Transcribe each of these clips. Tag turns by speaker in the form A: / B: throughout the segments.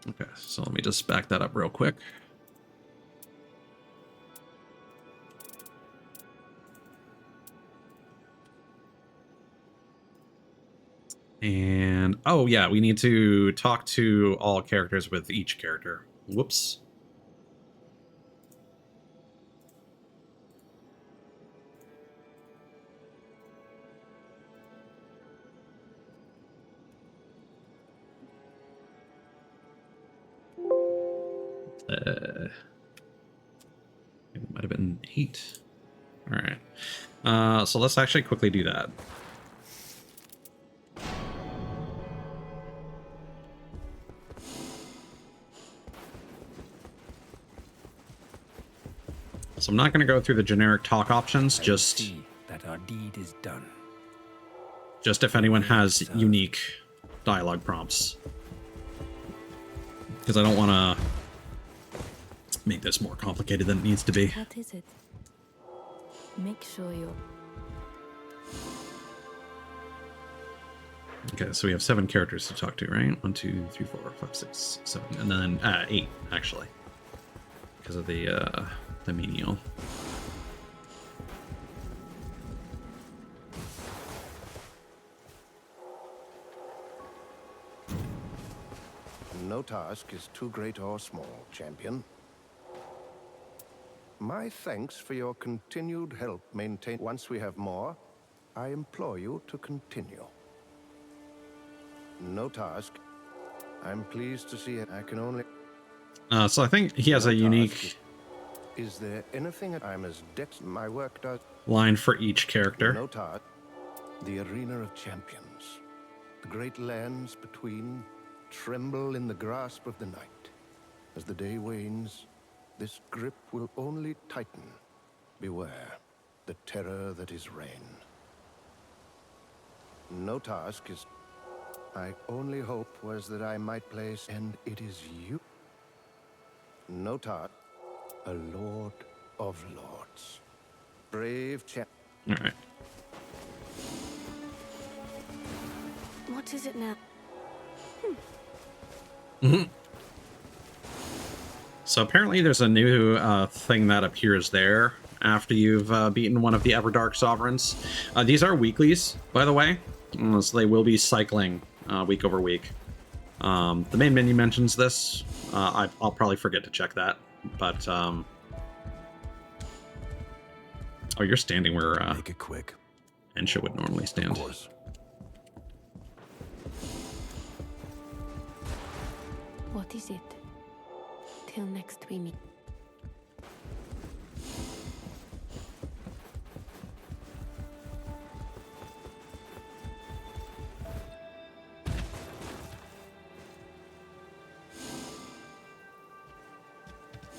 A: Okay, so let me just back that up real quick. And, oh yeah, we need to talk to all characters with each character. Whoops. It might have been 8. All right. So let's actually quickly do that. So I'm not going to go through the generic talk options, just
B: see that our deed is done.
A: Just if anyone has unique dialogue prompts. Because I don't want to make this more complicated than it needs to be.
C: What is it? Make sure you...
A: Okay, so we have 7 characters to talk to, right? 1, 2, 3, 4, 5, 6, 7, and then 8 actually, because of the menial.
D: No task is too great or small, champion. My thanks for your continued help maintain. Once we have more, I implore you to continue. No task. I'm pleased to see it. I can only...
A: So I think he has a unique...
D: Is there anything I'm as my work does?
A: Line for each character.
D: No task. The arena of champions. The great lands between tremble in the grasp of the night. As the day wanes, this grip will only tighten. Beware the terror that is reign. No task is... My only hope was that I might place, and it is you. No task. A lord of lords. Brave champ.
A: All right.
C: What is it now?
A: So apparently there's a new thing that appears there after you've beaten one of the Everdark Sovereigns. These are weeklies, by the way, so they will be cycling week over week. The main menu mentions this. I'll probably forget to check that, but... Oh, you're standing where
B: Make it quick.
A: Ensha would normally stand.
B: Of course.
C: What is it? Till next we meet.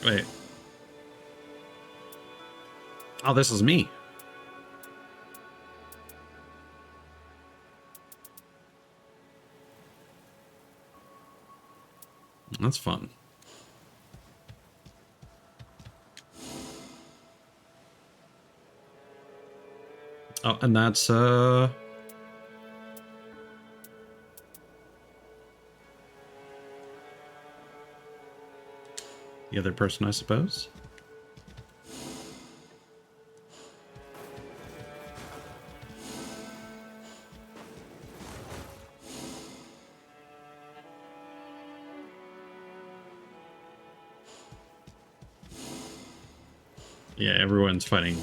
A: Wait. Oh, this is me. That's fun. Oh, and that's the other person, I suppose. Yeah, everyone's fighting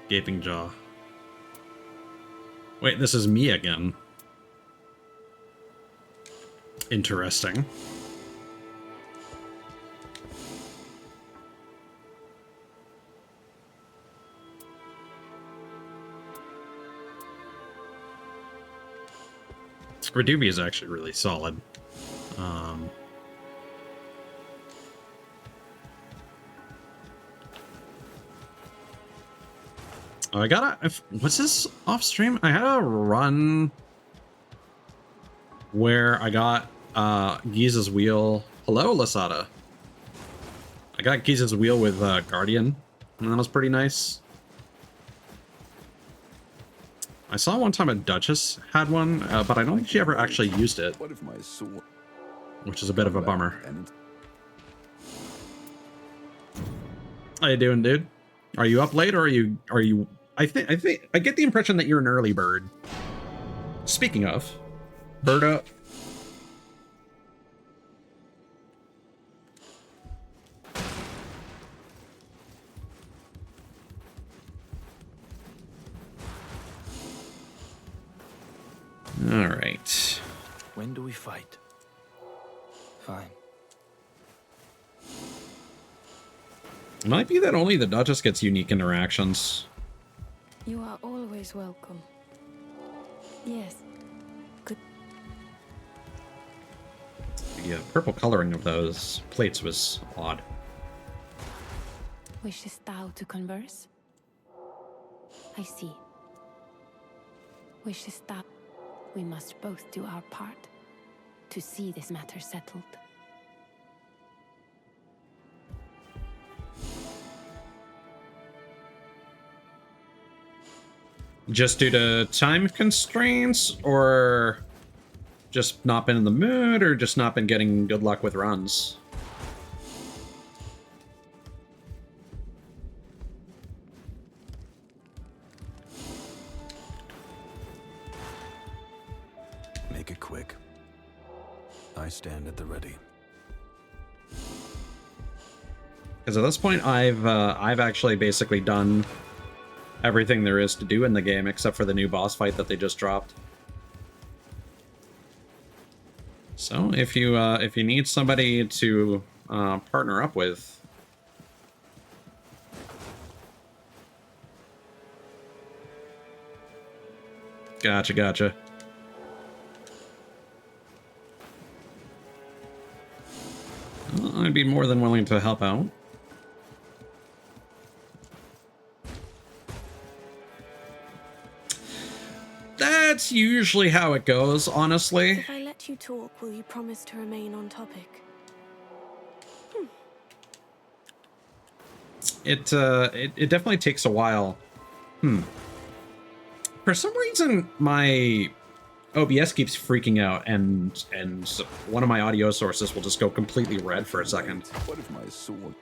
A: Gaping Jaw. Wait, this is me again. Interesting. Redubi is actually really solid. Oh, I gotta... What's this off stream? I had a run where I got Giza's wheel. Hello, Lasada. I got Giza's wheel with Guardian, and that was pretty nice. I saw one time a Duchess had one, but I don't think she ever actually used it.
E: What if my sword?
A: which is a bit of a bummer.
B: And
A: How you doing, dude? Are you up late or are you I think I get the impression that you're an early bird. Speaking of, bird up. All right.
B: when do we fight? Fine.
A: It might be that only the Duchess gets unique interactions.
C: You are always welcome. Yes. Good.
A: The purple coloring of those plates was odd.
C: Wishes thou to converse? I see. Wishes thou? We must both do our part to see this matter settled.
A: Just due to time constraints, or just not been in the mood, or just not been getting good luck with runs?
B: Make it quick. I stand at the ready.
A: Because at this point, I've actually basically done everything there is to do in the game, except for the new boss fight that they just dropped. So if you need somebody to partner up with, gotcha. Well, I'd be more than willing to help out. That's usually how it goes, honestly.
E: If I let you talk, will you promise to remain on topic?
A: It definitely takes a while. For some reason, my OBS keeps freaking out, and one of my audio sources will just go completely red for a second.
B: What if my sword?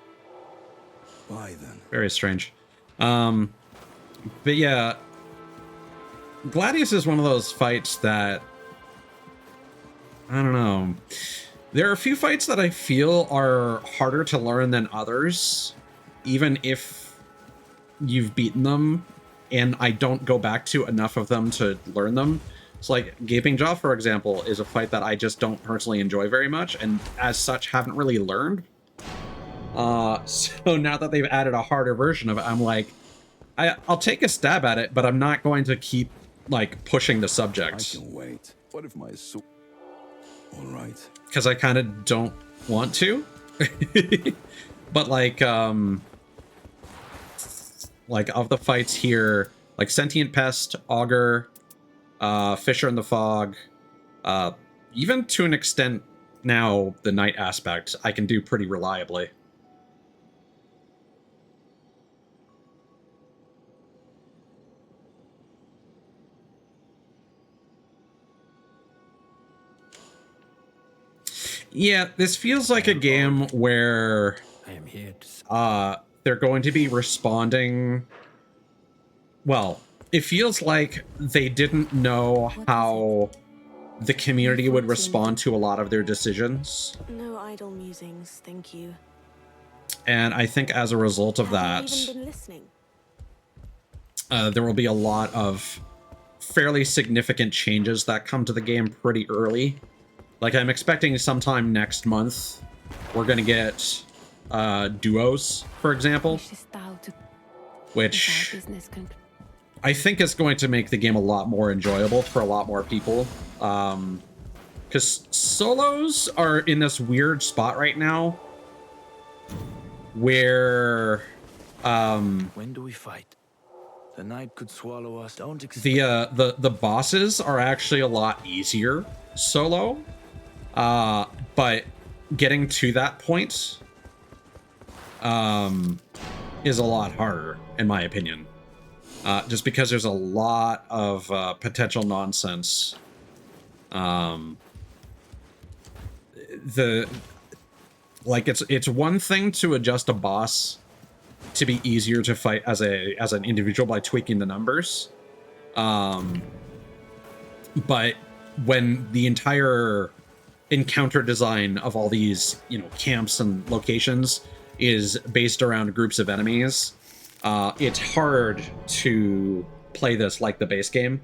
B: Why then?
A: Very strange. But yeah, Gladius is one of those fights that, I don't know. There are a few fights that I feel are harder to learn than others, even if you've beaten them, and I don't go back to enough of them to learn them. It's like Gaping Jaw, for example, is a fight that I just don't personally enjoy very much, and as such haven't really learned. So now that they've added a harder version of it, I'm like, I'll take a stab at it, but I'm not going to keep like pushing the
B: I
A: subject,
B: can wait. What if my sword? All right.
A: because I kind of don't want to. But like of the fights here, like Sentient Pest, Augur, Fisher in the Fog, even to an extent now the Night aspect, I can do pretty reliably. Yeah, this feels like a game where
B: I am here to.
A: they're going to be responding. Well, it feels like they didn't know how the community would respond to a lot of their decisions.
E: No idle musings, thank you.
A: And I think as a result of
E: Have you
A: that,
E: even been listening?
A: there will be a lot of fairly significant changes that come to the game pretty early. Like, I'm expecting sometime next month, we're going to get duos, for example,
C: Wishes thou to
A: which
C: our business
A: I think is going to make the game a lot more enjoyable for a lot more people. Because solos are in this weird spot right now where
B: When do we fight? The night could swallow us. Don't expect.
A: the bosses are actually a lot easier solo. But getting to that point is a lot harder, in my opinion. Just because there's a lot of it's one thing to adjust a boss to be easier to fight as an individual by tweaking the numbers, but when the entire encounter design of all these, you know, camps and locations is based around groups of enemies, it's hard to play this like the base game.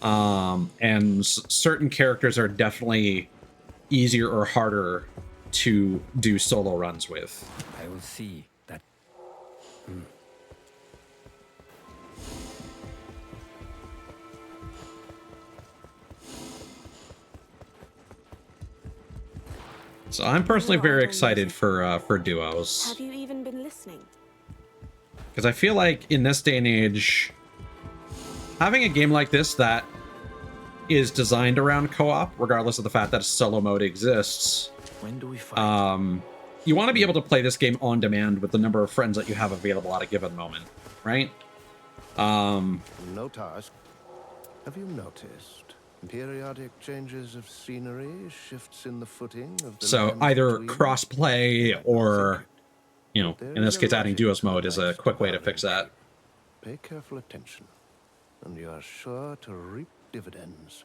A: And certain characters are definitely easier or harder to do solo runs with.
B: I will see that.
A: So I'm personally very excited for duos.
E: Have you even been listening?
A: Because I feel like in this day and age, having a game like this that is designed around co-op, regardless of the fact that a solo mode exists,
B: When do we fight?
A: you want to be able to play this game on demand with the number of friends that you have available at a given moment, right?
D: No task. Have you noticed periodic changes of scenery, shifts in the footing of the
A: So
D: land
A: either
D: between?
A: cross-play or, you know,
D: There
A: in this
D: is a
A: case, adding
D: logic
A: duos
D: to
A: mode is a
D: life
A: quick way to fix that.
D: Pay careful attention, and you are sure to reap dividends.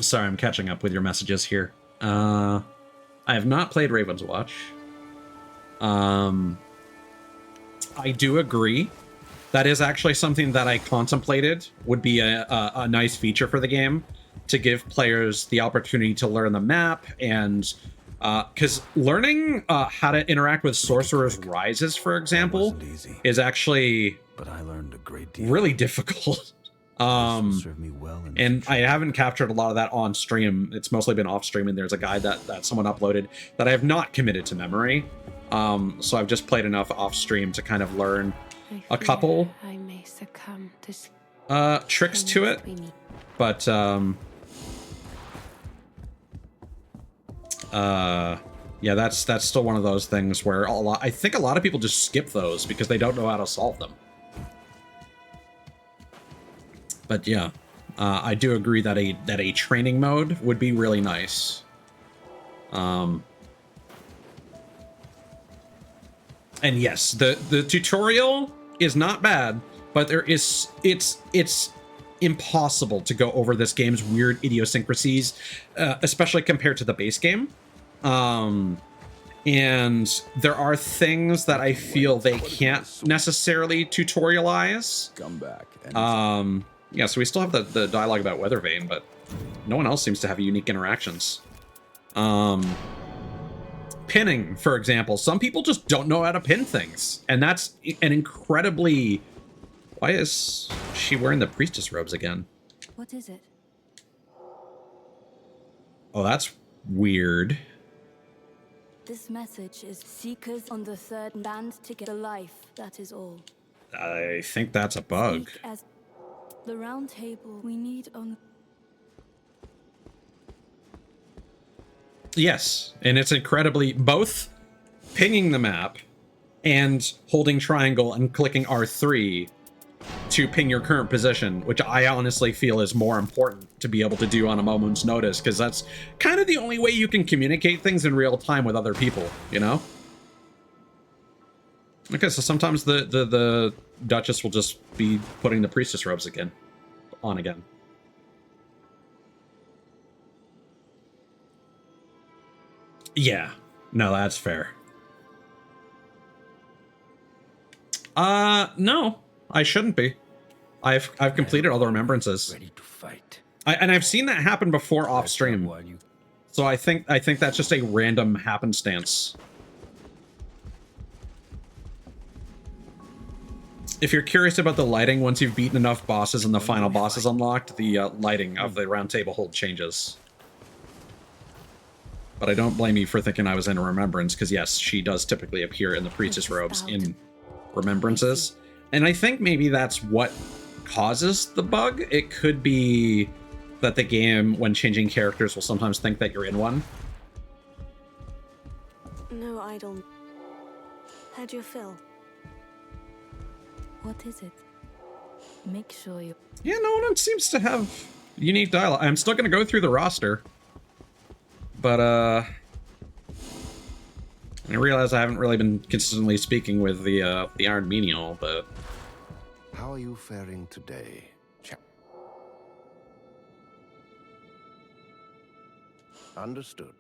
A: Sorry, I'm catching up with your messages here. I have not played Raven's Watch. I do agree. That is actually something that I contemplated would be a nice feature for the game, to give players the opportunity to learn the map, and because learning how to interact with Sorcerer's Rises, for example,
B: wasn't easy,
A: is actually
B: but I learned a great deal.
A: really difficult.
B: Serve me well in the
A: And
B: future.
A: I haven't captured a lot of that on stream. It's mostly been off stream, and there's a guide that someone uploaded that I have not committed to memory. So I've just played enough off stream to kind of learn a couple
C: I may succumb to
A: tricks to it. But yeah, that's still one of those things where I think a lot of people just skip those because they don't know how to solve them. But yeah, I do agree that a training mode would be really nice. And yes, the tutorial is not bad, but it's impossible to go over this game's weird idiosyncrasies, especially compared to the base game. And there are things that I feel they can't necessarily tutorialize.
B: Come back.
A: Yeah, so we still have the dialogue about Weathervane, but no one else seems to have unique interactions. Pinning, for example. Some people just don't know how to pin things. And that's an incredibly... Why is she wearing the priestess robes again?
C: What is it?
A: Oh, that's weird.
F: This message is seekers on the third band to get a life, that is all.
A: I think that's a bug.
F: Speak as the round table we need on.
A: Yes, and it's incredibly... Both pinging the map and holding triangle and clicking R3 to ping your current position, which I honestly feel is more important to be able to do on a moment's notice, because that's kind of the only way you can communicate things in real time with other people, you know? Okay, so sometimes the Duchess will just be putting the priestess robes on again. Yeah, no, that's fair. No, I shouldn't be. I've completed all the remembrances.
B: Ready to fight.
A: And I've seen that happen before off stream.
B: While you
A: So I think that's just a random happenstance. If you're curious about the lighting, once you've beaten enough bosses and the final boss is unlocked, the lighting of the round table hold changes. But I don't blame you for thinking I was in a remembrance, because yes, she does typically appear in the priestess robes in remembrances. And I think maybe that's what causes the bug. It could be that the game, when changing characters, will sometimes think that you're in one.
E: No idle. Had your fill.
F: What is it? Make sure you...
A: Yeah, no one seems to have unique dialogue. I'm still gonna go through the roster. But, I realize I haven't really been consistently speaking with the Iron Menial, but...
D: How are you faring today, chap? Understood.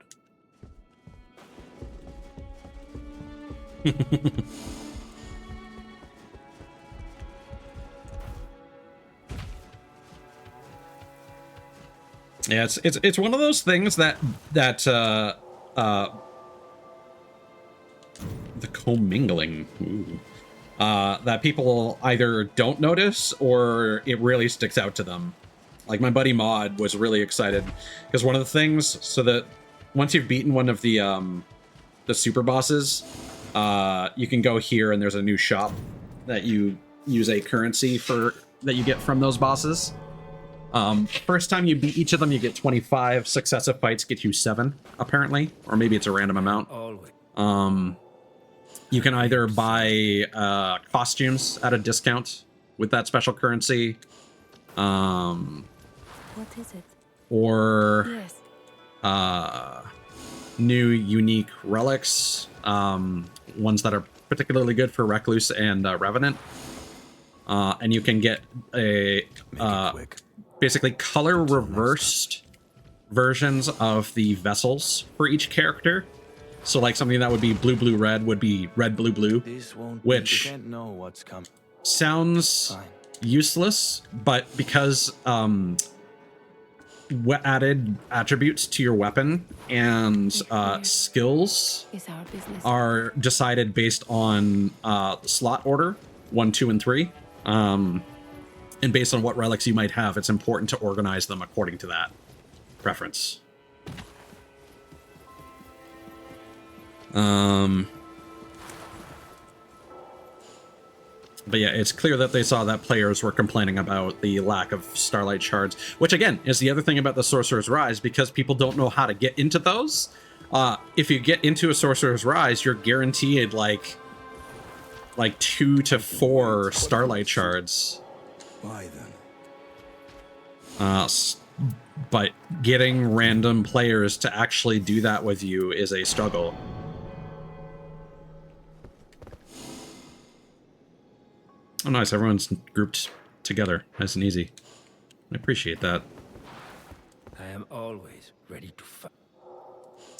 A: Yeah, it's one of those things that the commingling, that people either don't notice or it really sticks out to them. Like my buddy Maud was really excited because one of the things, so that once you've beaten one of the super bosses, you can go here and there's a new shop that you use a currency for that you get from those bosses. First time you beat each of them, you get 25. Successive fights get you 7, apparently. Or maybe it's a random amount. You can either buy costumes at a discount with that special currency.
F: What is it?
A: Or
F: Yes.
A: new unique relics. Ones that are particularly good for Recluse and Revenant. And you can get a... basically color reversed versions of the vessels for each character. So like something that would be blue, blue, red would be red, blue, blue, which
B: You can't know what's coming.
A: sounds useless, but because added attributes to your weapon and skills
C: Is our business.
A: are decided based on slot order 1, 2, and 3. And based on what relics you might have, it's important to organize them according to that preference. But yeah, it's clear that they saw that players were complaining about the lack of Starlight Shards, which again is the other thing about the Sorcerer's Rise, because people don't know how to get into those. If you get into a Sorcerer's Rise, you're guaranteed like 2 to 4 Starlight Shards.
B: Why then?
A: But getting random players to actually do that with you is a struggle. Oh, nice. Everyone's grouped together. Nice and easy. I appreciate that.
B: I am always ready to fight.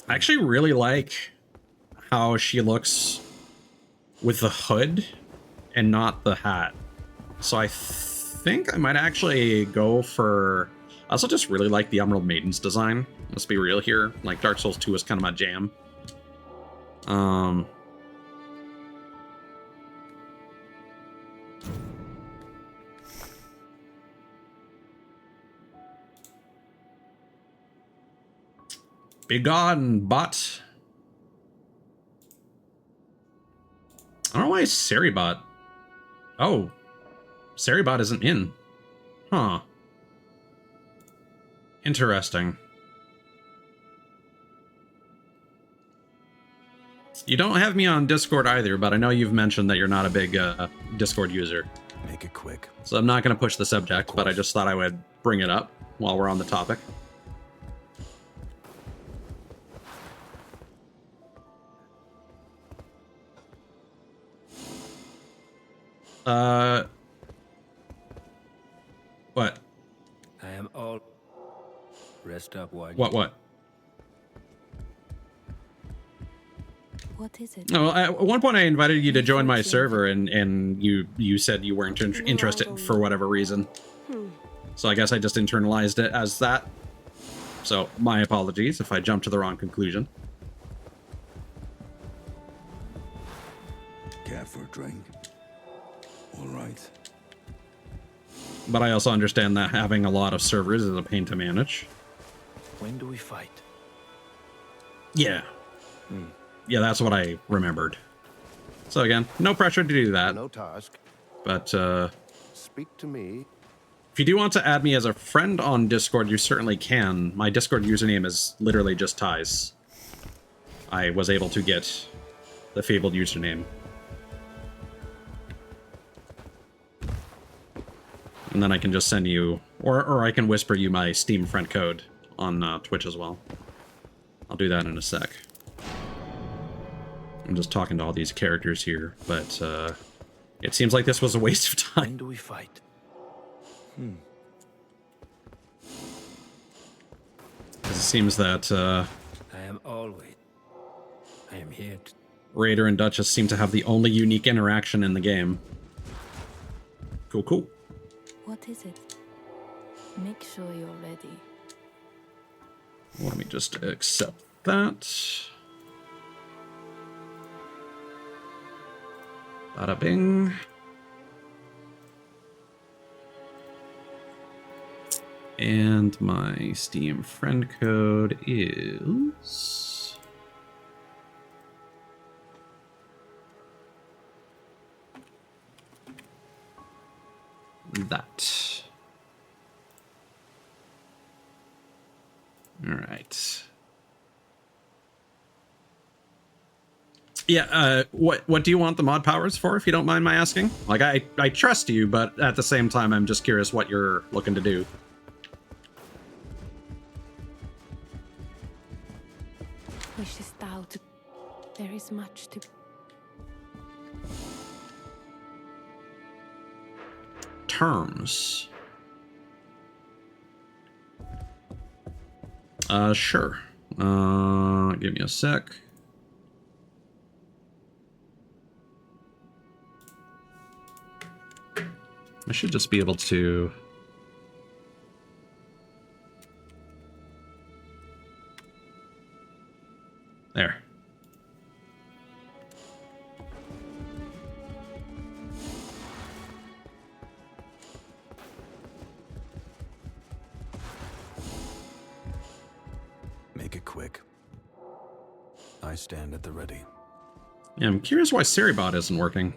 A: I actually really like how she looks with the hood and not the hat. So I think I might actually go for... I also just really like the Emerald Maiden's design. Let's be real here. Like, Dark Souls 2 is kind of my jam. Begone, bot. I don't know why Seribot. Oh. Seribot isn't in. Huh. Interesting. You don't have me on Discord either, but I know you've mentioned that you're not a big Discord user.
B: Make it quick.
A: So I'm not going to push the subject, but I just thought I would bring it up while we're on the topic. What?
B: I am all... Rest up, why?
A: What?
F: What is it?
A: No, at one point I invited you to join my server, and you said you weren't interested for whatever reason. So I guess I just internalized it as that. So my apologies if I jumped to the wrong conclusion.
B: Care for a drink? All right.
A: But I also understand that having a lot of servers is a pain to manage.
B: When do we fight?
A: Yeah. Yeah, that's what I remembered. So again, no pressure to do that.
D: No task.
A: But
D: Speak to me.
A: if you do want to add me as a friend on Discord, you certainly can. My Discord username is literally just Ties. I was able to get the fabled username. And then I can just send you, or I can whisper you my Steam friend code on Twitch as well. I'll do that in a sec. I'm just talking to all these characters here, but it seems like this was a waste of time.
B: When do we fight?
A: It seems that
G: I am here to...
A: Raider and Duchess seem to have the only unique interaction in the game. Cool, cool.
F: What is it? Make sure you're ready.
A: Let me just accept that. Bada bing. And my Steam friend code is... that. All right. Yeah, what do you want the mod powers for, if you don't mind my asking? Like, I trust you, but at the same time, I'm just curious what you're looking to do.
C: Wishes thou to... There is much to...
A: Terms. Sure. Give me a sec. I should just be able to... There.
B: Make it quick. I stand at the ready.
A: Yeah, I'm curious why Seribot isn't working.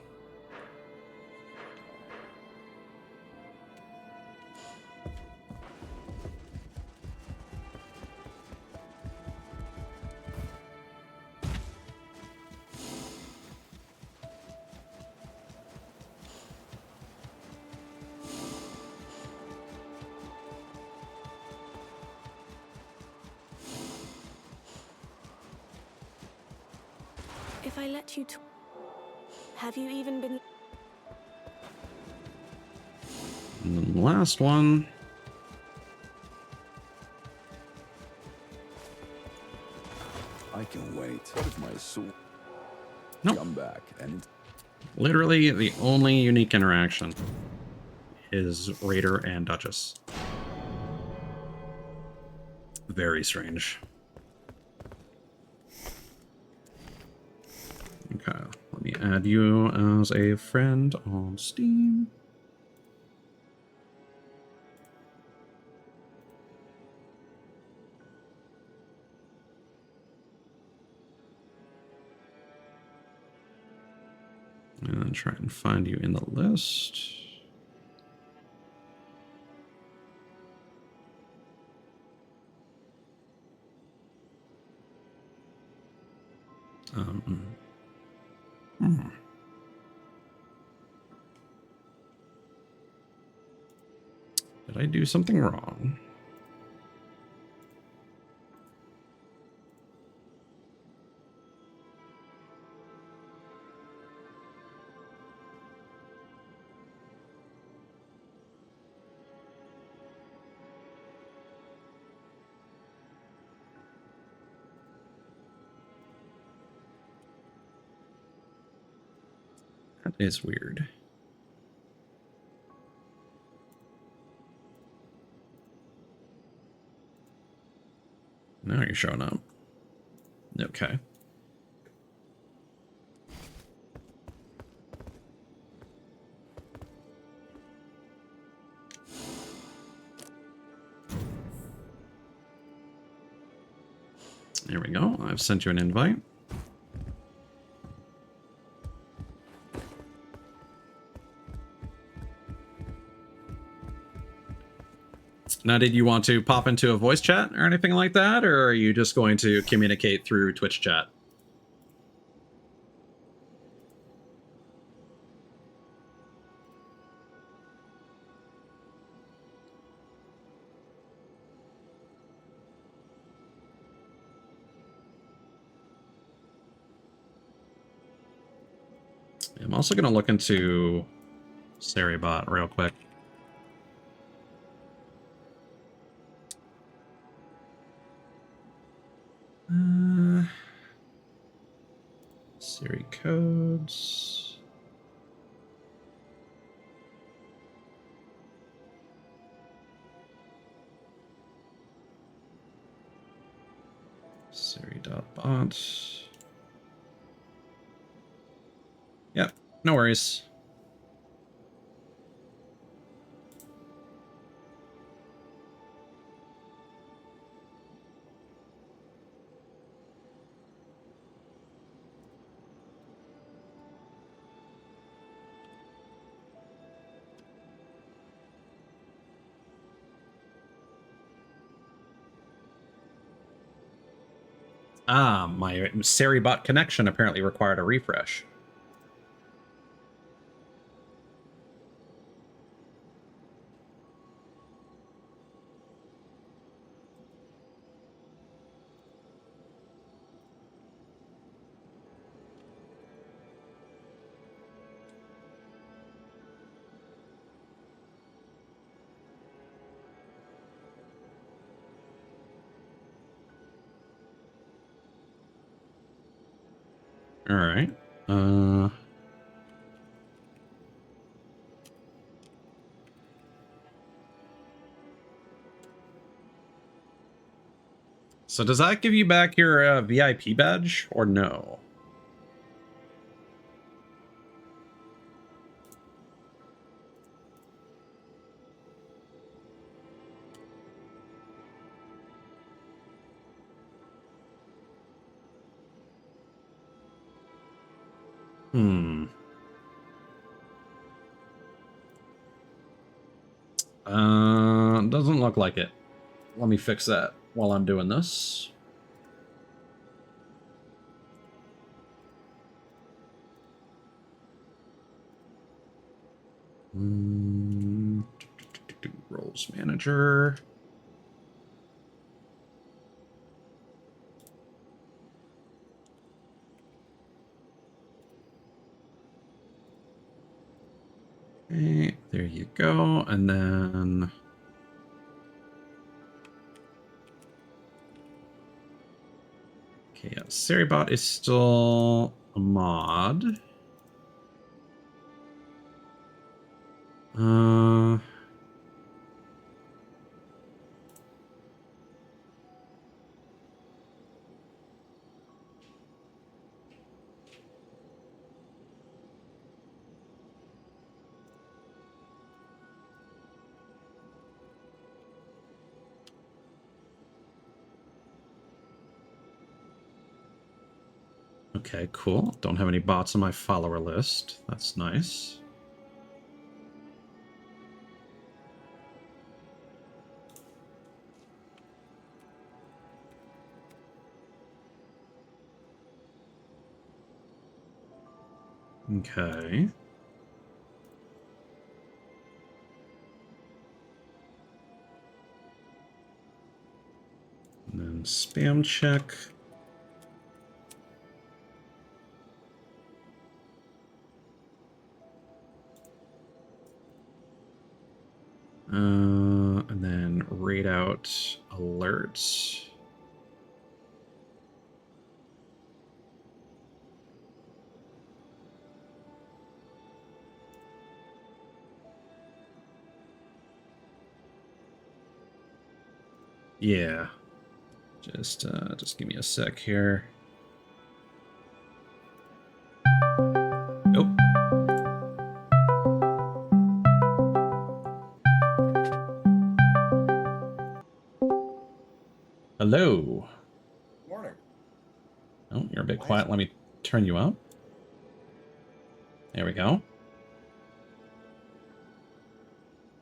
E: If I let you have you even been...
A: And then the last one.
H: I can wait with my soul.
A: Nope.
H: Come back and
A: Literally, the only unique interaction is Raider and Duchess. Very strange. Okay, let me add you as a friend on Steam. And then try and find you in the list. Did I do something wrong? That is weird. Now you're showing up. Okay. There we go. I've sent you an invite. Now, did you want to pop into a voice chat or anything like that, or are you just going to communicate through Twitch chat? also going to look into Seribot real quick. Siri codes. Siri.bot. Yep, no worries. Ah, my Seribot connection apparently required a refresh. All right. So does that give you back your VIP badge or no? Hmm. Doesn't look like it. Let me fix that while I'm doing this. Roles manager. Okay, there you go. And then okay, yeah, Seribot is still a mod. Okay, cool. Don't have any bots on my follower list. That's nice. Okay. And then spam check. And then rate out alerts. Yeah. Just give me a sec here. Oh. Hello.
G: Morning.
A: Oh, you're a bit quiet. Let me turn you up. There we go.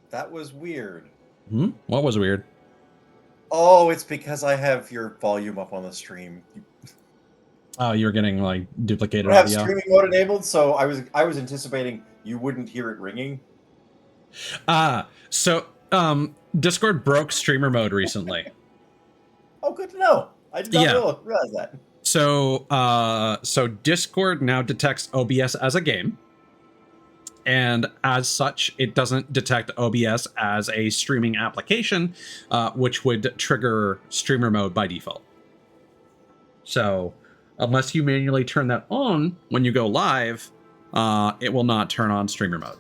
G: That was weird.
A: What was weird?
G: Oh, it's because I have your volume up on the stream.
A: Oh, you were getting like duplicated
G: I have
A: audio.
G: streaming mode enabled, so I was anticipating you wouldn't hear it ringing.
A: So Discord broke streamer mode recently.
G: Oh, good to know. I did not realize that.
A: So Discord now detects OBS as a game. And as such, it doesn't detect OBS as a streaming application, which would trigger streamer mode by default. So unless you manually turn that on when you go live, it will not turn on streamer mode.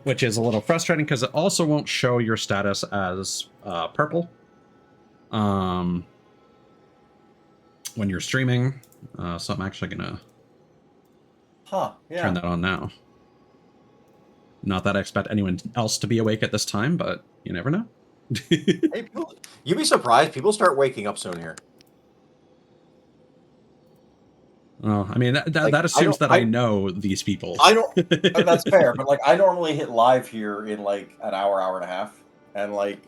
A: Which is a little frustrating because it also won't show your status as purple when you're streaming. So I'm actually going to turn that on now. Not that I expect anyone else to be awake at this time, but you never know.
I: Hey, you'd be surprised. People start waking up soon here.
A: Well, I mean, that assumes that I know these people.
G: I don't. That's fair, but like I normally hit live here in like an hour and a half, and like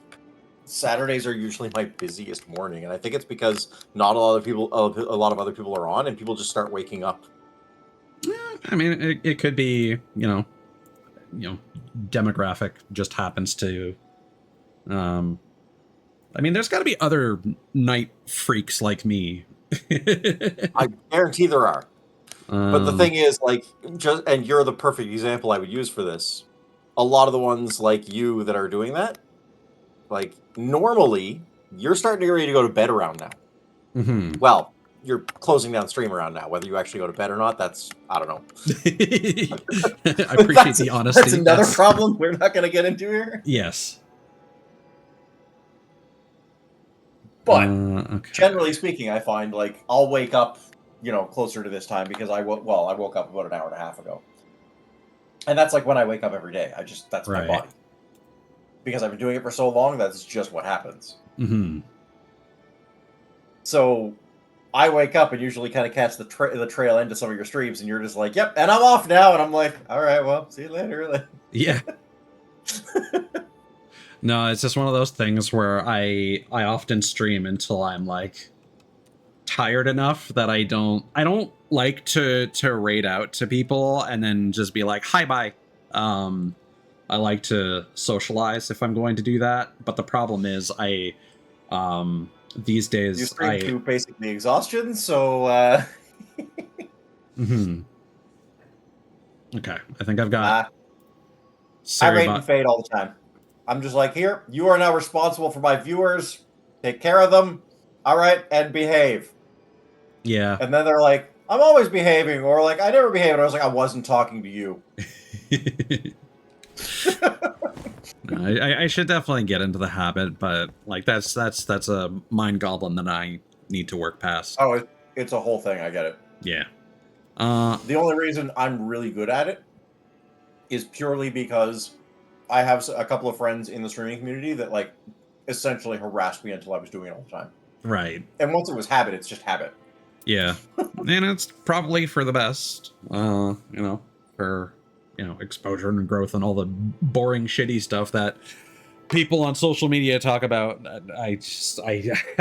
G: Saturdays are usually my busiest morning, and I think it's because not a lot of other people are on, and people just start waking up.
A: I mean, it could be, demographic just happens to. I mean, there's got to be other night freaks like me.
I: I guarantee there are. But the thing is, like, and you're the perfect example I would use for this. A lot of the ones like you that are doing that, like, normally, you're starting to get ready to go to bed around now.
A: Mm-hmm.
I: Well, you're closing down stream around now. Whether you actually go to bed or not, that's, I don't know.
A: I appreciate the honesty.
G: That's another problem we're not going to get into here.
A: Yes.
G: But generally speaking, I find like I'll wake up, closer to this time because I woke up about an hour and a half ago, and that's like when I wake up every day. That's my body because I've been doing it for so long. That's just what happens.
A: Mm-hmm.
G: So I wake up and usually kind of catch the trail end of some of your streams, and you're just like, "Yep," and I'm off now, and I'm like, "All right, well, see you later."
A: Yeah. No, it's just one of those things where I often stream until I'm like tired enough that I don't like to raid out to people and then just be like, hi, bye. I like to socialize if I'm going to do that, but the problem is these days
G: you stream to basically exhaustion, so
A: mm-hmm. Okay, I think I've got
G: I raid and fade all the time. I'm just like, here, you are now responsible for my viewers. Take care of them. All right, and behave.
A: Yeah.
G: And then they're like, I'm always behaving, or like, I never behave. And I was like, I wasn't talking to you.
A: I should definitely get into the habit, but like that's a mind goblin that I need to work past.
G: Oh, it's a whole thing. I get it.
A: Yeah.
G: The only reason I'm really good at it is purely because I have a couple of friends in the streaming community that like essentially harassed me until I was doing it all the time.
A: Right.
G: And once it was habit, it's just habit.
A: Yeah. And it's probably for the best, for, exposure and growth and all the boring, shitty stuff that people on social media talk about. I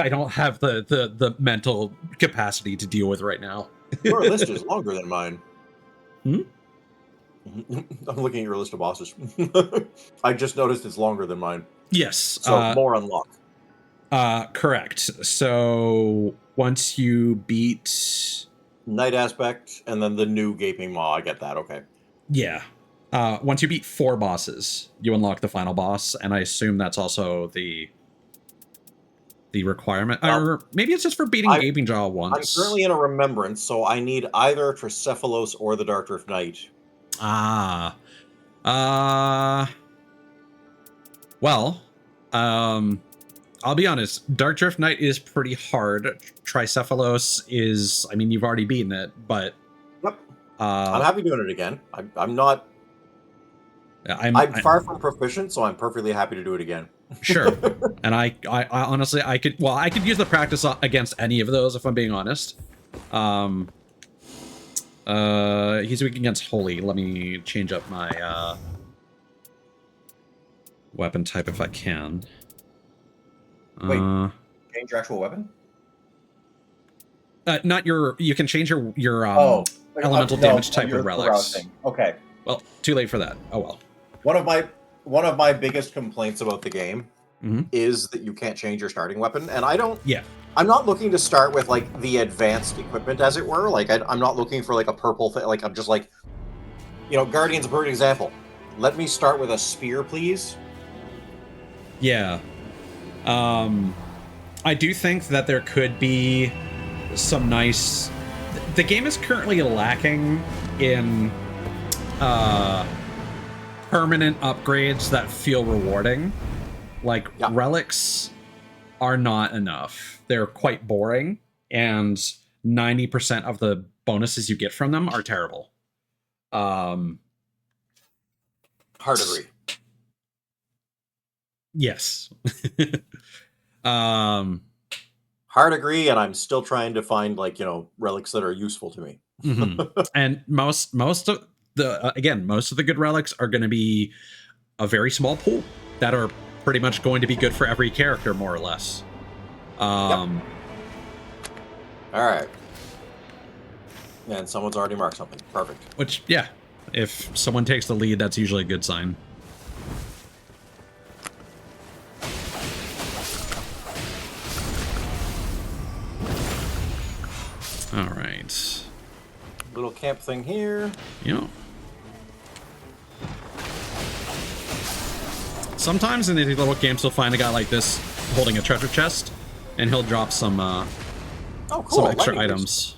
A: don't have the mental capacity to deal with right now.
I: Your list is longer than mine.
A: Hmm?
I: I'm looking at your list of bosses. I just noticed it's longer than mine.
A: Yes.
I: So more unlock.
A: Correct. So once you beat
I: Night Aspect and then the new Gaping Maw, I get that. Okay.
A: Yeah. Once you beat 4 bosses, you unlock the final boss, and I assume that's also the requirement. Or maybe it's just for beating Gaping Jaw once.
I: I'm currently in a remembrance, so I need either Tricephalos or the Dark Drift Knight.
A: Well, I'll be honest, Dark Drift Knight is pretty hard. Tricephalos is, I mean, you've already beaten it, but...
I: Yep. I'm happy doing it again. I'm not... I'm far from proficient, so I'm perfectly happy to do it again.
A: Sure. And I honestly, I could use the practice against any of those, if I'm being honest. He's weak against Holy. Let me change up my, weapon type if I can.
G: Wait, change your actual weapon?
A: Not your. You can change your elemental damage type with relics.
G: Okay.
A: Well, too late for that. Oh well.
I: One of my biggest complaints about the game is that you can't change your starting weapon, and I don't.
A: Yeah.
I: I'm not looking to start with like the advanced equipment, as it were. Like I'm not looking for like a purple thing. Like I'm just like, you know, Guardian's a perfect example. Let me start with a spear, please.
A: Yeah. I do think that there could be some nice... The game is currently lacking in permanent upgrades that feel rewarding. Like, relics are not enough. They're quite boring, and 90% of the bonuses you get from them are terrible.
I: Hard agree.
A: Yes.
I: Hard agree, and I'm still trying to find, like, you know, relics that are useful to me.
A: And most of the most of the good relics are going to be a very small pool that are pretty much going to be good for every character, more or less.
I: All right. And someone's already marked something. Perfect.
A: Which, yeah, if someone takes the lead, that's usually a good sign. All right.
I: Little camp thing here.
A: Yeah. Sometimes in these little camps, you'll find a guy like this holding a treasure chest, and he'll drop some
I: cool.
A: some extra items.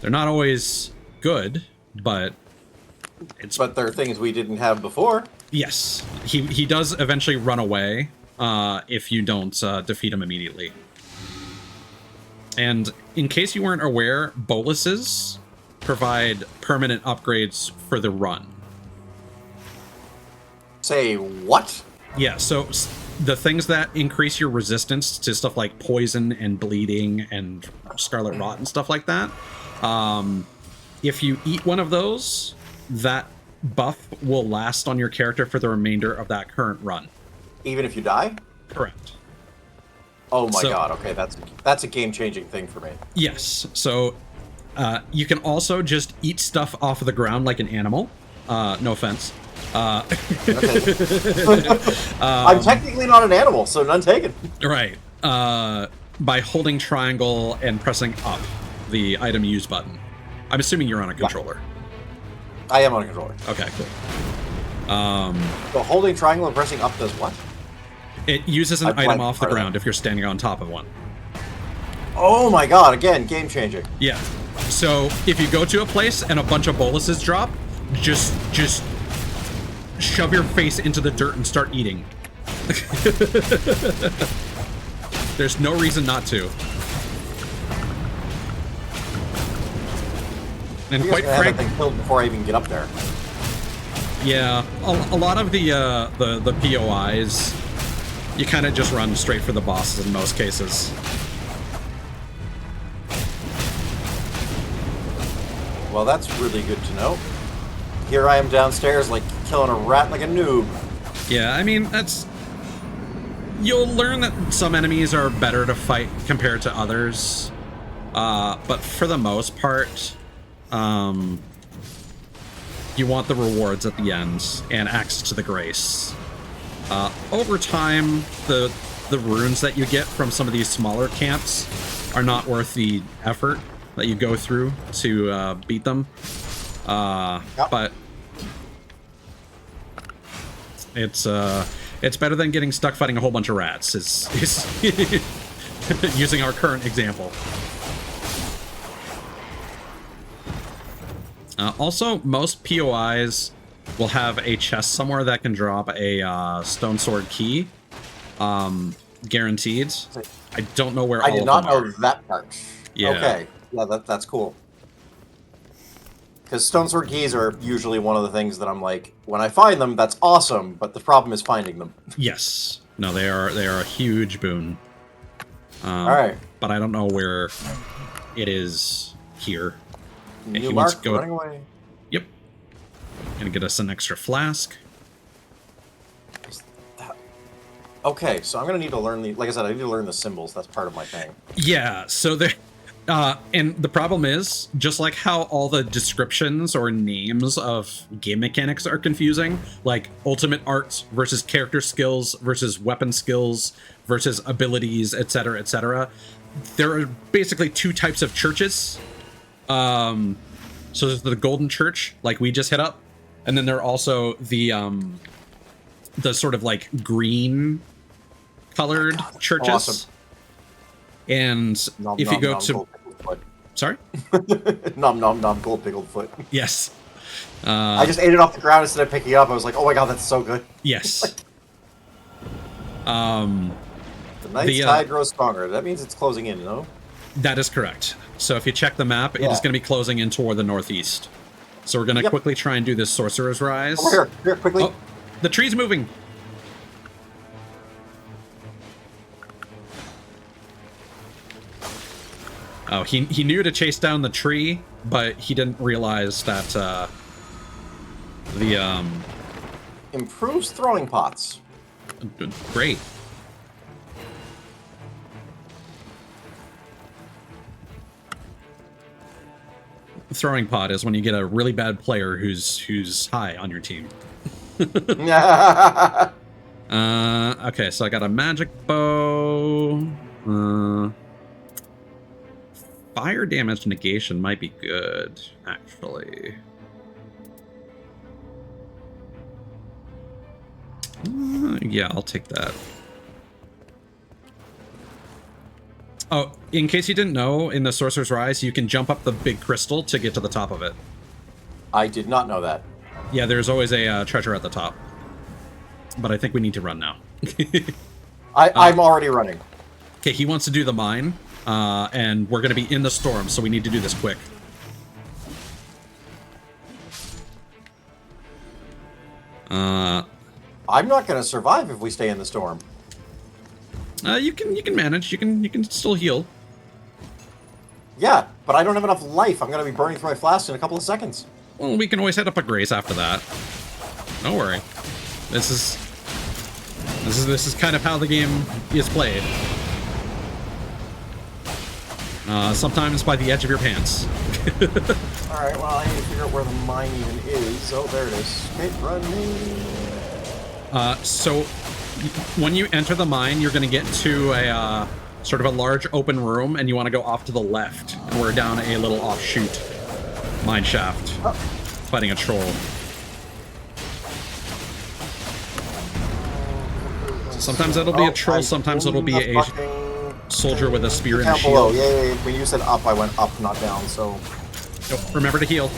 A: They're not always good, but
I: there are things we didn't have before.
A: Yes, he does eventually run away if you don't defeat him immediately. And in case you weren't aware, boluses provide permanent upgrades for the run.
I: Say what?
A: Yeah, so the things that increase your resistance to stuff like poison and bleeding and scarlet rot and stuff like that, if you eat one of those, that buff will last on your character for the remainder of that current run.
I: Even if you die?
A: Correct.
I: Oh my god, okay, that's a game-changing thing for me.
A: Yes, so you can also just eat stuff off of the ground like an animal. No offense.
I: I'm technically not an animal, so none taken.
A: Right. By holding triangle and pressing up the item use button. I'm assuming you're on a controller.
I: I am on a controller.
A: Okay, cool.
I: So holding triangle and pressing up does what?
A: It uses an item off the ground if you're standing on top of one.
I: Oh my god, again, game changing.
A: Yeah. So if you go to a place and a bunch of boluses drop, just shove your face into the dirt and start eating. There's no reason not to. And quite frankly,
I: killed before I even get up there.
A: Yeah, a lot of the POIs, you kind of just run straight for the bosses in most cases.
I: Well, that's really good to know. Here I am downstairs, like, killing a rat like a noob.
A: Yeah, I mean, that's... You'll learn that some enemies are better to fight compared to others. But for the most part, you want the rewards at the end and access to the grace. Over time, the runes that you get from some of these smaller camps are not worth the effort that you go through to beat them. But it's better than getting stuck fighting a whole bunch of rats. Is using our current example. Also, most POIs will have a chest somewhere that can drop a stone sword key, guaranteed. I don't know where.
I: I did not know that part.
A: Yeah.
I: Okay. Yeah, that's cool. Because stone sword keys are usually one of the things that I'm like, when I find them, that's awesome, but the problem is finding them.
A: Yes. No, they are a huge boon.
I: All right.
A: But I don't know where it is here.
I: New mark, running away.
A: Yep. Gonna get us an extra flask.
I: Okay, so I'm gonna need to learn the. Like I said, I need to learn the symbols. That's part of my thing.
A: Yeah. So there. And the problem is, just like how all the descriptions or names of game mechanics are confusing, like ultimate arts versus character skills versus weapon skills versus abilities, etc., there are basically two types of churches. So there's the Golden Church, like we just hit up, and then there are also the sort of like green colored churches.
I: Awesome.
A: And if you go to... Sorry?
I: Nom nom nom, gold pickled foot.
A: Yes.
I: I just ate it off the ground instead of picking it up. I was like, oh my god, that's so good.
A: Yes.
I: The night's tide grows stronger. That means it's closing in, no?
A: That is correct. So if you check the map, it is going to be closing in toward the northeast. So we're going to quickly try and do this Sorcerer's Rise.
I: Over here, quickly.
A: Oh, the tree's moving. Oh, he knew to chase down the tree, but he didn't realize that the
I: improves throwing pots.
A: Great. Throwing pot is when you get a really bad player who's high on your team. Okay, so I got a magic bow. Fire damage negation might be good, actually. Yeah, I'll take that. Oh, in case you didn't know, in the Sorcerer's Rise, you can jump up the big crystal to get to the top of it.
I: I did not know that.
A: Yeah, there's always a treasure at the top. But I think we need to run now.
I: I'm already running.
A: Okay, he wants to do the mine. And we're going to be in the storm, so we need to do this quick.
I: I'm not going to survive if we stay in the storm.
A: You can manage. You can still heal.
I: Yeah, but I don't have enough life. I'm going to be burning through my flask in a couple of seconds.
A: Well, we can always head up a grace after that. Don't worry. This is kind of how the game is played. Sometimes by the edge of your pants.
I: Alright, well, I need to figure out where the mine even is. Oh, there it is. Okay, running.
A: So, when you enter the mine, you're going to get to a sort of a large open room, and you want to go off to the left. And we're down a little offshoot mine shaft, fighting a troll. Sometimes it'll be a troll, sometimes it'll be a soldier with a spear and a shield.
I: Below. Yeah. When you said up, I went up, not down, so...
A: Remember to heal.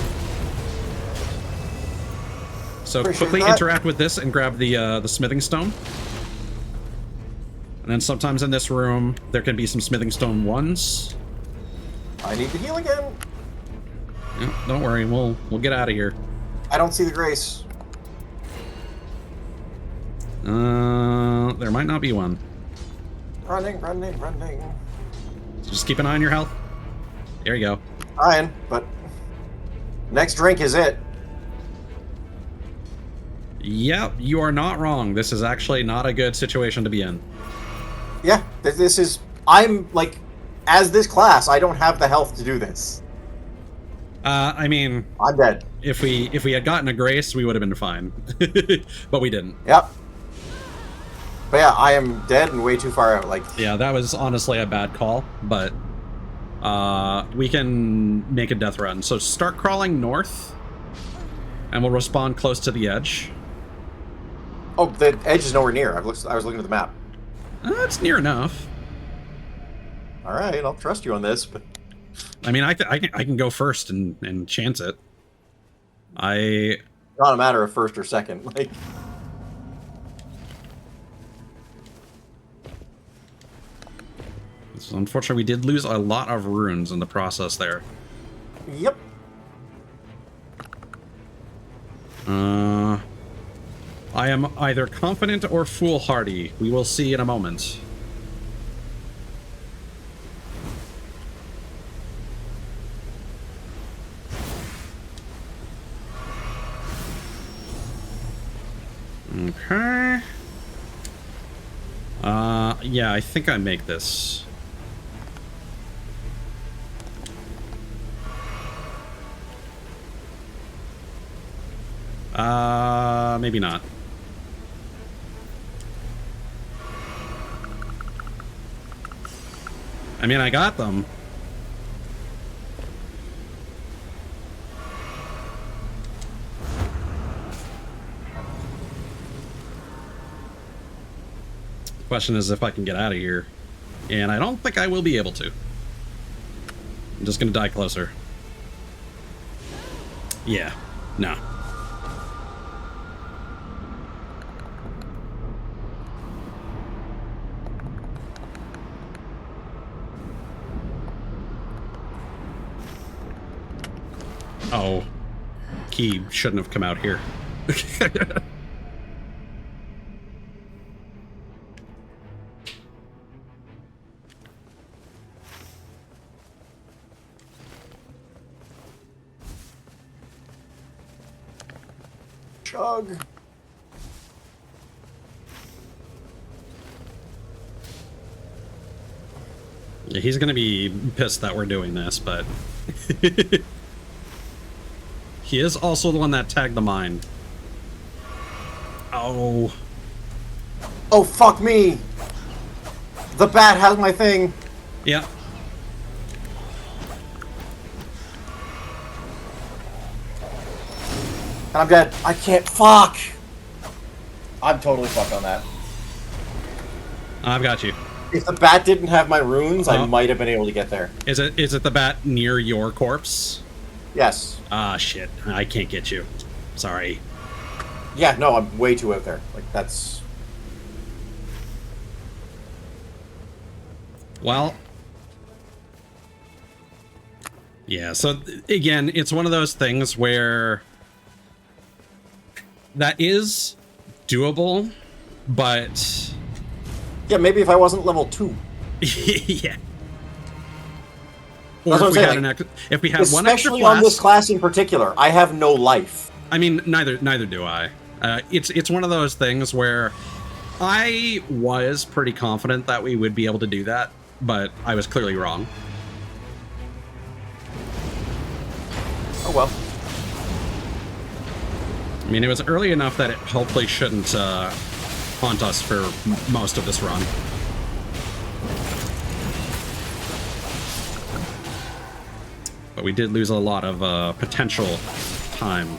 A: So
I: Appreciate
A: quickly
I: that.
A: interact with this and grab the smithing stone. And then sometimes in this room, there can be some smithing stone ones.
I: I need to heal again.
A: Yeah, don't worry, we'll get out of here.
I: I don't see the grace.
A: There might not be one.
I: Running.
A: So just keep an eye on your health. There you go.
I: Trying, but next drink is it.
A: Yep, you are not wrong. This is actually not a good situation to be in.
I: Yeah, this is... I'm, like, as this class, I don't have the health to do this.
A: I mean...
I: I'm dead.
A: If we had gotten a grace, we would have been fine. But we didn't.
I: Yep. But yeah, I am dead and way too far out, like...
A: Yeah, that was honestly a bad call, but... we can make a death run. So start crawling north, and we'll respawn close to the edge.
I: Oh, the edge is nowhere near. I was looking at the map.
A: It's near enough.
I: All right, I'll trust you on this, but...
A: I mean, I can go first and chance it.
I: Not a matter of first or second, like...
A: So unfortunately, we did lose a lot of runes in the process there.
I: Yep.
A: I am either confident or foolhardy. We will see in a moment. Okay. Yeah, I think I make this. Maybe not. I mean, I got them. The question is if I can get out of here. And I don't think I will be able to. I'm just gonna die closer. Yeah. No. Oh, key shouldn't have come out here.
I: Chug.
A: Yeah, he's gonna be pissed that we're doing this, but he is also the one that tagged the mine. Oh.
I: Oh, fuck me! The bat has my thing!
A: Yeah.
I: And I'm dead. I can't. Fuck!
G: I'm totally fucked on that.
A: I've got you.
I: If the bat didn't have my runes, I might have been able to get there.
A: Is it the bat near your corpse?
I: Yes.
A: Ah, shit. I can't get you. Sorry.
I: Yeah, no, I'm way too out there. Like, that's...
A: Well... Yeah, so, again, it's one of those things where... That is doable, but...
I: Yeah, maybe if I wasn't level 2.
A: Yeah.
I: Or if
A: we had one extra
I: especially
A: class,
I: on this class in particular, I have no life.
A: I mean, neither do I. It's one of those things where I was pretty confident that we would be able to do that, but I was clearly wrong.
I: Oh well.
A: I mean, it was early enough that it hopefully shouldn't haunt us for most of this run. But we did lose a lot of potential time.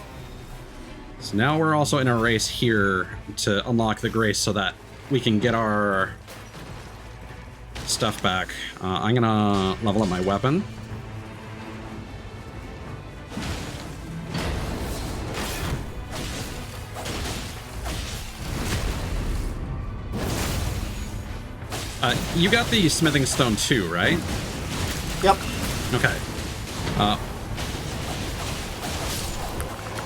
A: So now we're also in a race here to unlock the grace so that we can get our stuff back. I'm gonna level up my weapon. You got the smithing stone too, right?
I: Yep.
A: Okay.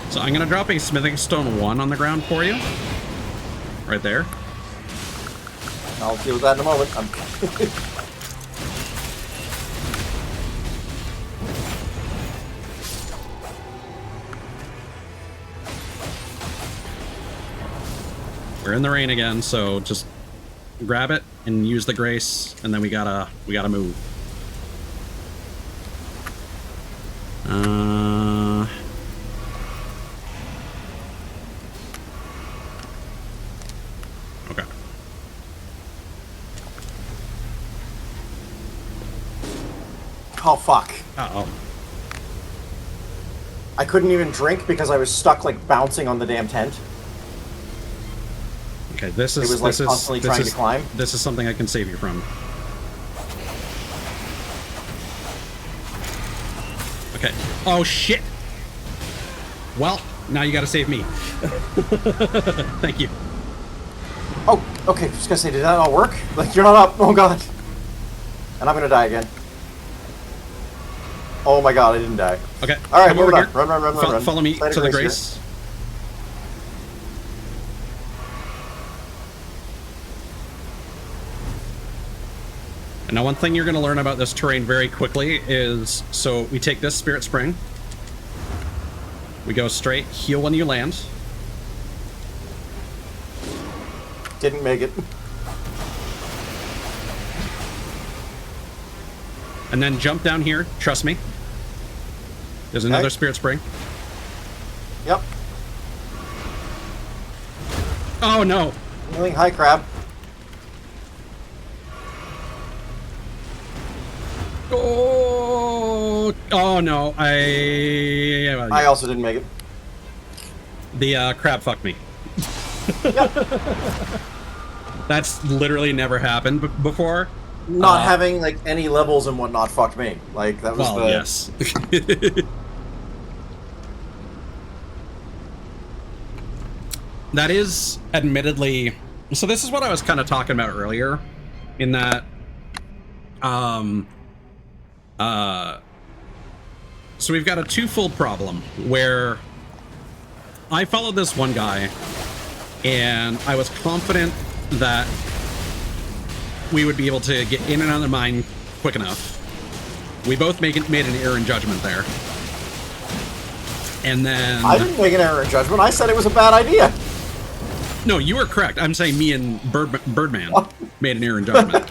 A: So I'm gonna drop a smithing stone 1 on the ground for you. Right there.
I: I'll deal with that in a moment.
A: We're in the rain again, so just grab it and use the grace, and then we gotta move. Okay.
I: Oh fuck.
A: Uh-oh.
I: I couldn't even drink because I was stuck like bouncing on the damn tent.
A: Okay, this is
I: it was like constantly trying to climb.
A: This is something I can save you from. Okay. Oh shit. Well, now you gotta save me. Thank you.
I: Oh, okay. Just gonna say, did that not work? Like, you're not up. Oh god. And I'm gonna die again. Oh my god, I didn't die.
A: Okay.
I: All right,
A: come
I: move
A: over
I: on.
A: here.
I: Run.
A: Follow me
I: Side
A: to the
I: of
A: grace.
I: Here.
A: And now one thing you're going to learn about this terrain very quickly is, so we take this Spirit Spring, we go straight, heal when you land.
I: Didn't make it.
A: And then jump down here, trust me. There's another Spirit Spring.
I: Yep.
A: Oh no!
I: Healing, hi, crab.
A: Oh no!
I: I also didn't make it.
A: The crab fucked me.
I: Yep.
A: That's literally never happened before.
I: Not having like any levels and whatnot fucked me. Like that was
A: yes. That is admittedly. So this is what I was kind of talking about earlier, in that, so we've got a twofold problem where I followed this one guy, and I was confident that we would be able to get in and out of the mine quick enough. We both made an error in judgment there. And then...
I: I didn't make an error in judgment. I said it was a bad idea.
A: No, you were correct. I'm saying me and Birdman made an error in judgment.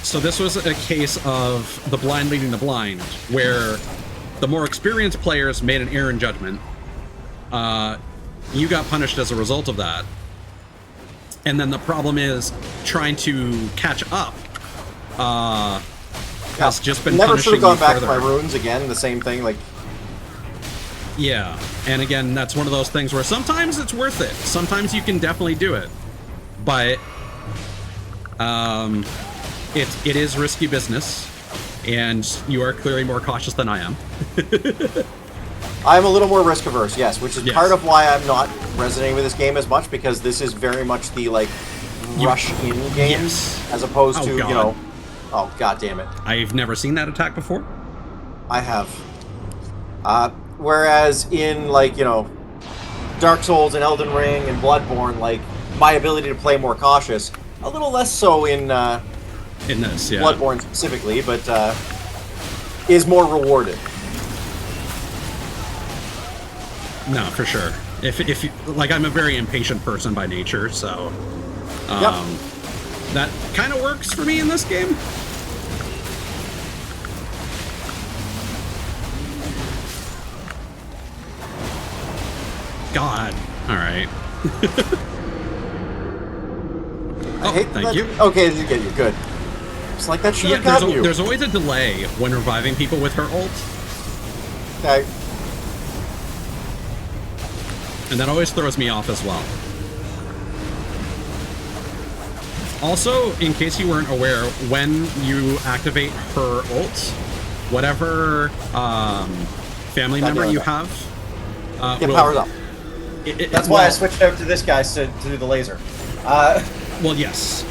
A: So this was a case of the blind leading the blind, where the more experienced players made an error in judgment. You got punished as a result of that. And then the problem is trying to catch up. Has just been
I: never should have gone back
A: further.
I: to my runes again. The same thing, like.
A: Yeah, and again, that's one of those things where sometimes it's worth it. Sometimes you can definitely do it, but it is risky business, and you are clearly more cautious than I am.
I: I'm a little more risk averse, yes, which is part of why I'm not resonating with this game as much, because this is very much the like rush in game, as opposed to you know. Oh, god damn it!
A: I've never seen that attack before.
I: I have. Whereas in like Dark Souls and Elden Ring and Bloodborne, like my ability to play more cautious, a little less so in
A: this, yeah.
I: Bloodborne specifically, but is more rewarded.
A: No, for sure. If you, like, I'm a very impatient person by nature, so that kind of works for me in this game. God. All right. Thank you.
I: Okay, you get you. Good. It's like that should have gotten you.
A: There's always a delay when reviving people with her ult.
I: Okay.
A: And that always throws me off as well. Also, in case you weren't aware, when you activate her ult, whatever family member you have
I: get powered up.
G: That's why I switched out to this guy to do the laser.
A: Well, yes.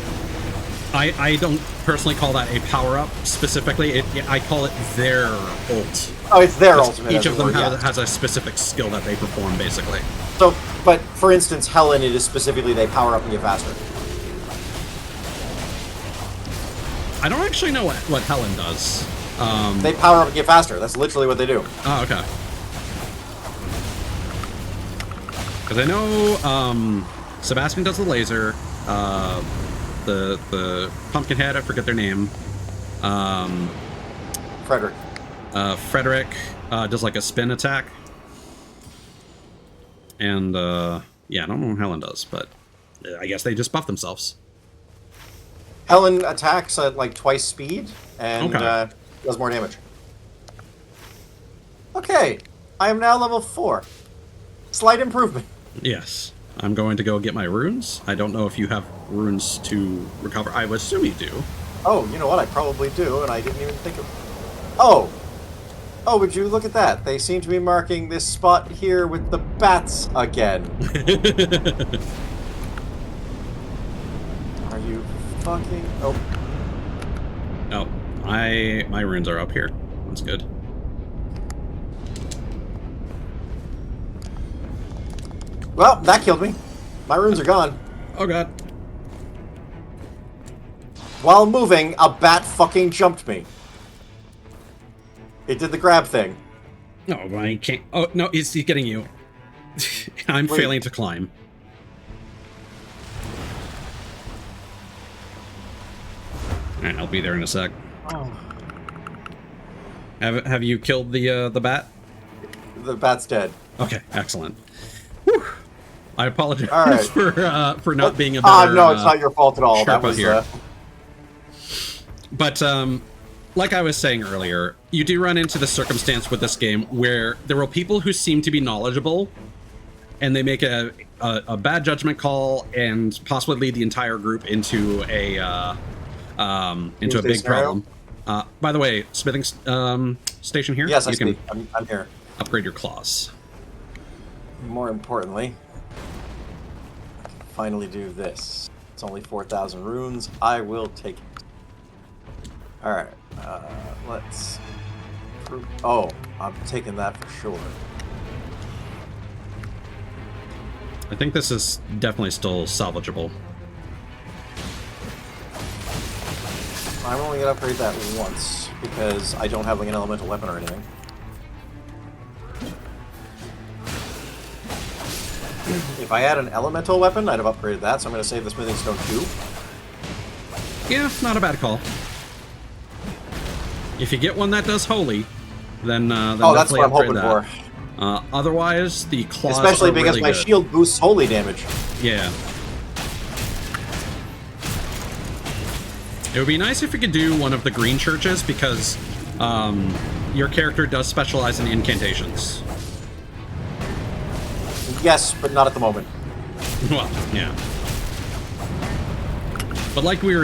A: I don't personally call that a power-up specifically. I call it their ult.
I: Oh, it's their ultimate.
A: Each of them has a specific skill that they perform, basically.
I: So, but for instance, Helen, it is specifically they power up and get faster.
A: I don't actually know what Helen does.
I: They power up and get faster. That's literally what they do.
A: Oh, okay. Because I know Sebastian does the laser. The Pumpkinhead, I forget their name.
I: Frederick.
A: Frederick does like a spin attack. And yeah, I don't know what Helen does, but I guess they just buff themselves.
I: Helen attacks at like twice speed and does more damage. Okay, I am now level 4. Slight improvement.
A: Yes. I'm going to go get my runes. I don't know if you have runes to recover. I would assume you do.
I: Oh, you know what? I probably do, and I didn't even think of... Oh! Oh, would you look at that? They seem to be marking this spot here with the bats again. Are you fucking... Oh.
A: Oh, my runes are up here. That's good.
I: Well, that killed me. My runes are gone.
A: Oh god.
I: While moving, a bat fucking jumped me. It did the grab thing.
A: No, I can't. Oh, no, he's getting you. I'm failing to climb. Alright, I'll be there in a sec.
I: Oh.
A: Have you killed the bat?
I: The bat's dead.
A: Okay, excellent. Whew. I apologize
I: All right.
A: for not being a better.
I: No, it's not your fault at all. That
A: Sherpa
I: was
A: here. But like I was saying earlier, you do run into the circumstance with this game where there are people who seem to be knowledgeable, and they make a bad judgment call and possibly lead the entire group into a big
I: scenario?
A: problem. By the way, smithing station here.
I: Yes,
A: you can
I: I'm here.
A: upgrade your claws.
I: More importantly, I can finally do this. It's only 4,000 runes. I will take it. All right. Let's. Oh, I'm taking that for sure.
A: I think this is definitely still salvageable.
I: I'm only gonna upgrade that once because I don't have like an elemental weapon or anything. If I had an elemental weapon, I'd have upgraded that, so I'm gonna save the smithing stone too.
A: Yeah, not a bad call. If you get one that does holy, then
I: Oh, that's what I'm hoping for.
A: Otherwise, the claws
I: Especially
A: are
I: because
A: really
I: my
A: good.
I: shield boosts holy damage.
A: Yeah. It would be nice if you could do one of the green churches, because your character does specialize in incantations.
I: Yes, but not at the moment.
A: Well, yeah. But like you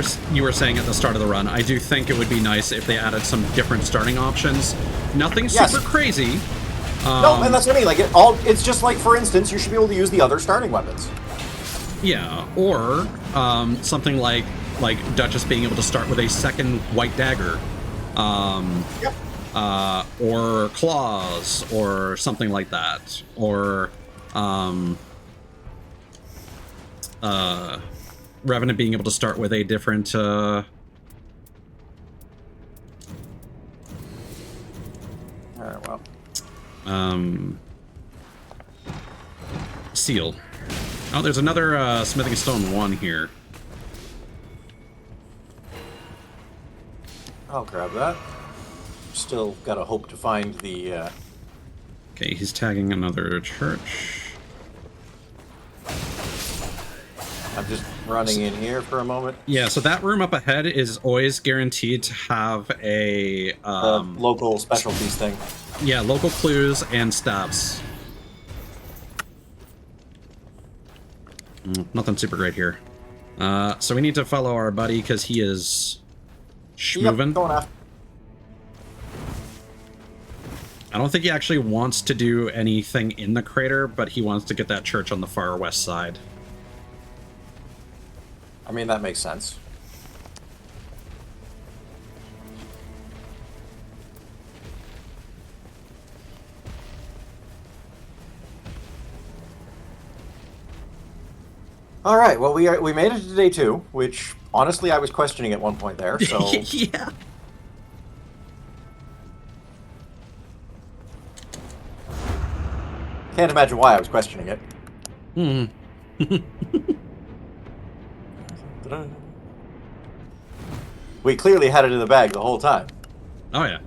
A: were saying at the start of the run, I do think it would be nice if they added some different starting options. Nothing super crazy.
I: No, and that's what I mean. Like it's just like, for instance, you should be able to use the other starting weapons.
A: Yeah, or something like Duchess being able to start with a second white dagger,
I: Yep.
A: or claws, or something like that, or Revenant being able to start with a different
I: Alright, well.
A: seal. Oh, there's another smithing stone 1 here.
I: I'll grab that. Still gotta hope to find the
A: Okay, he's tagging another church.
I: I'm just running in here for a moment.
A: Yeah, so that room up ahead is always guaranteed to have a
I: local specialties thing.
A: Yeah, local clues and stabs. Nothing super great here. So we need to follow our buddy because he is schmoving.
I: Yep, going after.
A: I don't think he actually wants to do anything in the crater, but he wants to get that church on the far west side.
I: I mean, that makes sense. All right. Well, we made it to day 2, which honestly I was questioning at one point there. So
A: yeah.
I: Can't imagine why I was questioning it. We clearly had it in the bag the whole time.
A: Oh yeah.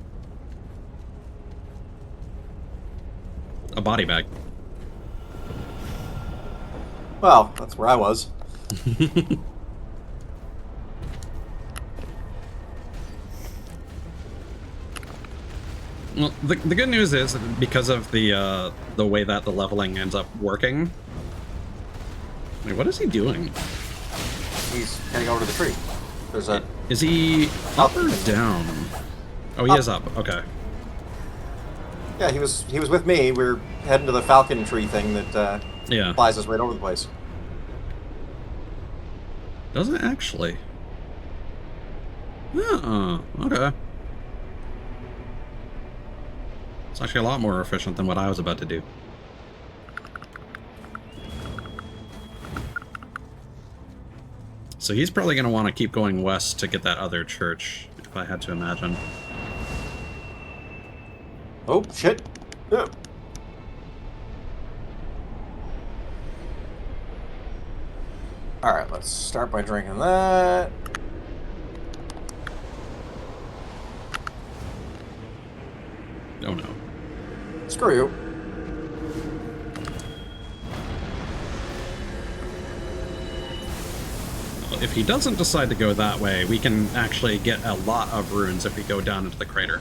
A: A body bag.
I: Well, that's where I was.
A: Well, the good news is, because of the way that the leveling ends up working. Wait, what is he doing?
I: He's heading over to the tree. There's a.
A: Is he up or down? Oh, he
I: Up.
A: is up. Okay.
I: Yeah, he was with me. We're heading to the falcon tree thing that
A: Yeah.
I: flies us right over the place.
A: Doesn't actually. Oh, okay. It's actually a lot more efficient than what I was about to do. So he's probably going to want to keep going west to get that other church, if I had to imagine.
I: Oh, shit. Yeah. Alright, let's start by drinking that.
A: Oh no.
I: Screw you.
A: if he doesn't decide to go that way, we can actually get a lot of runes if we go down into the crater.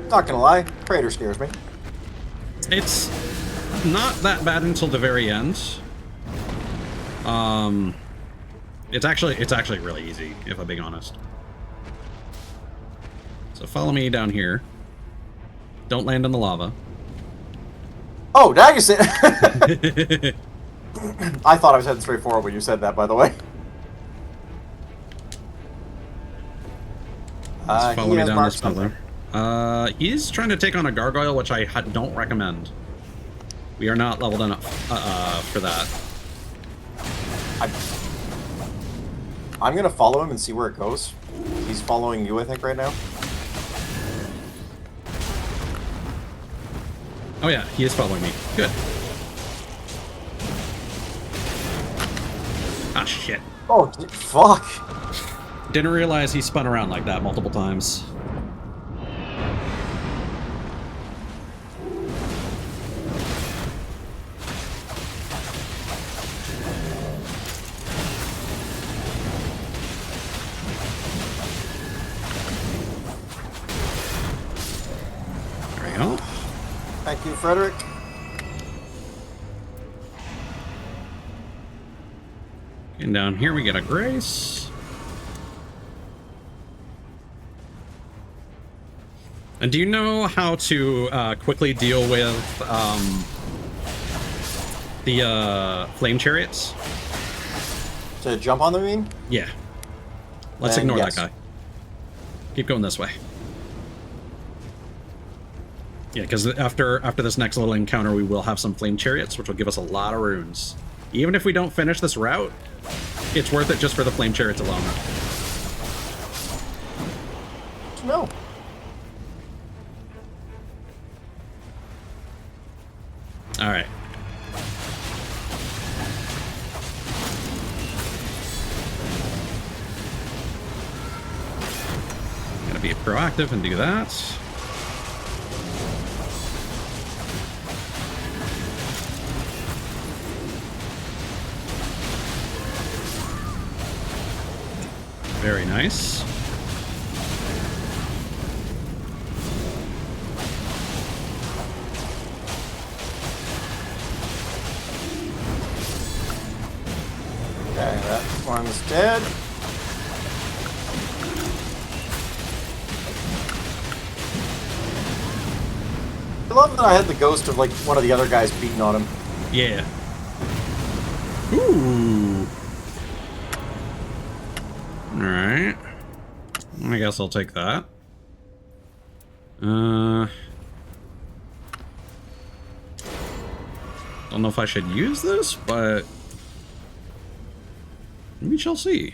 I: Not gonna lie, crater scares me.
A: It's not that bad until the very end. It's actually really easy, if I'm being honest. So follow me down here. Don't land in the lava.
I: Oh, now you said. I thought I was heading straight forward when you said that, by the way.
A: Just follow me down this pillar. He's trying to take on a gargoyle, which I don't recommend. We are not leveled enough for that.
I: I'm gonna follow him and see where it goes. He's following you, I think, right now.
A: Oh yeah, he is following me. Good. Ah, shit.
I: Oh, fuck.
A: Didn't realize he spun around like that multiple times. There we go.
I: Thank you, Frederick.
A: And down here we get a grace. And do you know how to quickly deal with the flame chariots?
I: To jump on them, you mean?
A: Yeah. Let's
I: Then
A: ignore
I: yes.
A: that guy. Keep going this way. Yeah, because after this next little encounter, we will have some flame chariots, which will give us a lot of runes. Even if we don't finish this route, it's worth it just for the flame chariots alone.
I: No.
A: All right. Gotta be proactive and do that. Very nice.
I: Okay, that one's dead. I love that I had the ghost of, like, one of the other guys beating on him.
A: Yeah. Ooh. Alright. I guess I'll take that. Don't know if I should use this, but we shall see.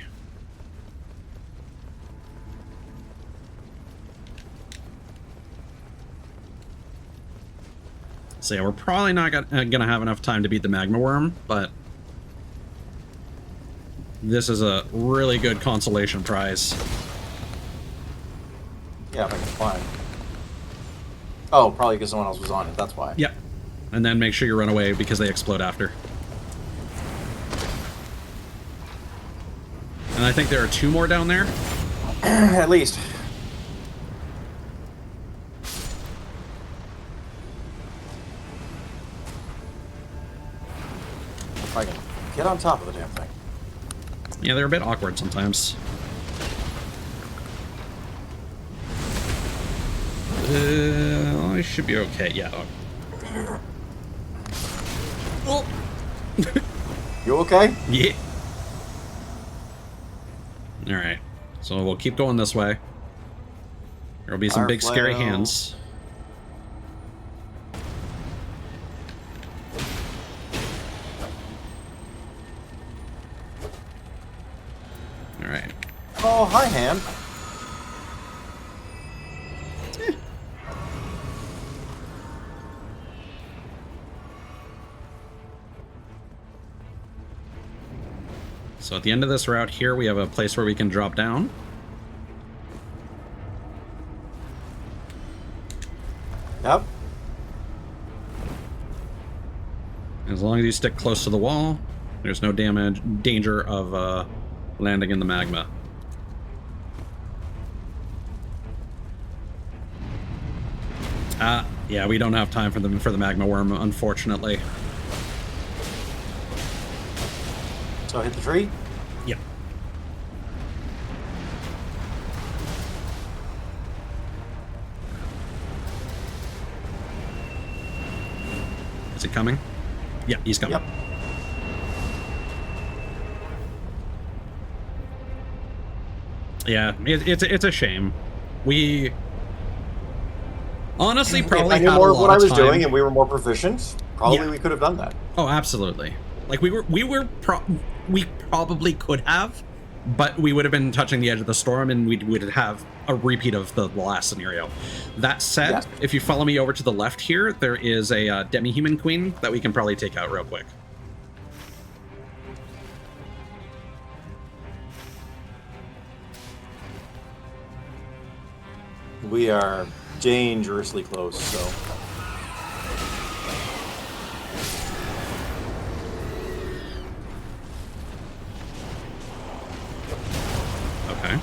A: So yeah, we're probably not gonna have enough time to beat the magma worm, but this is a really good consolation prize.
I: Yeah, if I can find. Oh, probably because someone else was on it, that's why.
A: Yep. And then make sure you run away because they explode after. And I think there are 2 more down there.
I: At least. If I can get on top of the damn thing.
A: Yeah, they're a bit awkward sometimes. I should be okay. Yeah. Oh.
I: You okay?
A: Yeah. Alright. So we'll keep going this way. There'll be some big scary hands. Alright.
I: Oh, hi, hand. So at the end of this route here, we have a place where we can drop down. Yep.
A: As long as you stick close to the wall, there's no danger of landing in the magma. Yeah, we don't have time for the magma worm, unfortunately.
I: So hit the tree?
A: Yep. Is it coming? Yeah, he's coming.
I: Yep.
A: Yeah, it's a shame. We honestly probably
I: if I knew
A: had
I: more
A: a
I: of
A: lot
I: what I
A: of
I: was
A: time.
I: doing and we were more proficient, probably
A: Yeah.
I: we could have done that.
A: Oh, absolutely. Like we probably could have, but we would have been touching the edge of the storm, and we would have a repeat of the last scenario. That said,
I: Yeah.
A: if you follow me over to the left here, there is a demi-human queen that we can probably take out real quick.
I: We are dangerously close, so...
A: Okay.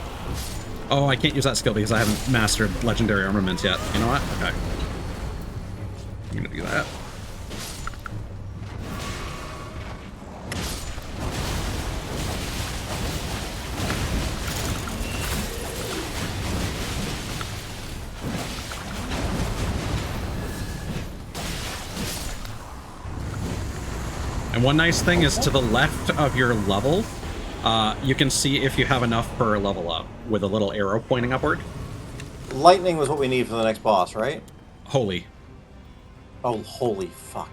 A: Oh, I can't use that skill because I haven't mastered legendary armaments yet. You know what? Okay. I'm gonna do that. And one nice thing is to the left of your level, you can see if you have enough per level up with a little arrow pointing upward.
I: Lightning was what we need for the next boss, right?
A: Holy.
I: Oh, holy fuck.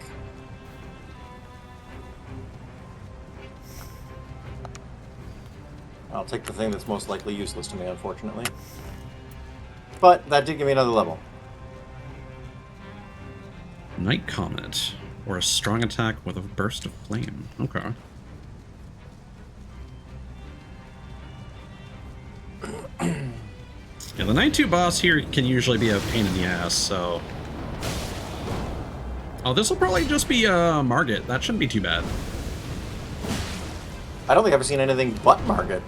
I: I'll take the thing that's most likely useless to me, unfortunately. But that did give me another level.
A: Night Comet, or a strong attack with a burst of flame. Okay. Yeah, the Night 2 boss here can usually be a pain in the ass, so... Oh, this will probably just be Margit. That shouldn't be too bad.
I: I don't think I've ever seen anything but Margit.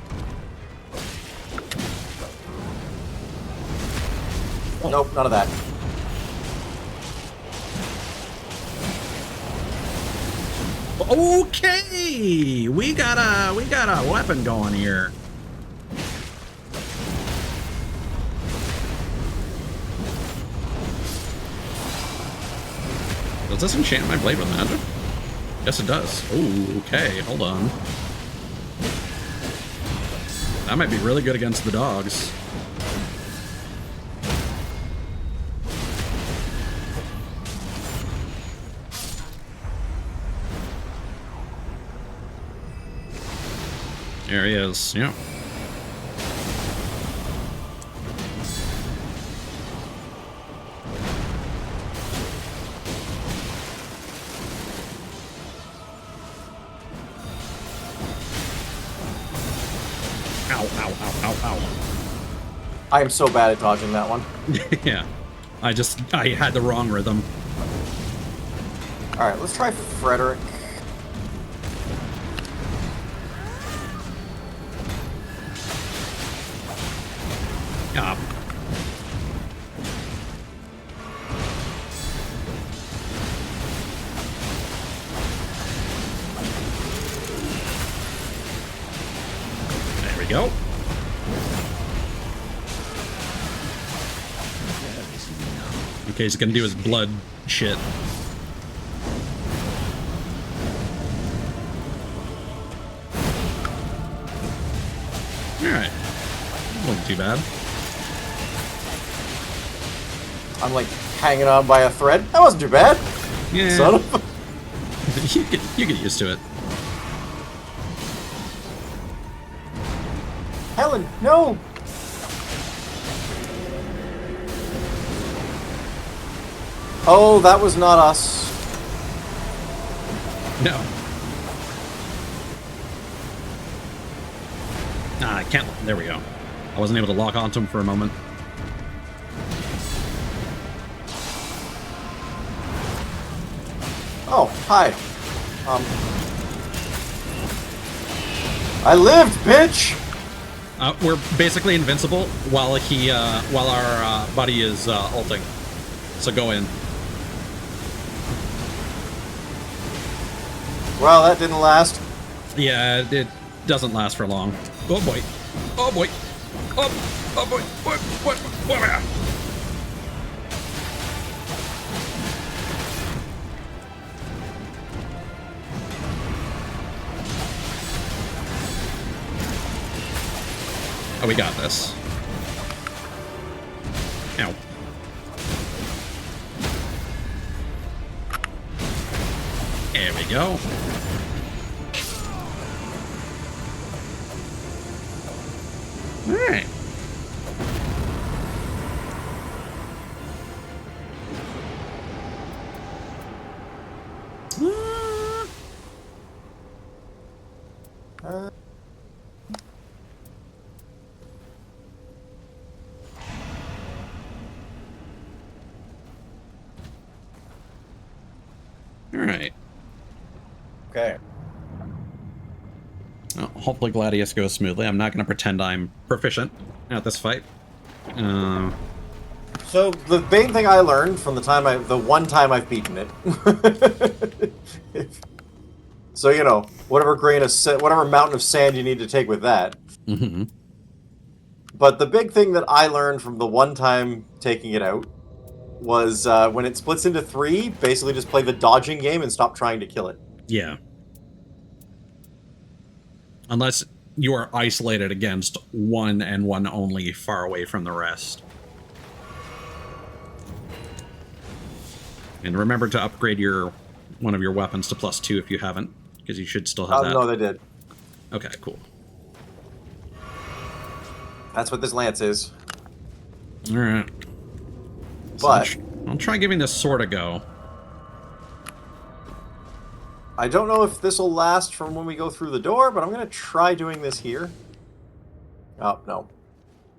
I: Oh. Nope, none of that.
A: Okay, we got a weapon going here. Does this enchant my blade with magic? Yes, it does. Oh, okay, hold on. That might be really good against the dogs. There he is, yep. Ow, ow, ow, ow, ow.
I: I am so bad at dodging that one.
A: Yeah. I had the wrong rhythm.
I: Alright, let's try Frederick.
A: Ah. There we go. Okay, he's gonna do his blood shit. Alright. Wasn't too bad.
I: I'm like hanging on by a thread. That wasn't too bad.
A: Yeah.
I: Son of a...
A: you get used to it.
I: Helen, no! Oh, that was not us.
A: No. Ah, I can't. There we go. I wasn't able to lock onto him for a moment.
I: Oh, hi. I lived, bitch!
A: We're basically invincible while while our buddy is ulting. So go in.
I: Well, that didn't last.
A: Yeah, it doesn't last for long. Oh boy. Oh boy. Oh boy. What? Oh, we got this. Ow. There we go. All right. All right.
G: Okay.
A: Well, hopefully Gladius goes smoothly. I'm not going to pretend I'm proficient at this fight.
I: So the main thing I learned from the one time I've beaten it. So you know, whatever mountain of sand you need to take with that.
A: Mm-hmm.
I: But the big thing that I learned from the one time taking it out was when it splits into 3, basically just play the dodging game and stop trying to kill it.
A: Yeah. Unless you are isolated against one and one only, far away from the rest. And remember to upgrade one of your weapons to +2 if you haven't, because you should still have that.
I: No, they did.
A: Okay, cool.
I: That's what this lance is.
A: All right. So
I: But
A: I'll try giving this sword a go.
I: I don't know if this will last from when we go through the door, but I'm going to try doing this here. Oh, no.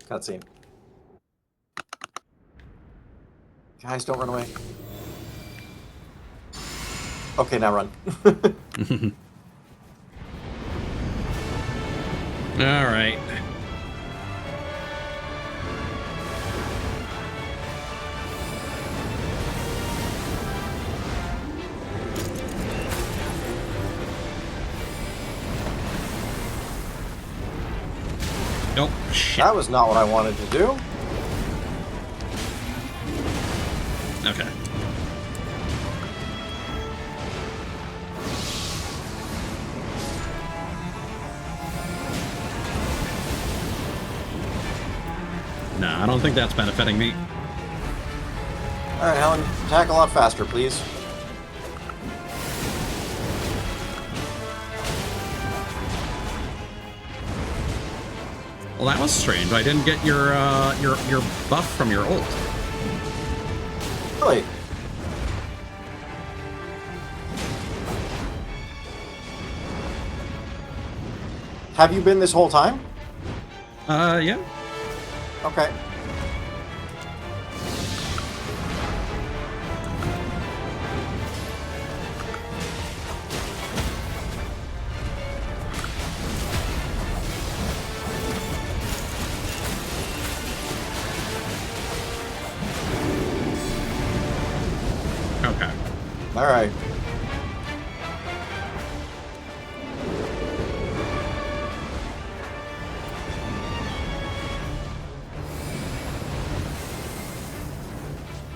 I: Cutscene. Guys, don't run away. Okay, now run.
A: All right. Oh, shit.
I: That was not what I wanted to do.
A: Okay. Nah, I don't think that's benefiting me.
I: Alright, Helen, attack a lot faster, please.
A: Well, that was strange. I didn't get your buff from your ult.
I: Really? Have you been this whole time?
A: Yeah.
I: Okay.
A: Okay.
I: All right.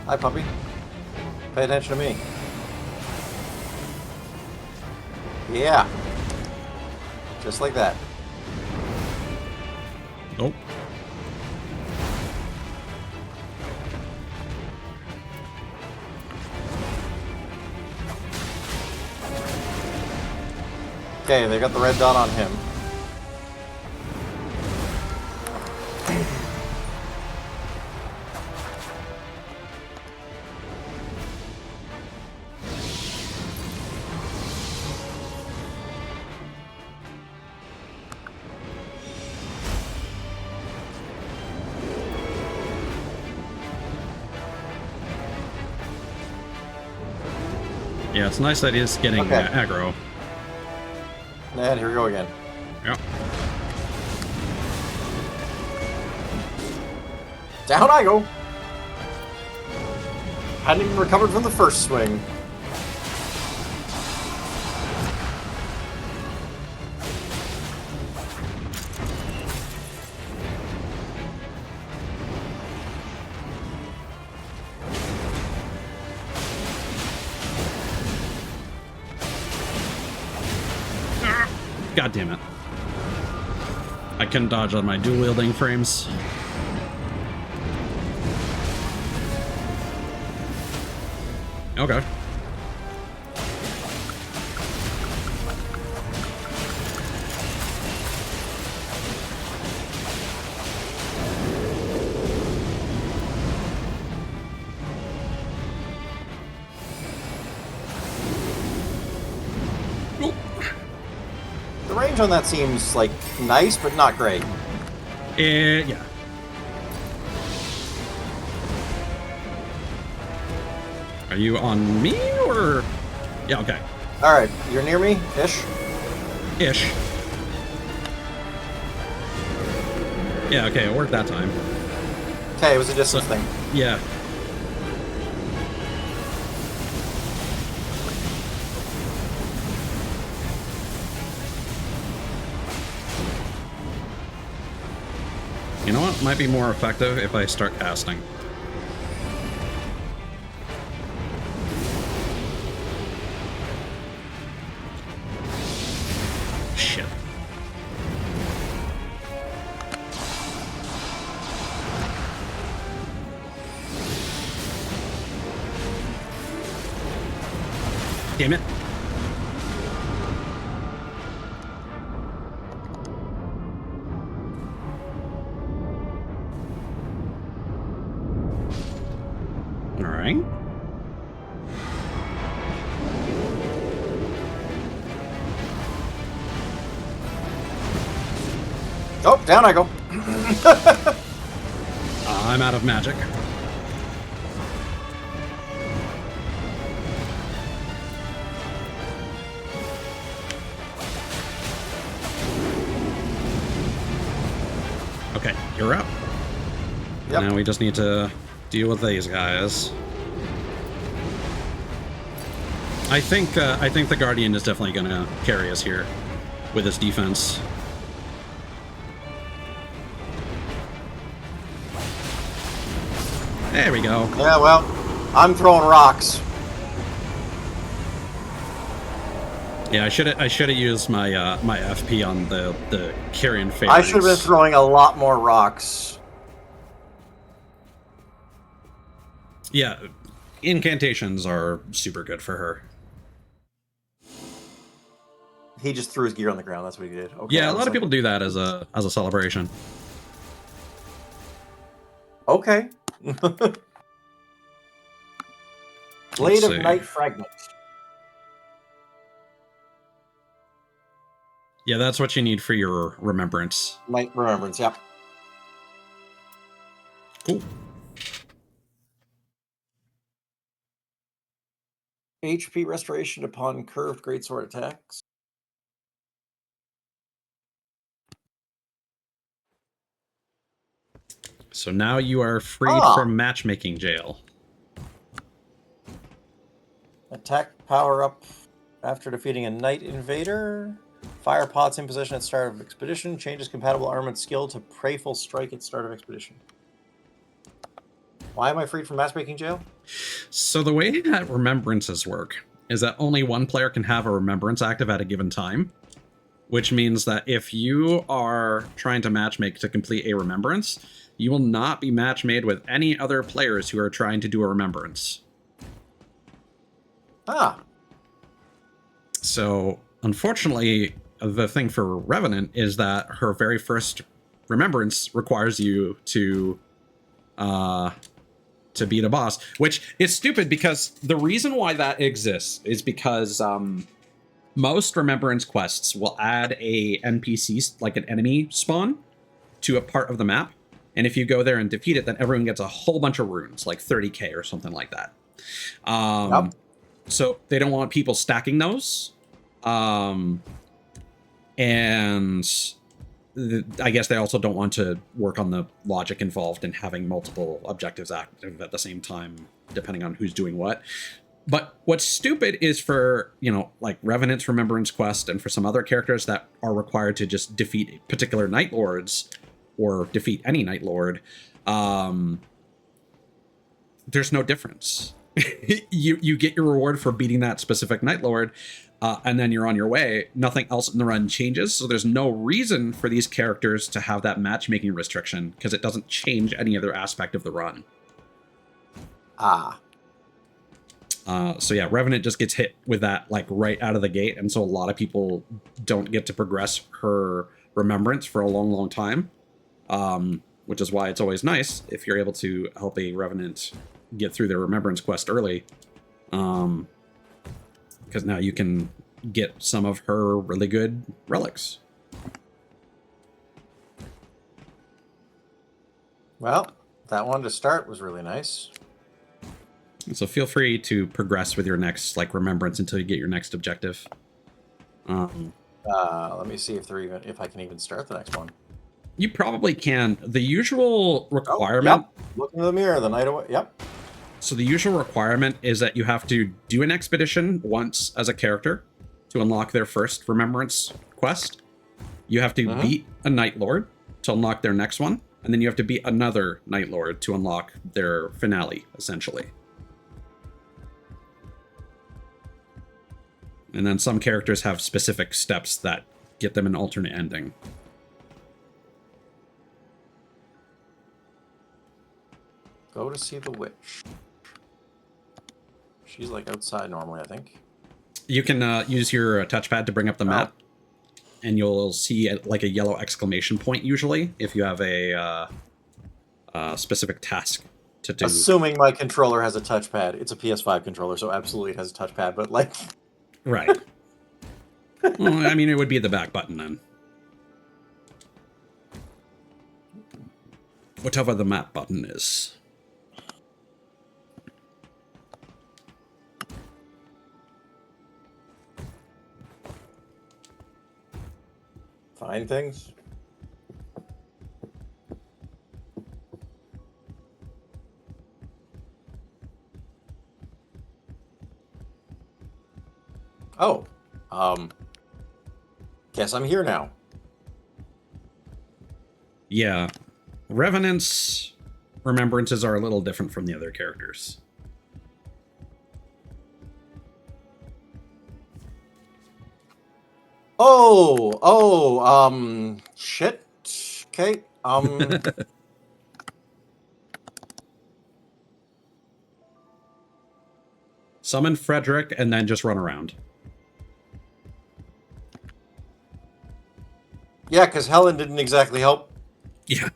I: Hi, puppy. Pay attention to me. Yeah. Just like that.
A: Oh.
I: Okay, they got the red dot on him.
A: Yeah, it's nice that he's getting aggro.
I: And here we go again.
A: Yep.
I: Down I go. Hadn't even recovered from the first swing.
A: God damn it. I couldn't dodge on my dual wielding frames. Okay.
I: The range on that seems like nice, but not great.
A: Yeah. Are you on me or? Yeah, okay.
I: Alright, you're near me? Ish?
A: Ish. Yeah, okay, it worked that time.
I: Okay, it was a distance thing.
A: Yeah. You know what? Might be more effective if I start casting. Shit. Damn it. All right.
I: Oh, down I go.
A: I'm out of magic. Okay, you're up.
I: Yep.
A: Now we just need to deal with these guys. I think the Guardian is definitely gonna carry us here with his defense. There we go.
I: Yeah, well, I'm throwing rocks.
A: Yeah, I should have used my my FP on the carrion phalanx.
I: I should have been throwing a lot more rocks.
A: Yeah, incantations are super good for her.
I: He just threw his gear on the ground. That's what he did. Okay,
A: Yeah, a lot of people do that as a celebration.
I: Okay. Blade of
A: see.
I: Night Fragment.
A: Yeah, that's what you need for your remembrance.
I: Night Remembrance, yep.
A: Cool.
I: HP restoration upon curved greatsword attacks.
A: So now you are freed from matchmaking jail.
I: Attack power up after defeating a Night Invader. Fire pots in position at start of expedition. Changes compatible armored skill to Prayful Strike at start of expedition. Why am I freed from matchmaking jail?
A: So the way that remembrances work is that only one player can have a remembrance active at a given time, which means that if you are trying to matchmake to complete a remembrance, you will not be matchmade with any other players who are trying to do a remembrance. So, unfortunately, the thing for Revenant is that her very first remembrance requires you to beat a boss, which is stupid because the reason why that exists is because most remembrance quests will add a NPC, like an enemy spawn, to a part of the map. And if you go there and defeat it, then everyone gets a whole bunch of runes, like 30k or something like that.
I: Yep.
A: So they don't want people stacking those. And I guess they also don't want to work on the logic involved in having multiple objectives active at the same time, depending on who's doing what. But what's stupid is for, like Revenant's Remembrance Quest and for some other characters that are required to just defeat particular Night Lords or defeat any Night Lord, there's no difference. You get your reward for beating that specific Night Lord, and then you're on your way. Nothing else in the run changes, so there's no reason for these characters to have that matchmaking restriction, because it doesn't change any other aspect of the run. So yeah, Revenant just gets hit with that like right out of the gate, and so a lot of people don't get to progress her remembrance for a long, long time. Which is why it's always nice if you're able to help a Revenant get through their remembrance quest early. Because now you can get some of her really good relics.
I: Well, that one to start was really nice.
A: So feel free to progress with your next remembrance until you get your next objective.
I: Let me see if I can even start the next one.
A: You probably can. The usual requirement...
I: Oh, yep. Look in the mirror, the night away. Yep.
A: So the usual requirement is that you have to do an expedition once as a character to unlock their first remembrance quest. You have to beat a Night Lord to unlock their next one. And then you have to beat another Night Lord to unlock their finale, essentially. And then some characters have specific steps that get them an alternate ending.
I: Go to see the witch. She's like outside normally, I think.
A: You can use your touchpad to bring up the map, and you'll see like a yellow exclamation point usually if you have a specific task to do.
I: Assuming my controller has a touchpad. It's a PS5 controller, so absolutely it has a touchpad, but like...
A: Right. Well, I mean, it would be the back button then. Whatever the map button is.
I: Find things. Oh, guess I'm here now.
A: Yeah. Revenant's remembrances are a little different from the other characters.
I: Shit. Okay,
A: Summon Frederick and then just run around.
I: Yeah, because Helen didn't exactly help.
A: Yeah.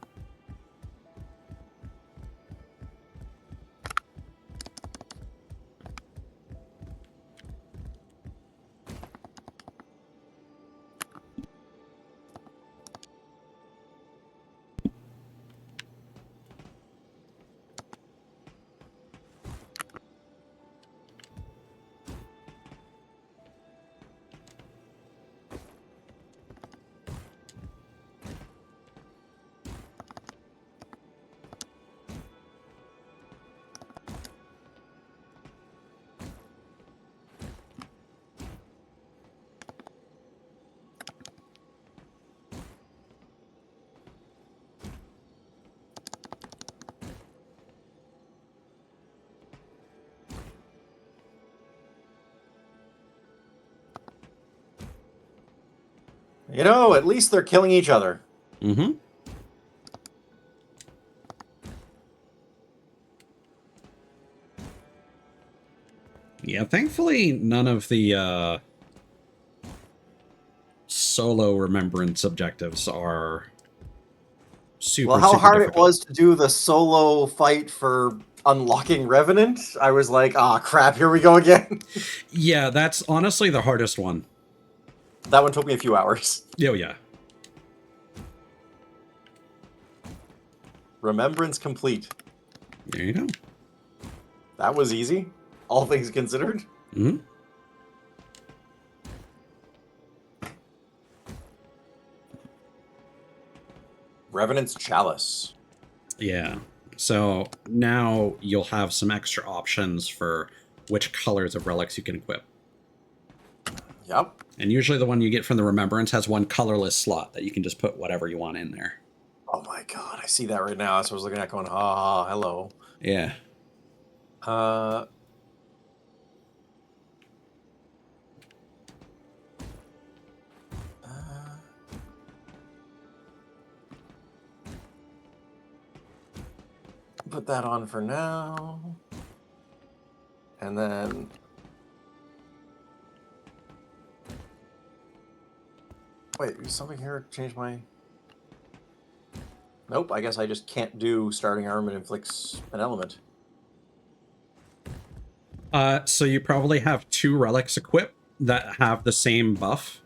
I: You know, at least they're killing each other.
A: Mm-hmm. Yeah, thankfully, none of the solo remembrance objectives are super,
I: well, how
A: super
I: hard
A: difficult.
I: it was to do the solo fight for unlocking Revenant, I was like, ah, crap, here we go again.
A: Yeah, that's honestly the hardest one.
I: That one took me a few hours.
A: Oh, yeah.
I: Remembrance complete.
A: There you go.
I: That was easy, all things considered.
A: Mm-hmm.
I: Revenant's Chalice.
A: Yeah. So now you'll have some extra options for which colors of relics you can equip.
I: Yep.
A: And usually the one you get from the Remembrance has one colorless slot that you can just put whatever you want in there.
I: Oh my god, I see that right now. That's what I was looking at going, ah, hello.
A: Yeah.
I: Put that on for now. And then... Wait, is something here change my... Nope, I guess I just can't do starting armament inflicts an element.
A: So you probably have 2 relics equipped that have the same buff.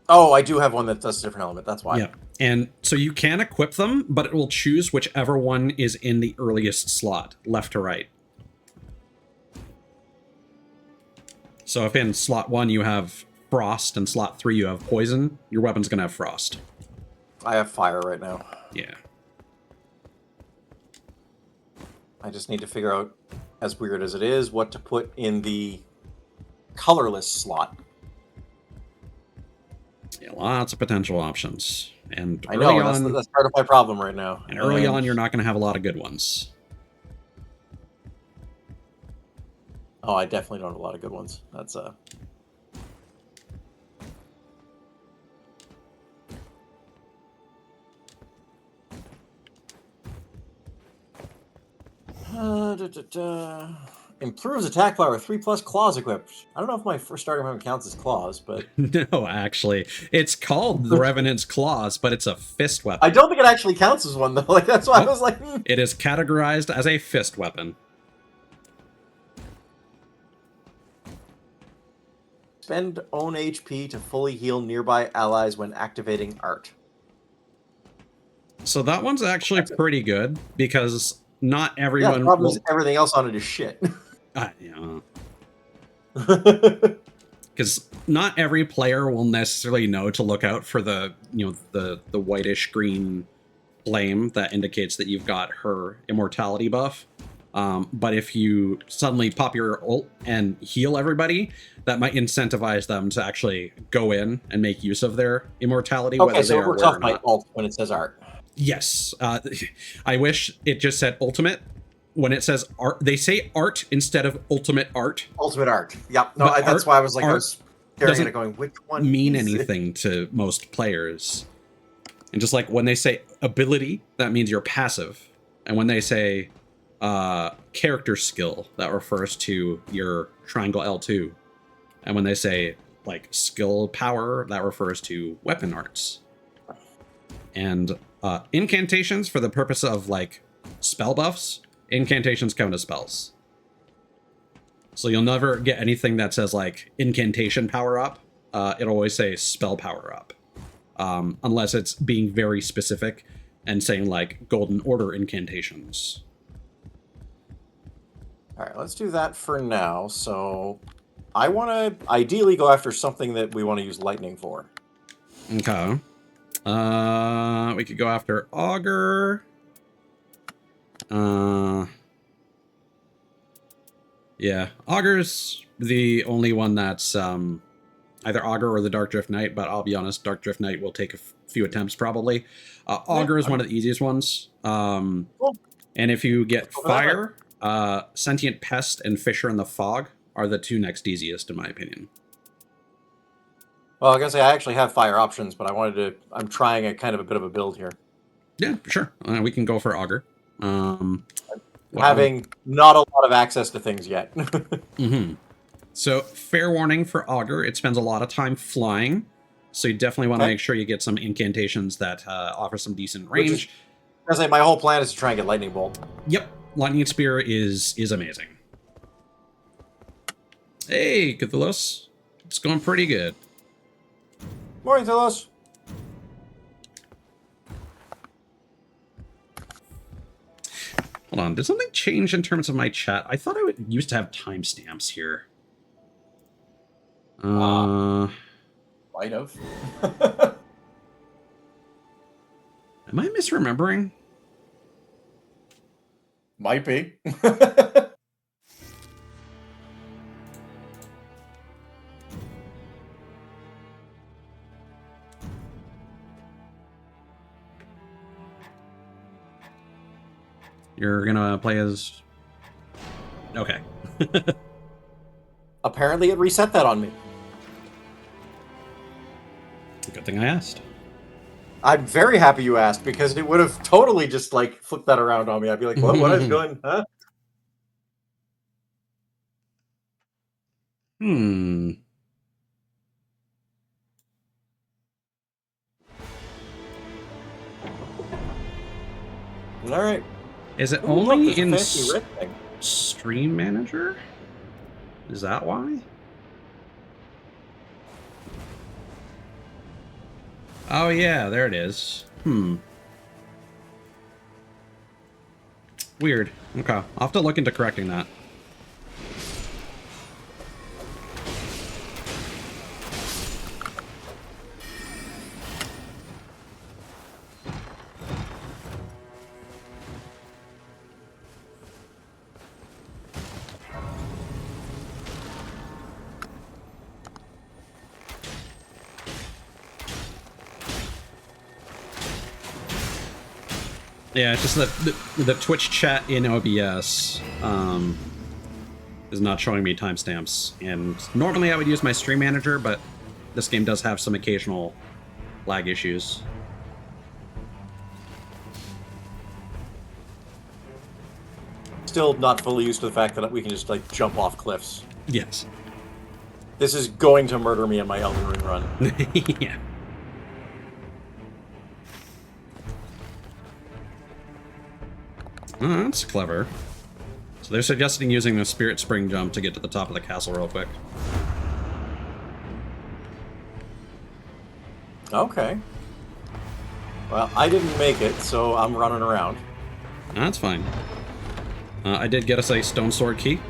I: Oh, I do have one that does a different element, that's why.
A: Yeah. And so you can equip them, but it will choose whichever one is in the earliest slot, left to right. So if in slot 1 you have frost and slot 3 you have poison, your weapon's going to have frost.
I: I have fire right now.
A: Yeah.
I: I just need to figure out, as weird as it is, what to put in the colorless slot.
A: Yeah, lots of potential options. And
I: I know, that's part of my problem right now.
A: And early on, you're not going to have a lot of good ones.
I: Oh, I definitely don't have a lot of good ones. That's Improves attack power, 3+ claws equipped. I don't know if my first starting weapon counts as claws, but...
A: No, actually. It's called the Revenant's Claws, but it's a fist weapon.
I: I don't think it actually counts as one, though. Like, that's why I was like...
A: It is categorized as a fist weapon.
I: Spend own HP to fully heal nearby allies when activating art.
A: So that one's actually pretty good, because not everyone...
I: Yeah, the problem is everything else on it is shit.
A: Yeah. Because not every player will necessarily know to look out for the, the whitish green flame that indicates that you've got her immortality buff. But if you suddenly pop your ult and heal everybody, that might incentivize them to actually go in and make use of their immortality.
I: Okay, so it works off my ult when it says art.
A: Yes. I wish it just said ultimate. When it says art, they say art instead of ultimate art.
I: Ultimate art. Yep. No, that's why I was like, I was staring at it going, which one
A: mean anything to most players. And just like when they say ability, that means you're passive. And when they say character skill, that refers to your triangle L2. And when they say like skill power, that refers to weapon arts. And incantations, for the purpose of like spell buffs, incantations count as spells. So you'll never get anything that says like incantation power up. It'll always say spell power up. Unless it's being very specific and saying like golden order incantations.
I: All right, let's do that for now. So I want to ideally go after something that we want to use lightning for.
A: Okay. We could go after Augur. Yeah, Augur's the only one that's either Augur or the Dark Drift Knight, but I'll be honest, Dark Drift Knight will take a few attempts probably. Augur is one of the easiest ones. Cool. And if you get Fire, Sentient Pest and Fissure in the Fog are the 2 next easiest, in my opinion.
I: Well, I guess I actually have fire options, but I'm trying a kind of a bit of a build here.
A: Yeah, sure. We can go for Augur.
I: Having not a lot of access to things yet.
A: So, fair warning for Augur, it spends a lot of time flying, so you definitely want to make sure you get some incantations that offer some decent range.
I: My whole plan is to try and get Lightning Bolt.
A: Yep, Lightning Spear is amazing. Hey, Cthulhus. It's going pretty good.
I: Morning, Cthulhus.
A: Hold on, did something change in terms of my chat? I thought used to have timestamps here.
G: Might have.
A: Am I misremembering?
G: Might be.
A: You're gonna play as... Okay.
I: Apparently it reset that on me.
A: Good thing I asked.
I: I'm very happy you asked, because it would have totally just, like, flipped that around on me. I'd be like, what is going, huh? Alright.
A: Is it
I: Ooh,
A: only
I: look,
A: in
I: there's a fancy red thing.
A: Stream Manager? Is that why? Oh yeah, there it is. Weird. Okay, I'll have to look into correcting that. Yeah, it's just that the Twitch chat in OBS is not showing me timestamps, and normally I would use my Stream Manager, but this game does have some occasional lag issues.
I: Still not fully used to the fact that we can just, like, jump off cliffs.
A: Yes.
I: This is going to murder me in my Elden Ring run.
A: Yeah. Oh, that's clever. So they're suggesting using the Spirit Spring jump to get to the top of the castle real quick.
I: Okay. Well, I didn't make it, so I'm running around.
A: That's fine. I did get us a Stone Sword key.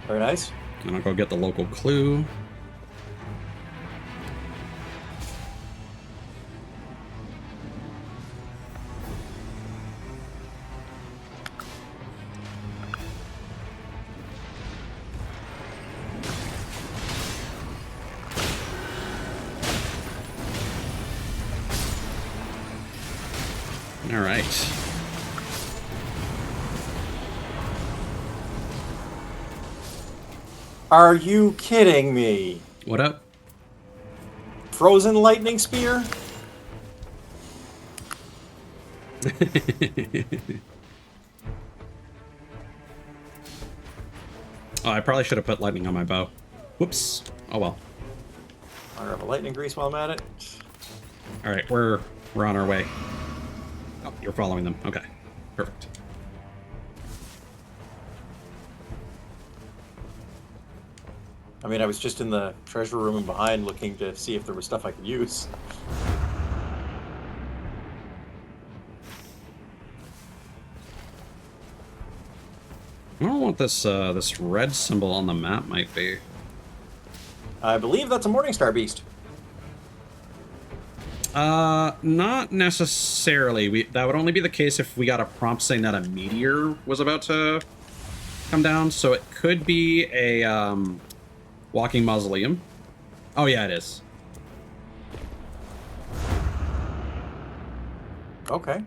I: Very nice.
A: And I'll go get the local clue. All right.
I: Are you kidding me?
A: What up?
I: Frozen lightning spear?
A: Oh, I probably should have put lightning on my bow. Whoops. Oh well.
I: I'll grab a lightning grease while I'm at it.
A: All right, we're on our way. Oh, you're following them. Okay, perfect.
I: I mean, I was just in the treasure room and behind looking to see if there was stuff I could use.
A: I don't know what this this red symbol on the map might be.
I: I believe that's a Morningstar beast.
A: Not necessarily. That would only be the case if we got a prompt saying that a meteor was about to come down. So it could be a walking mausoleum. Oh yeah, it is.
I: Okay.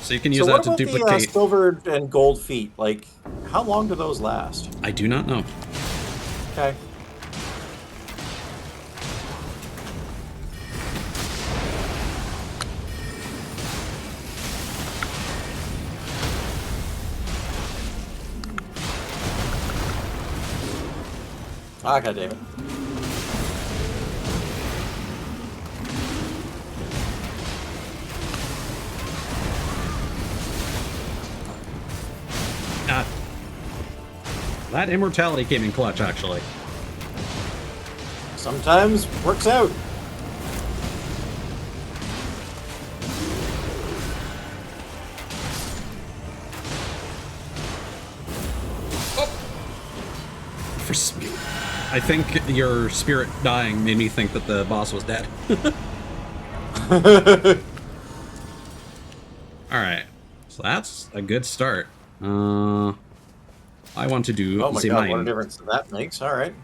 A: So you can use that to duplicate.
I: The silver and gold feet? Like, how long do those last?
A: I do not know.
I: Okay. Ah, God damn it.
A: That immortality came in clutch, actually.
I: Sometimes works out.
A: I think your spirit dying made me think that the boss was dead. Alright. So that's a good start. I want to do
I: Oh my
A: the
I: god,
A: mine.
I: what a difference that makes. Alright.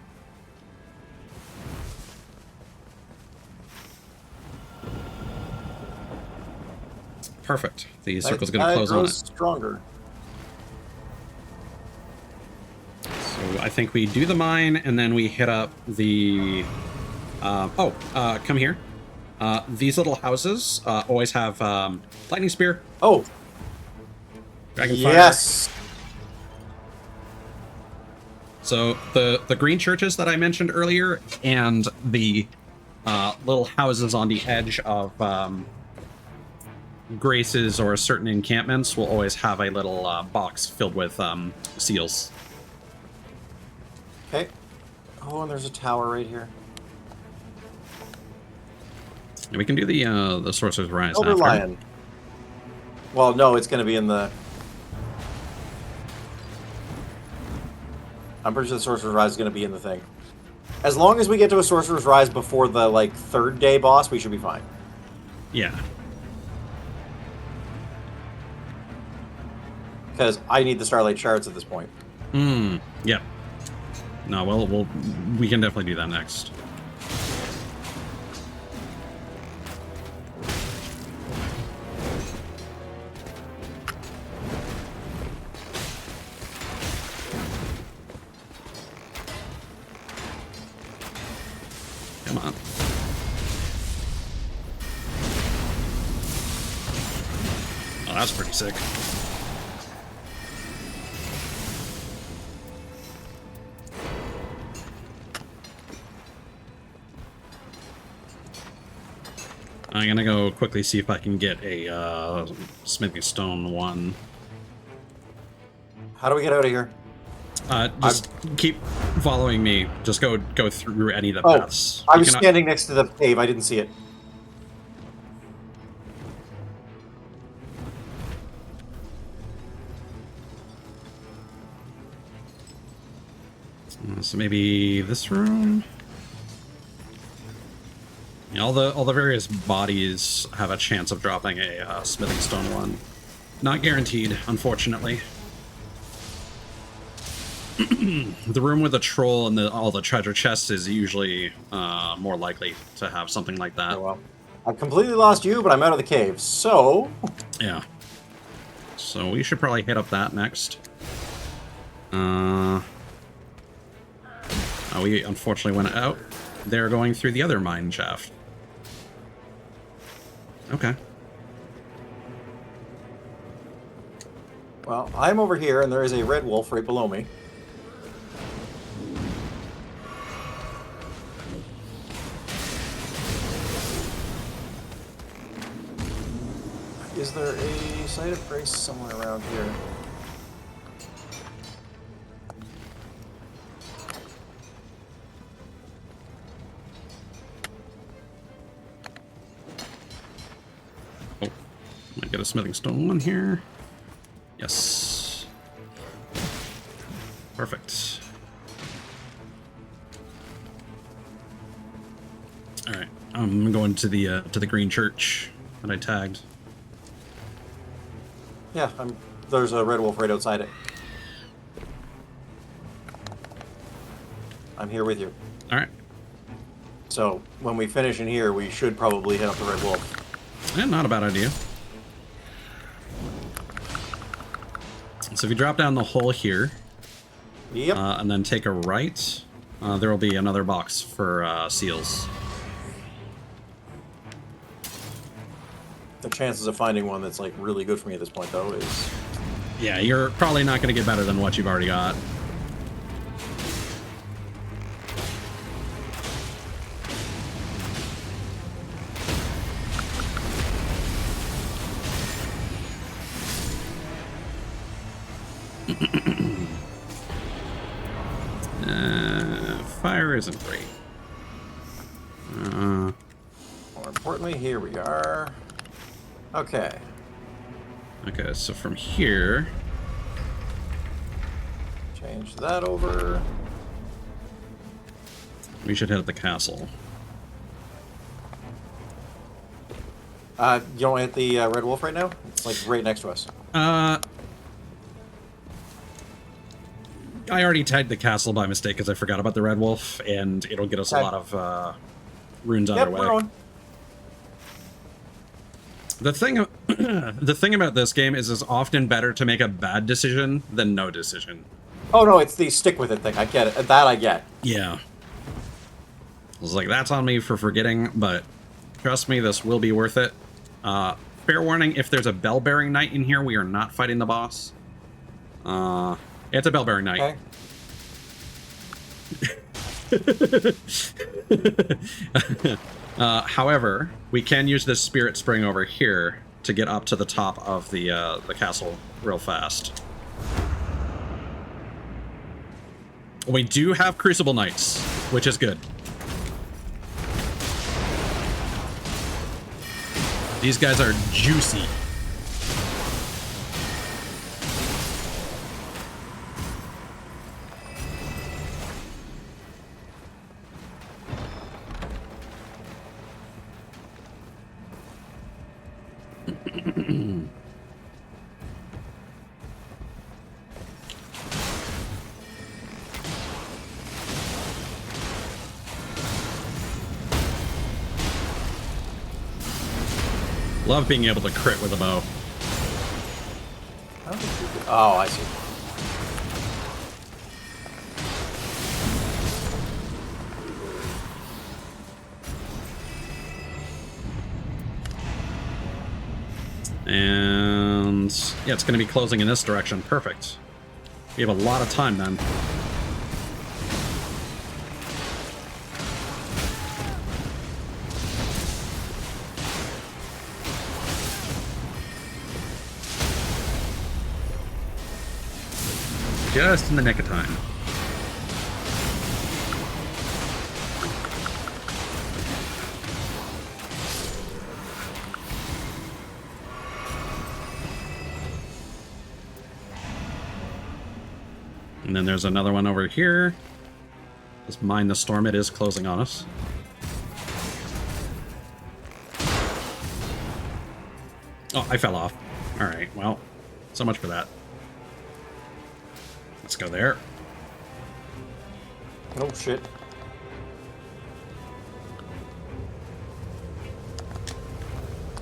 A: Perfect. The circle's going to close on it.
I: Stronger.
A: So I think we do the mine, and then we hit up the... come here. These little houses always have lightning spear.
I: Oh!
A: Dragonfire.
I: Yes!
A: So the green churches that I mentioned earlier, and the little houses on the edge of graces or certain encampments will always have a little box filled with seals.
I: Okay. Oh, and there's a tower right here.
A: And we can do the Sorcerer's Rise
I: Elder
A: after.
I: Lion. Well, no, it's going to be in the... I'm pretty sure the Sorcerer's Rise is going to be in the thing. As long as we get to a Sorcerer's Rise before the, like, 3rd day boss, we should be fine.
A: Yeah.
I: Because I need the Starlight Shards at this point.
A: Yep. No, we can definitely do that next. Come on. Oh, that's pretty sick. I'm gonna go quickly see if I can get a smithing stone one.
I: How do we get out of here?
A: Just keep following me. Just go through any of the
I: Oh,
A: paths.
I: I
A: You
I: was
A: cannot-
I: standing next to the cave. I didn't see it.
A: So maybe this room. Yeah, all the various bodies have a chance of dropping a smithing stone one. Not guaranteed, unfortunately. The room with the troll and all the treasure chests is usually more likely to have something like that.
I: Oh, well. I've completely lost you, but I'm out of the cave, so...
A: Yeah. So we should probably hit up that next. We unfortunately went out. They're going through the other mine shaft. Okay.
I: Well, I'm over here, and there is a red wolf right below me. Is there a site of grace somewhere around here?
A: Might get a smithing stone one here. Yes. Perfect. All right, I'm going to the green church that I tagged.
I: Yeah, there's a red wolf right outside it. I'm here with you.
A: All right.
I: So, when we finish in here, we should probably hit up the red wolf.
A: Yeah, not a bad idea. So if you drop down the hole here,
I: Yep.
A: and then take a right, there will be another box for seals.
I: The chances of finding one that's like really good for me at this point, though, is...
A: Yeah, you're probably not going to get better than what you've already got. Fire isn't great.
I: More importantly, here we are. Okay.
A: Okay, so from here...
I: Change that over.
A: We should head to the castle.
I: You don't hit the Red Wolf right now? It's like right next to us.
A: I already tagged the castle by mistake because I forgot about the Red Wolf, and it'll get us a lot of runes on our way.
I: We're on.
A: The thing, the thing about this game is it's often better to make a bad decision than no decision.
I: Oh no, it's the stick with it thing. I get it. That I get.
A: Yeah. I was like, that's on me for forgetting, but trust me, this will be worth it. Fair warning, if there's a bell-bearing knight in here, we are not fighting the boss. It's a bell-bearing knight.
I: Okay.
A: However, we can use this spirit spring over here to get up to the top of the castle real fast. We do have Crucible Knights, which is good. These guys are juicy. Love being able to crit with a bow.
I: Oh, I see.
A: And yeah, it's going to be closing in this direction. Perfect. We have a lot of time then. Just in the nick of time. And then there's another one over here. Just mind the storm, it is closing on us. Oh, I fell off. Alright, well, so much for that. Let's go there.
I: Oh, shit.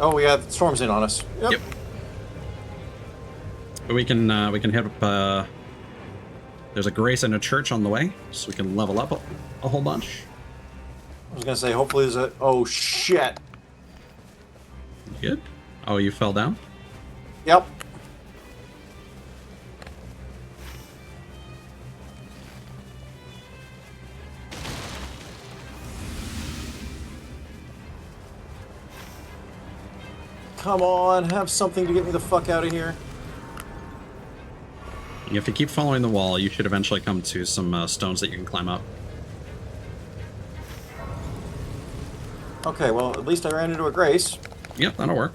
I: Oh, we got storms in on us. Yep.
A: But we can hit up, there's a grace and a church on the way, so we can level up a whole bunch.
I: I was gonna say, hopefully there's a... Oh, shit.
A: You good? Oh, you fell down?
I: Yep. Come on, have something to get me the fuck out of here.
A: If you keep following the wall, you should eventually come to some stones that you can climb up.
I: Okay, well, at least I ran into a grace.
A: Yep, that'll work.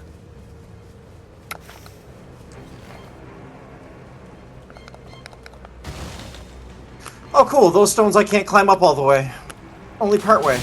I: Oh, cool. Those stones I can't climb up all the way. Only part way.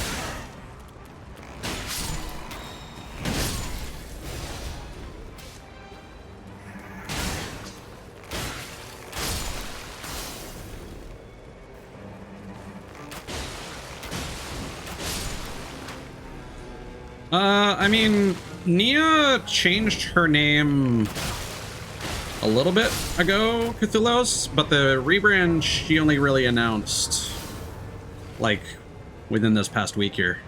A: I mean, Nia changed her name a little bit ago, Cthulhu's, but the rebrand she only really announced, like, within this past week here.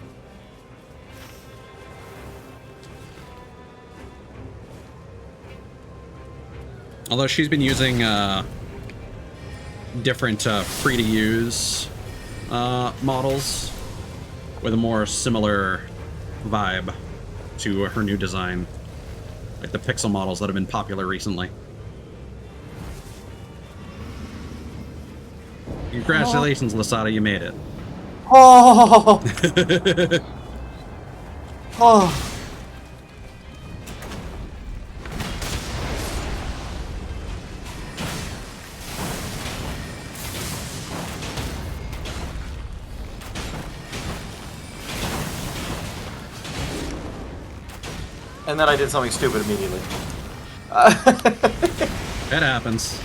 A: Although she's been using different free-to-use models with a more similar vibe to her new design, like the pixel models that have been popular recently. Congratulations, Lasada, you made it.
I: Oh! Oh! And then I did something stupid immediately.
A: It happens.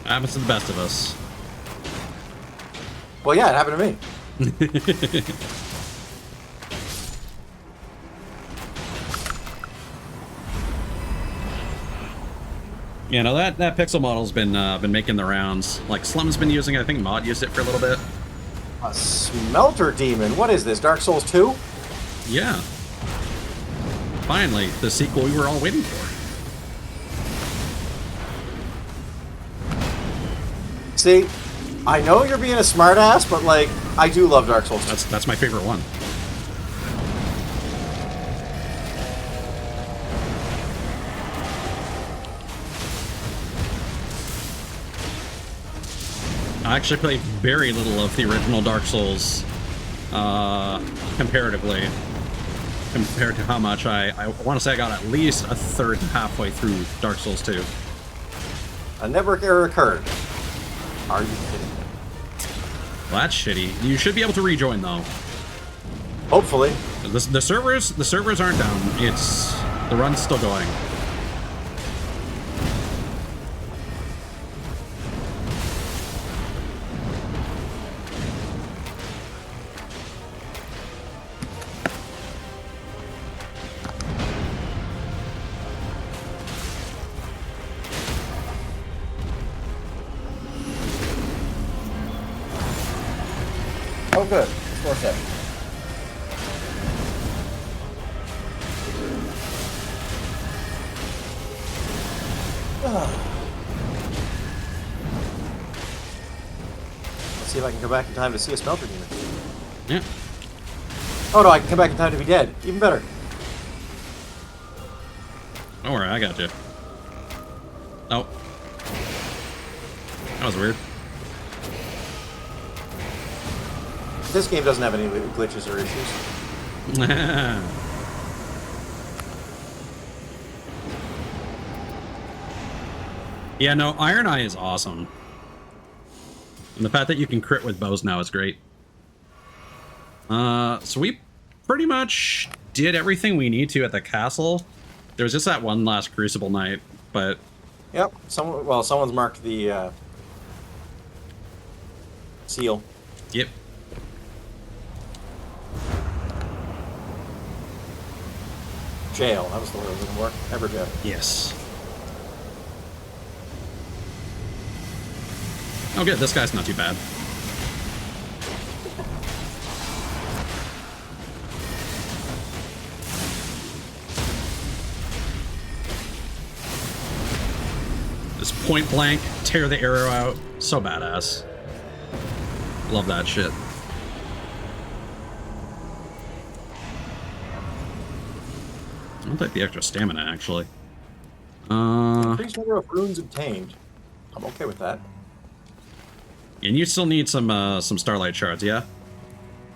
A: Happens to the best of us.
I: Well, yeah, it happened to me.
A: You know, that pixel model's been making the rounds. Like Slum's been using it. I think Mod used it for a little bit.
I: A smelter demon. What is this? Dark Souls 2?
A: Yeah. Finally, the sequel we were all waiting for.
I: See, I know you're being a smartass, but like, I do love Dark Souls 2.
A: That's my favorite one. I actually played very little of the original Dark Souls, comparatively, compared to how much I want to say I got at least a third halfway through Dark Souls 2.
I: A never error occurred. Are you kidding me?
A: Well, that's shitty. You should be able to rejoin though.
I: Hopefully.
A: The servers aren't down. It's the run's still going.
G: Oh, good. Score session.
I: Let's see if I can come back in time to see a smelter demon.
A: Yeah.
I: Oh no, I can come back in time to be dead. Even better.
A: Don't worry, I got you. Oh. That was weird.
I: This game doesn't have any glitches or issues.
A: Yeah, no, Iron Eye is awesome. And the fact that you can crit with bows now is great. So we pretty much did everything we need to at the castle. There was just that one last Crucible night, but...
I: Yep, someone's marked the seal.
A: Yep.
I: Jail, that was the word I was looking for. Everjail.
A: Yes. Oh good, this guy's not too bad. Just point blank, tear the arrow out. So badass. Love that shit. I'll take the extra stamina, actually.
I: Increased number of runes obtained. I'm okay with that.
A: And you still need some Starlight Shards, yeah?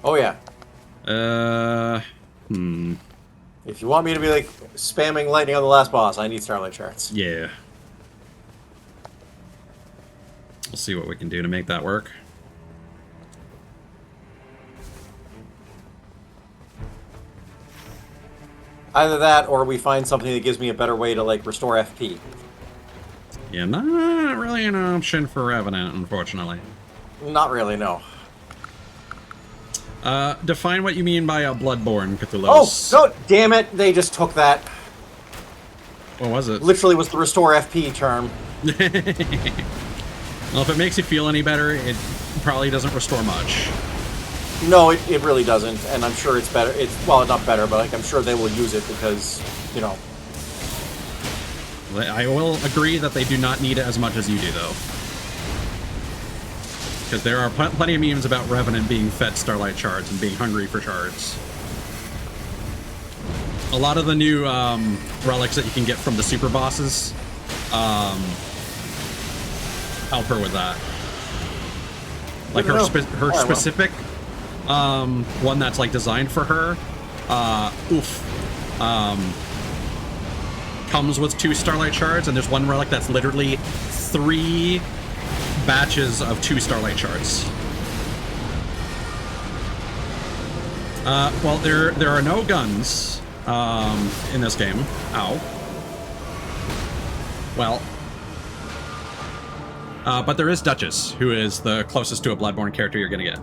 I: Oh yeah. If you want me to be like spamming lightning on the last boss, I need Starlight Shards.
A: Yeah. We'll see what we can do to make that work.
I: Either that, or we find something that gives me a better way to like restore FP.
A: Yeah, not really an option for Revenant, unfortunately.
I: Not really, no.
A: Define what you mean by a Bloodborne, Cthulhu.
I: Oh, no, damn it, they just took that.
A: What was it?
I: Literally was the restore FP term.
A: Well, if it makes you feel any better, it probably doesn't restore much.
I: No, it really doesn't, and I'm sure it's better. Well, not better, but like I'm sure they will use it because, you know.
A: I will agree that they do not need it as much as you do, though. Because there are plenty of memes about Revenant being fed Starlight Shards and being hungry for shards. A lot of the new relics that you can get from the super bosses help her with that. Like her specific one that's like designed for her, comes with 2 Starlight Shards, and there's one relic that's literally 3 batches of 2 Starlight Shards. Well, there are no guns in this game. Ow. Well, but there is Duchess, who is the closest to a Bloodborne character you're gonna get.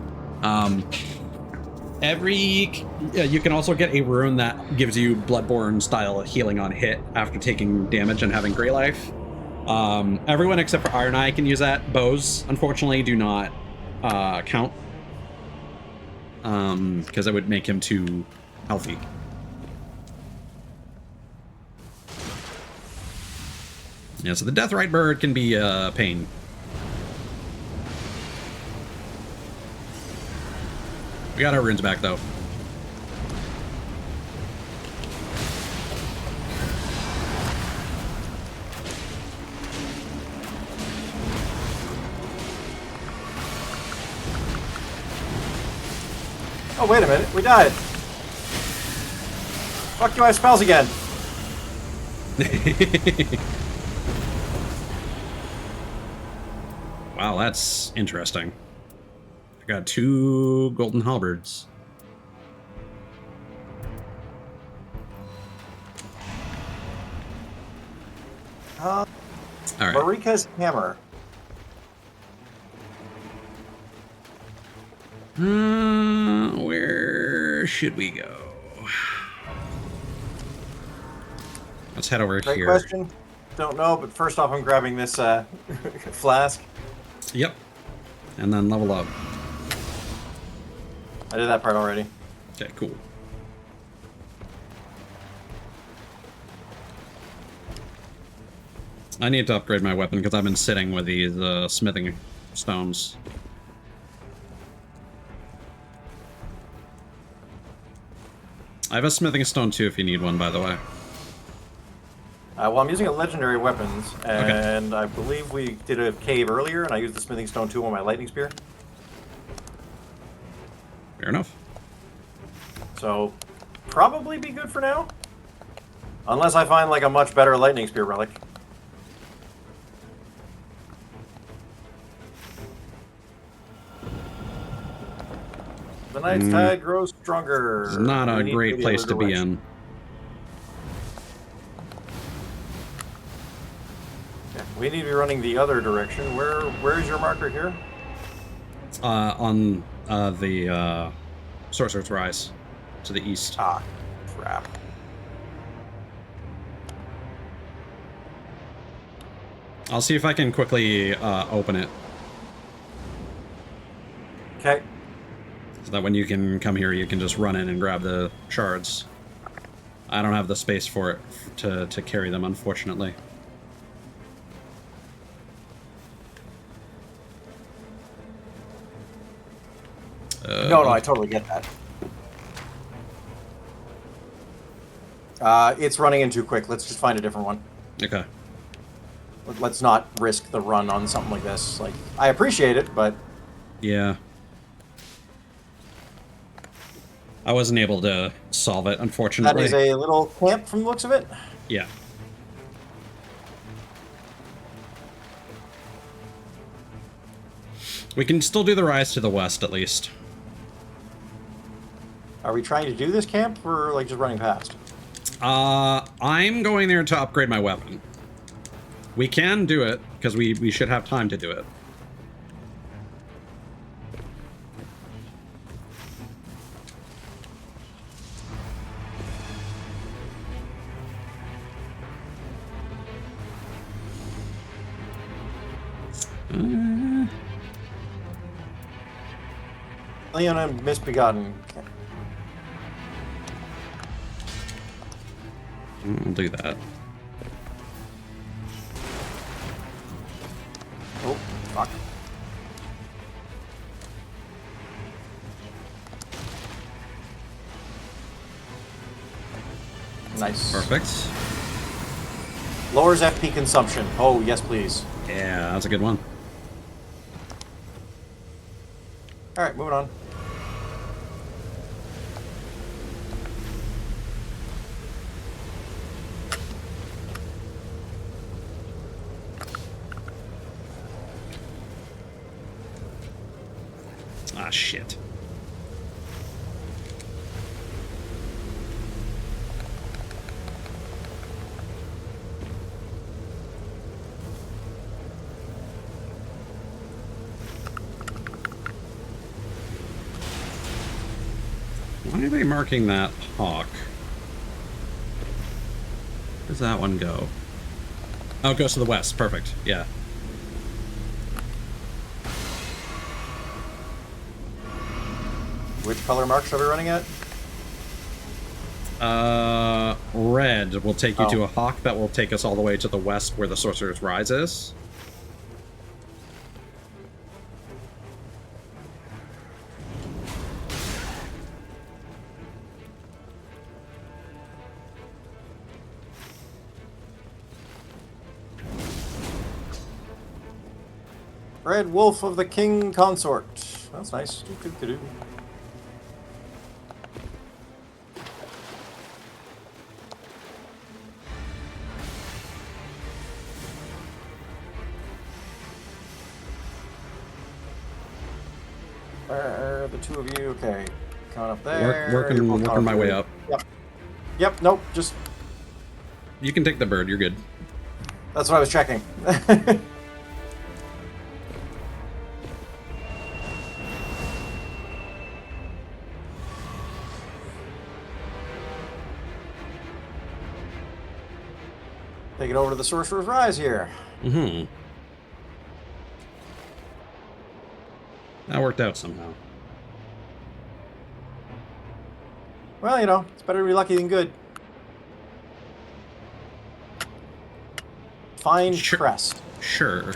A: You can also get a rune that gives you Bloodborne style healing on hit after taking damage and having Grey Life. Everyone except for Iron Eye can use that. Bows, unfortunately, do not count. Because it would make him too healthy. Yeah, so the Deathrite Bird can be a pain. We got our runes back, though.
I: Oh, wait a minute. We died. Fuck you, I have spells again.
A: Wow, that's interesting. I got 2 golden halberds. All right.
I: Marika's hammer.
A: Where should we go? Let's head over
I: Great
A: here.
I: question. Don't know, but first off, I'm grabbing this flask.
A: Yep. And then level up.
I: I did that part already.
A: Okay, cool. I need to upgrade my weapon because I've been sitting with these smithing stones. I have a smithing stone too if you need one, by the way.
I: Well, I'm using a legendary weapons, and okay. I believe we did a cave earlier, and I used the smithing stone too on my lightning spear.
A: Fair enough.
I: So, probably be good for now. Unless I find, like, a much better lightning spear relic. The night's tide grows stronger.
A: It's not a great place to be in.
I: Yeah, we need to be running the other direction. Where is your marker here?
A: On the Sorcerer's Rise to the east.
I: Ah, crap.
A: I'll see if I can quickly open it.
I: Okay.
A: So that when you can come here, you can just run in and grab the shards. I don't have the space for it to carry them, unfortunately.
I: No, I totally get that. It's running in too quick. Let's just find a different one.
A: Okay.
I: Let's not risk the run on something like this. Like, I appreciate it, but...
A: Yeah. I wasn't able to solve it, unfortunately.
I: That is a little camp from the looks of it?
A: Yeah. We can still do the rise to the west, at least.
I: Are we trying to do this camp, or, like, just running past?
A: I'm going there to upgrade my weapon. We can do it, because we should have time to do it.
I: Leona Misbegotten.
A: I'll do that.
I: Oh, fuck. Nice.
A: Perfect.
I: Lowers FP consumption. Oh, yes, please.
A: Yeah, that's a good one.
I: Alright, moving on.
A: Ah, shit. are they marking that hawk? Where does that one go? Oh, it goes to the west. Perfect. Yeah.
I: Which color marks are we running at?
A: Red will take you to a hawk that will take us all the way to the west where the Sorcerer's Rise is.
I: Red Wolf of the King Consort. That's nice. Doo-doo-doo-doo. Where are the two of you? Okay. Coming up there.
A: Working my way up.
I: Yep. Yep, nope, just...
A: You can take the bird, you're good.
I: That's what I was checking. Take it over to the Sorcerer's Rise here.
A: Mm-hmm. That worked out somehow.
I: Well, you know, it's better to be lucky than good. Fine crest.
A: Sure.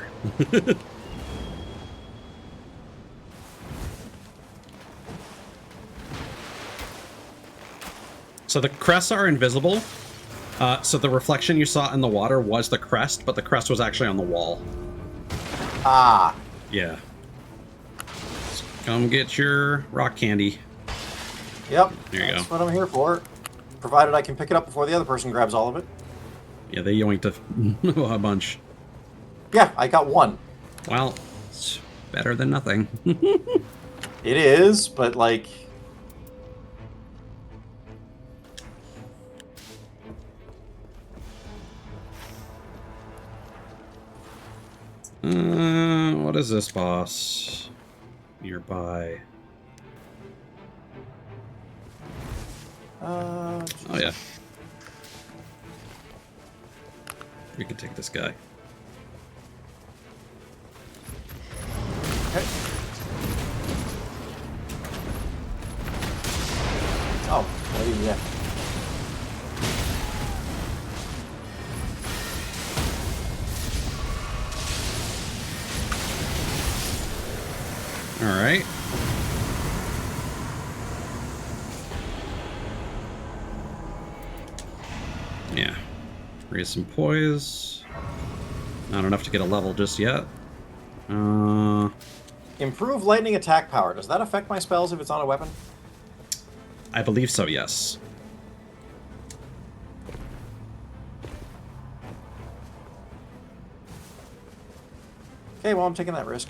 A: So the crests are invisible. So the reflection you saw in the water was the crest, but the crest was actually on the wall.
I: Ah.
A: Yeah. So come get your rock candy.
I: Yep.
A: There you
I: That's
A: go.
I: what I'm here for. Provided I can pick it up before the other person grabs all of it.
A: Yeah, they yoinked a bunch.
I: Yeah, I got one.
A: Well, it's better than nothing.
I: It is, but like...
A: What is this boss? Nearby. Oh yeah. We can take this guy.
I: Okay. Oh, yeah.
A: All right. Yeah. Raise some poise. Not enough to get a level just yet.
I: Improve lightning attack power. Does that affect my spells if it's on a weapon?
A: I believe so, yes.
I: Okay, well, I'm taking that risk.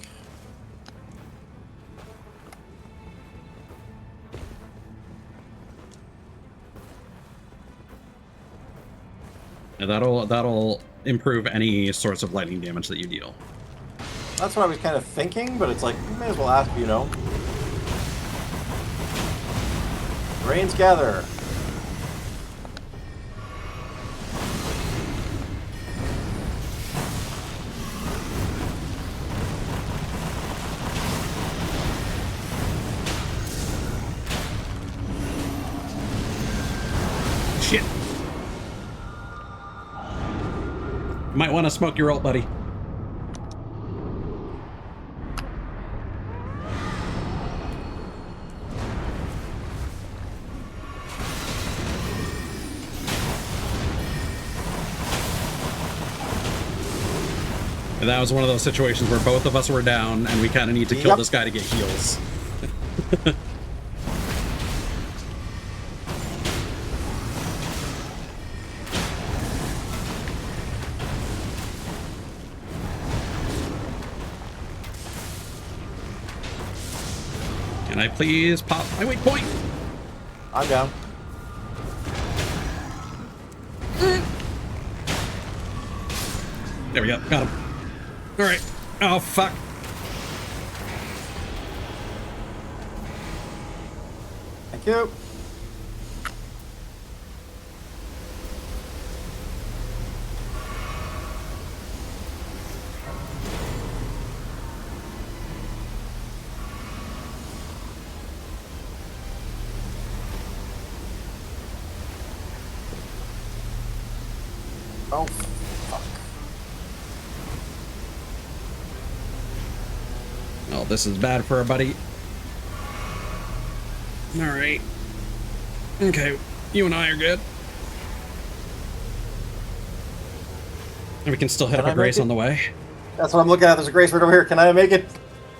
A: Yeah, that'll improve any source of lightning damage that you deal.
I: That's what I was kind of thinking, but it's like, you may as well ask, you know. Rains gather.
A: Shit. Might want to smoke your ult, buddy. And that was one of those situations where both of us were down, and we kind of need to kill this guy to get heals. Can I please pop my weak point?
I: I'm down.
A: There we go. Got him. All right. Oh, fuck.
I: Thank you. Oh, fuck.
A: Oh, this is bad for our buddy. Alright. Okay, you and I are good. And we can still hit up a Grace on the way.
I: That's what I'm looking at. There's a Grace right over here. Can I make it?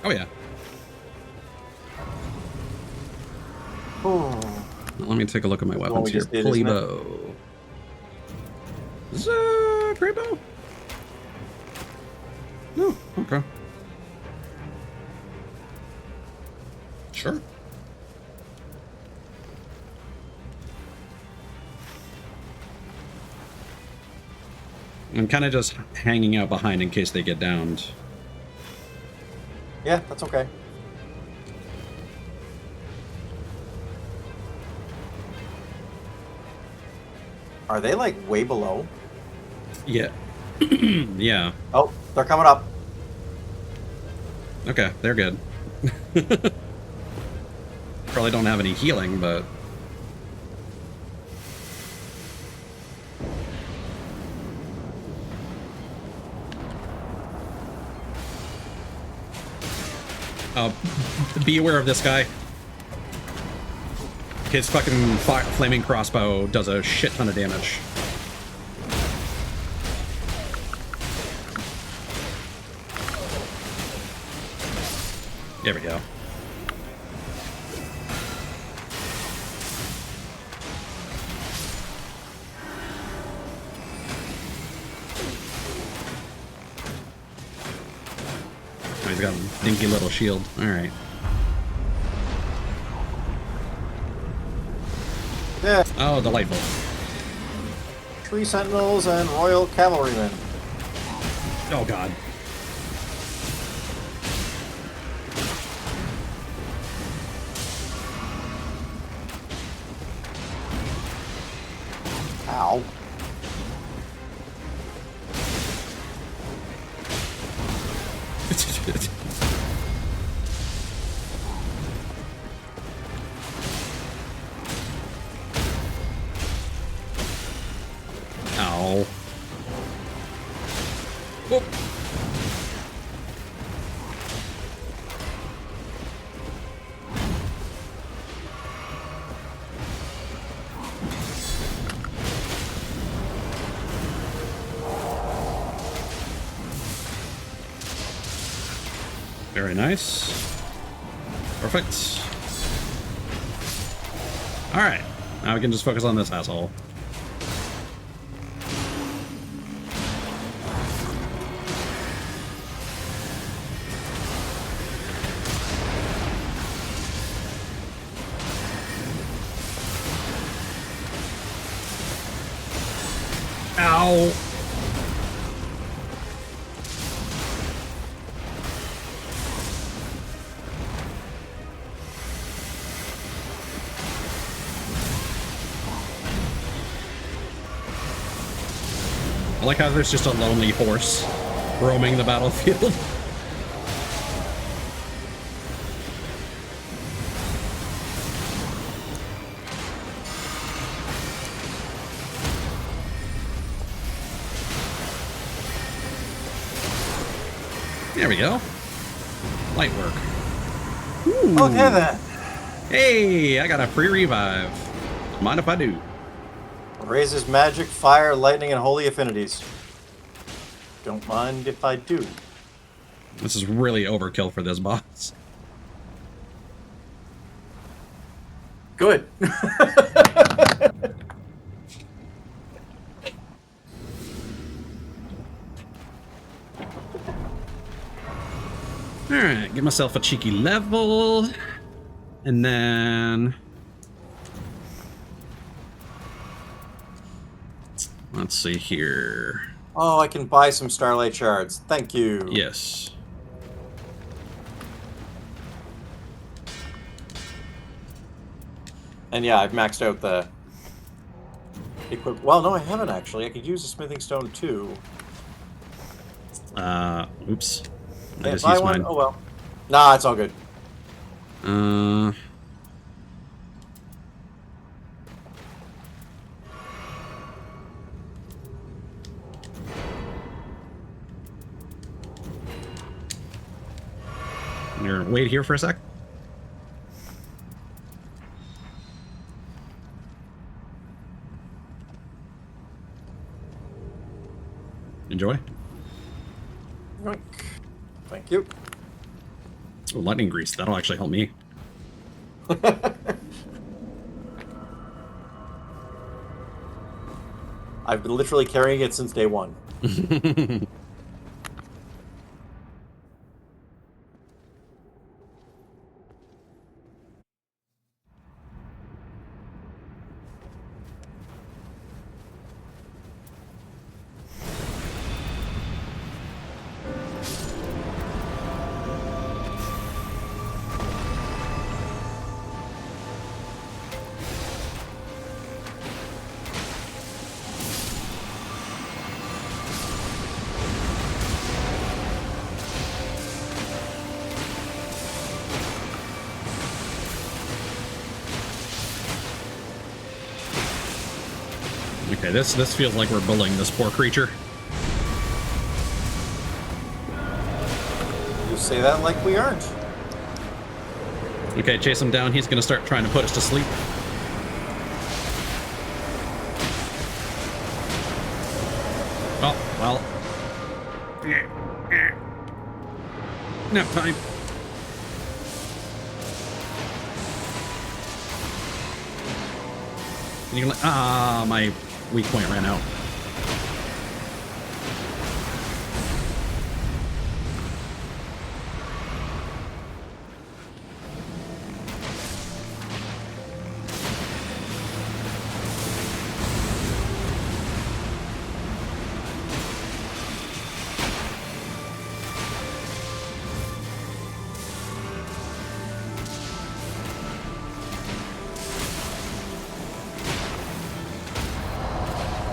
A: Oh, yeah.
I: Oh.
A: Let me take a look at my weapons here. Pulley bow. Is this a great bow? Oh, okay. Sure. I'm kind of just hanging out behind in case they get downed.
I: Yeah, that's okay. Are they like way below?
A: Yeah. Yeah.
I: Oh, they're coming up.
A: Okay, they're good. Probably don't have any healing, but... be aware of this guy. His fucking flaming crossbow does a shit ton of damage. There we go. Oh, he's got a dinky little shield. Alright.
I: Yeah.
A: Oh, delightful.
I: 3 Sentinels and Royal Cavalrymen.
A: Oh, God.
I: Ow.
A: Ow. Whoop. Very nice. Perfect. Alright. Now we can just focus on this asshole. Ow. I like how there's just a lonely horse roaming the battlefield. There we go. Light work. Ooh.
I: Look at that.
A: Hey, I got a free revive. Mind if I do?
I: Raises magic, fire, lightning, and holy affinities. Don't mind if I do.
A: This is really overkill for this boss.
I: Good.
A: Alright, give myself a cheeky level. And then... let's see here.
I: Oh, I can buy some Starlight Shards. Thank you.
A: Yes.
I: And yeah, I've maxed out the... well, no, I haven't actually. I could use a smithing stone too.
A: Oops. I
I: Yeah,
A: just
I: buy
A: used
I: one?
A: mine.
I: Oh well. Nah, it's all good.
A: Here, wait here for a sec. Enjoy.
I: Yoink. Thank you.
A: Oh, lightning grease. That'll actually help me.
I: I've been literally carrying it since day one.
A: Okay, this feels like we're bullying this poor creature.
I: You say that like we aren't.
A: Okay, chase him down. He's gonna start trying to put us to sleep. Oh, well. Nap time. You can, my weak point ran out.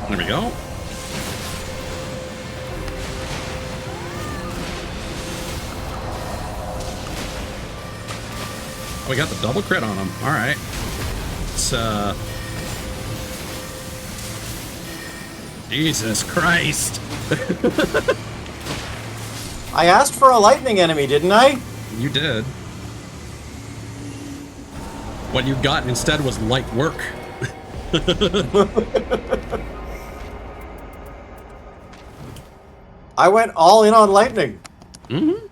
A: There we go. Oh, we got the double crit on him. All right. It's, Jesus Christ.
I: I asked for a lightning enemy, didn't I?
A: You did. What you got instead was light work.
I: I went all in on lightning.
A: Mm-hmm.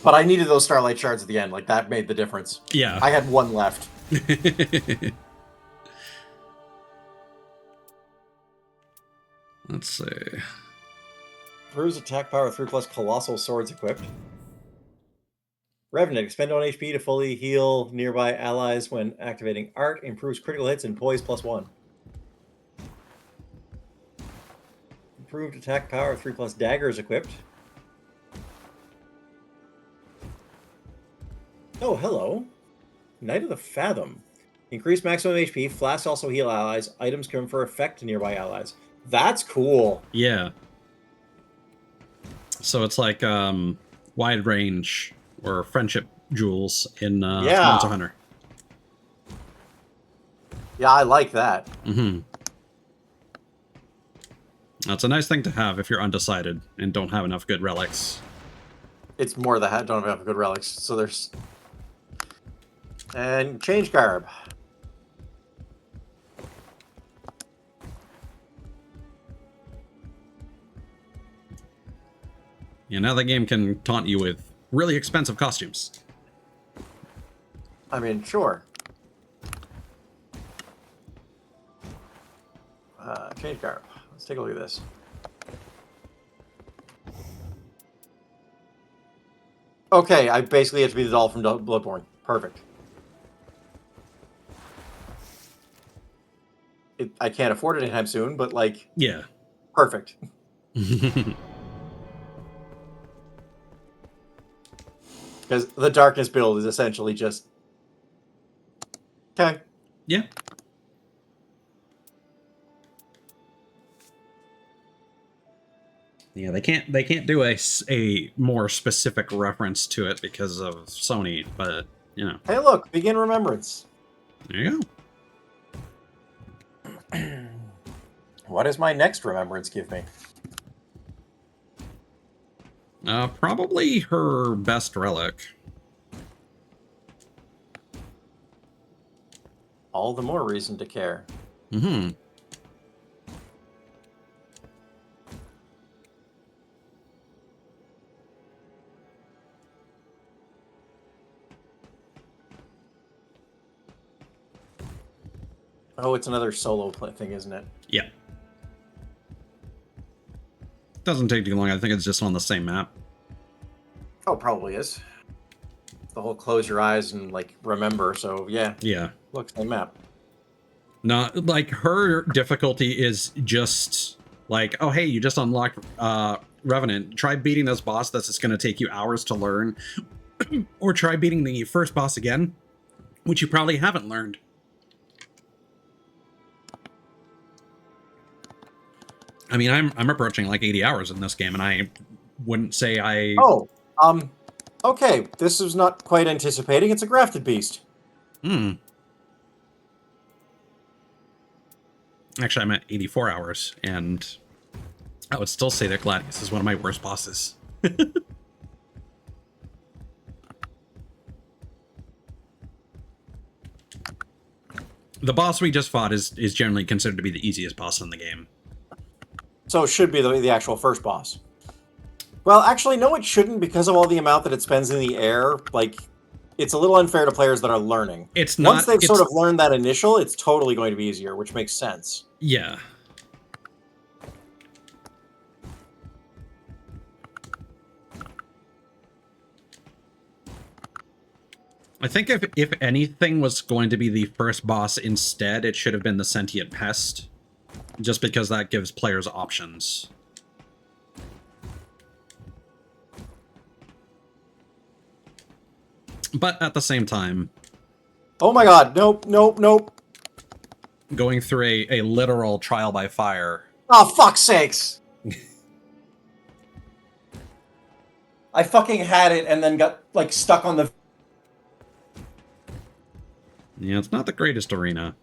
I: But I needed those starlight shards at the end. Like, that made the difference.
A: Yeah.
I: I had one left.
A: Let's see.
I: Improves attack power 3+ colossal swords equipped. Revenant, expend on HP to fully heal nearby allies when activating art. Improves critical hits and poise +1. Improved attack power 3+ daggers equipped. Oh, hello. Knight of the Fathom. Increase maximum HP. Flasks also heal allies. Items confer effect to nearby allies. That's cool.
A: Yeah. So it's like wide range or friendship jewels in Monster Hunter.
I: Yeah, I like that.
A: Mm-hmm. That's a nice thing to have if you're undecided and don't have enough good relics.
I: It's more that don't have good relics. So there's... And change garb.
A: Yeah, now the game can taunt you with really expensive costumes.
I: I mean, sure. Change garb. Let's take a look at this. Okay, I basically have to be the doll from Bloodborne. Perfect. I can't afford it anytime soon, but, like...
A: Yeah.
I: Perfect. Because the darkness build is essentially just... Okay.
A: Yeah. Yeah, they can't do a more specific reference to it because of Sony, but you know.
I: Hey, look, begin remembrance.
A: There you
I: go. What does my next remembrance give me?
A: Probably her best relic.
I: All the more reason to care.
A: Mm-hmm.
I: Oh, it's another solo play thing, isn't it?
A: Yeah. Doesn't take too long. I think it's just on the same map.
I: Oh, probably is. The whole close your eyes and, like, remember, so yeah.
A: Yeah.
I: Look, same map.
A: No, like, her difficulty is just like, oh, hey, you just unlocked Revenant. Try beating this boss that's just going to take you hours to learn. Or try beating the first boss again, which you probably haven't learned. I mean, I'm approaching like 80 hours in this game, and I wouldn't say I...
I: Oh, okay. This was not quite anticipating. It's a grafted beast.
A: Actually, I'm at 84 hours, and I would still say that Gladius is one of my worst bosses. The boss we just fought is generally considered to be the easiest boss in the game.
I: So it should be the actual first boss. Well, actually, no, it shouldn't, because of all the amount that it spends in the air. Like, it's a little unfair to players that are learning.
A: It's not...
I: Once they've sort of learned that initial, it's totally going to be easier, which makes sense.
A: Yeah. I think if anything was going to be the first boss instead, it should have been the Sentient Pest. Just because that gives players options. But at the same time...
I: Oh my god, nope, nope, nope.
A: Going through a literal trial by fire.
I: Oh, fuck's sakes!
G: I fucking had it and then got, like, stuck on the...
A: Yeah, it's not the greatest arena.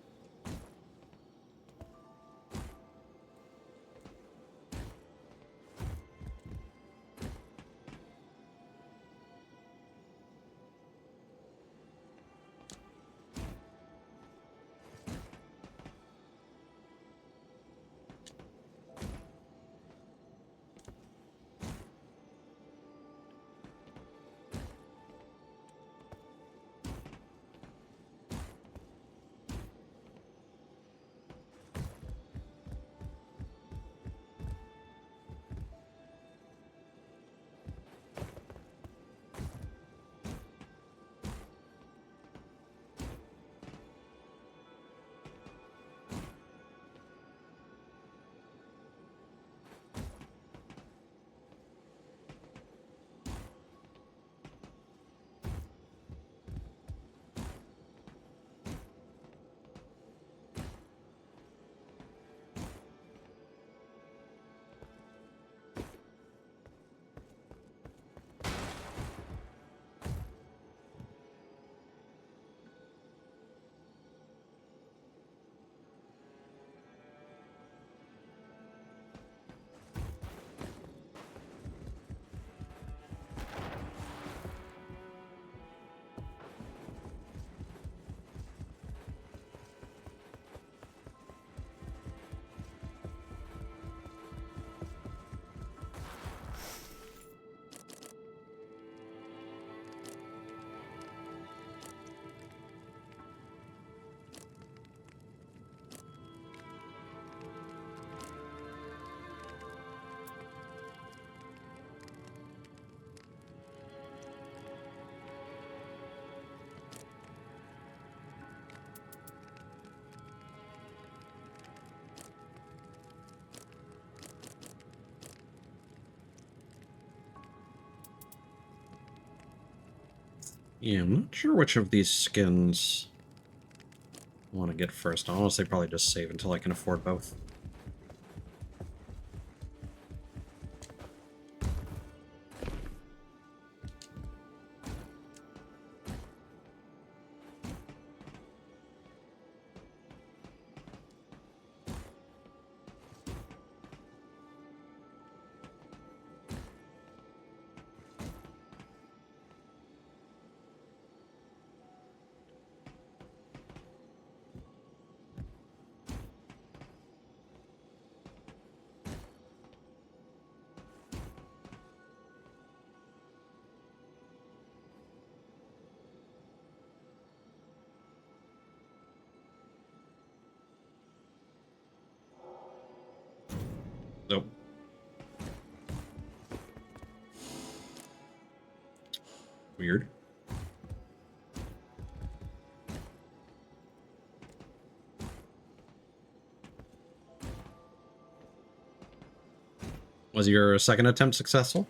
A: Yeah, I'm not sure which of these skins I want to get first. I'll honestly probably just save until I can afford both. Nope. Weird. Was your second attempt successful?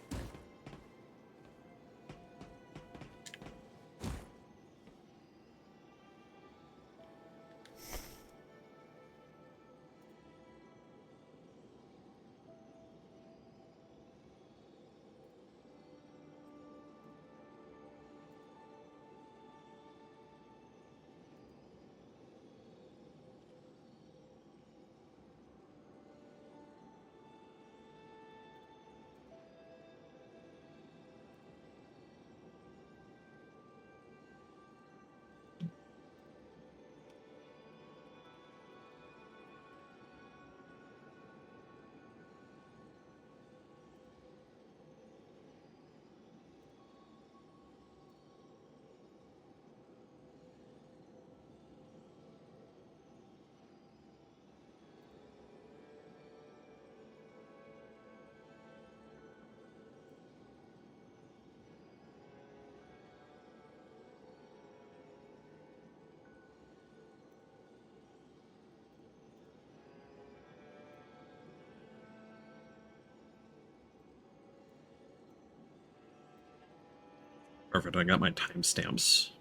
A: Perfect, I got my timestamps.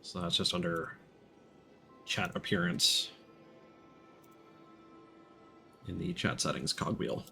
A: So that's just under chat appearance in the chat settings cogwheel.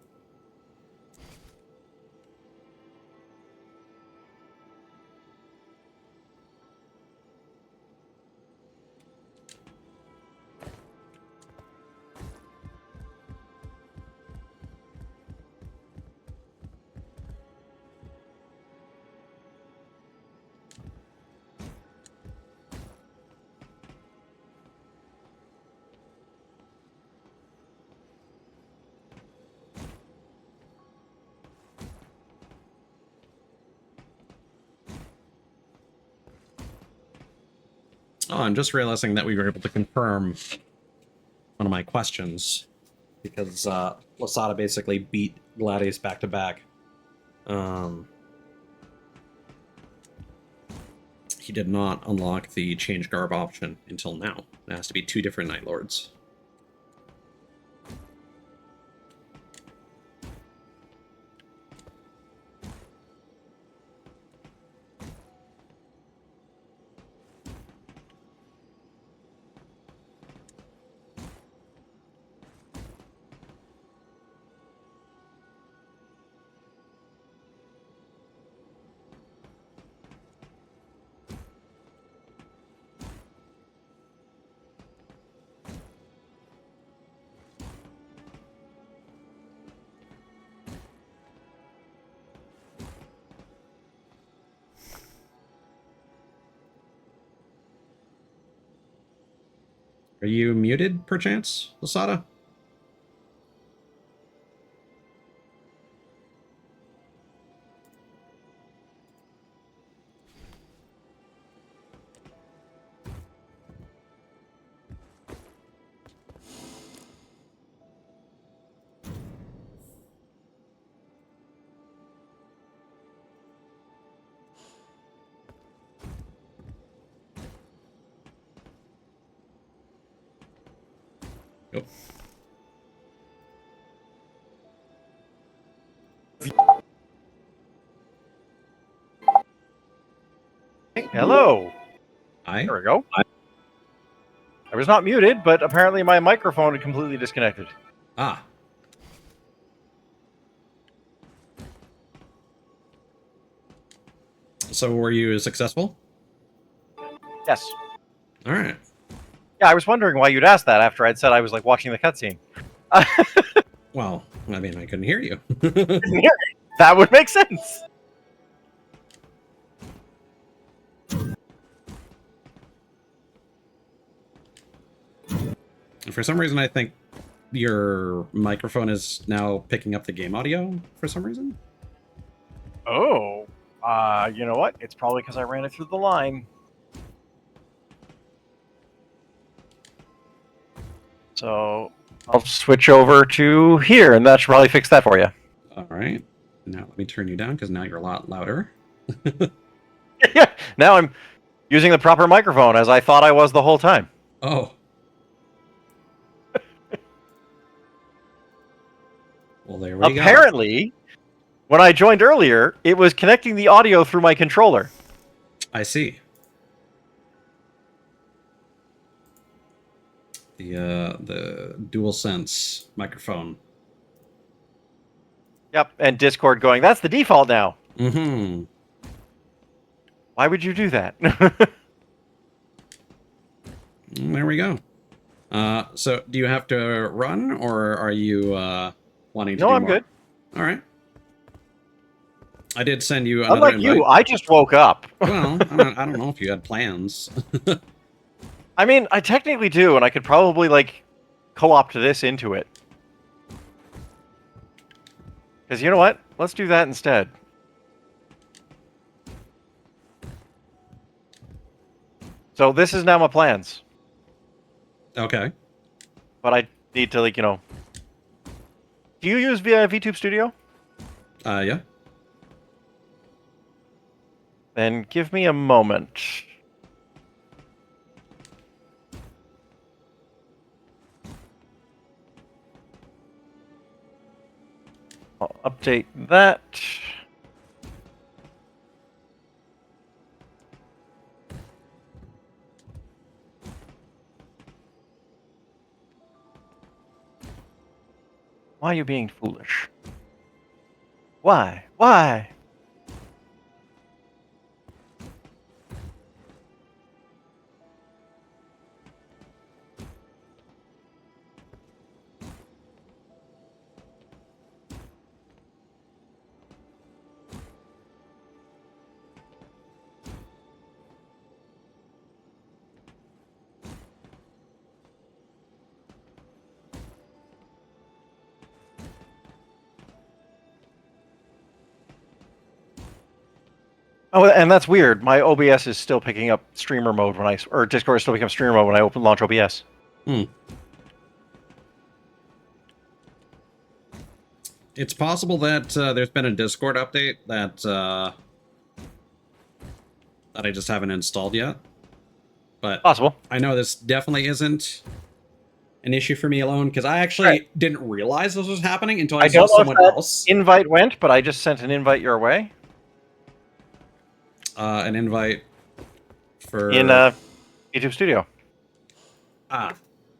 A: Oh, I'm just realizing that we were able to confirm one of my questions because Lasada basically beat Gladius back to back. He did not unlock the change garb option until now. It has to be 2 different Night Lords. Are you muted, perchance, Lasada? Nope.
J: Hello.
A: Hi.
J: There we go. I was not muted, but apparently my microphone had completely disconnected.
A: Ah. So were you successful?
J: Yes.
A: All right.
J: Yeah, I was wondering why you'd ask that after I'd said I was like watching the cutscene.
A: Well, I mean, I couldn't hear you.
J: That would make sense.
A: For some reason, I think your microphone is now picking up the game audio for some reason.
J: Oh. You know what? It's probably because I ran it through the line. So I'll switch over to here, and that should probably fix that for you.
A: All right. Now let me turn you down because now you're a lot louder.
J: Yeah. Now I'm using the proper microphone as I thought I was the whole time.
A: Oh. Well, there we go.
J: Apparently, when I joined earlier, it was connecting the audio through my controller.
A: I see. The DualSense microphone.
J: Yep, and Discord going, that's the default now.
A: Mm-hmm.
J: Why would you do that?
A: There we go. So do you have to run, or are you wanting to do
J: No, I'm
A: more?
J: good.
A: All right. I did send you another
J: Unlike
A: invite.
J: you, I just woke up.
A: Well, I don't know if you had plans.
J: I mean, I technically do, and I could probably, like, co-opt this into it. Because you know what? Let's do that instead. So this is now my plans.
A: Okay.
J: But I need to, like, you know... Do you use VTuber Studio?
A: Yeah.
J: Then give me a moment. I'll update that. Why are you being foolish? Why? Why? Oh, and that's weird. My OBS is still picking up streamer mode when or Discord is still picking up streamer mode when I launch OBS.
A: It's possible that there's been a Discord update that I just haven't installed yet. But
J: possible.
A: I know this definitely isn't an issue for me alone, because I actually didn't realize this was happening until I saw someone else.
J: Invite went, but I just sent an invite your way.
A: An invite for
J: in VTuber Studio.
A: Yeah,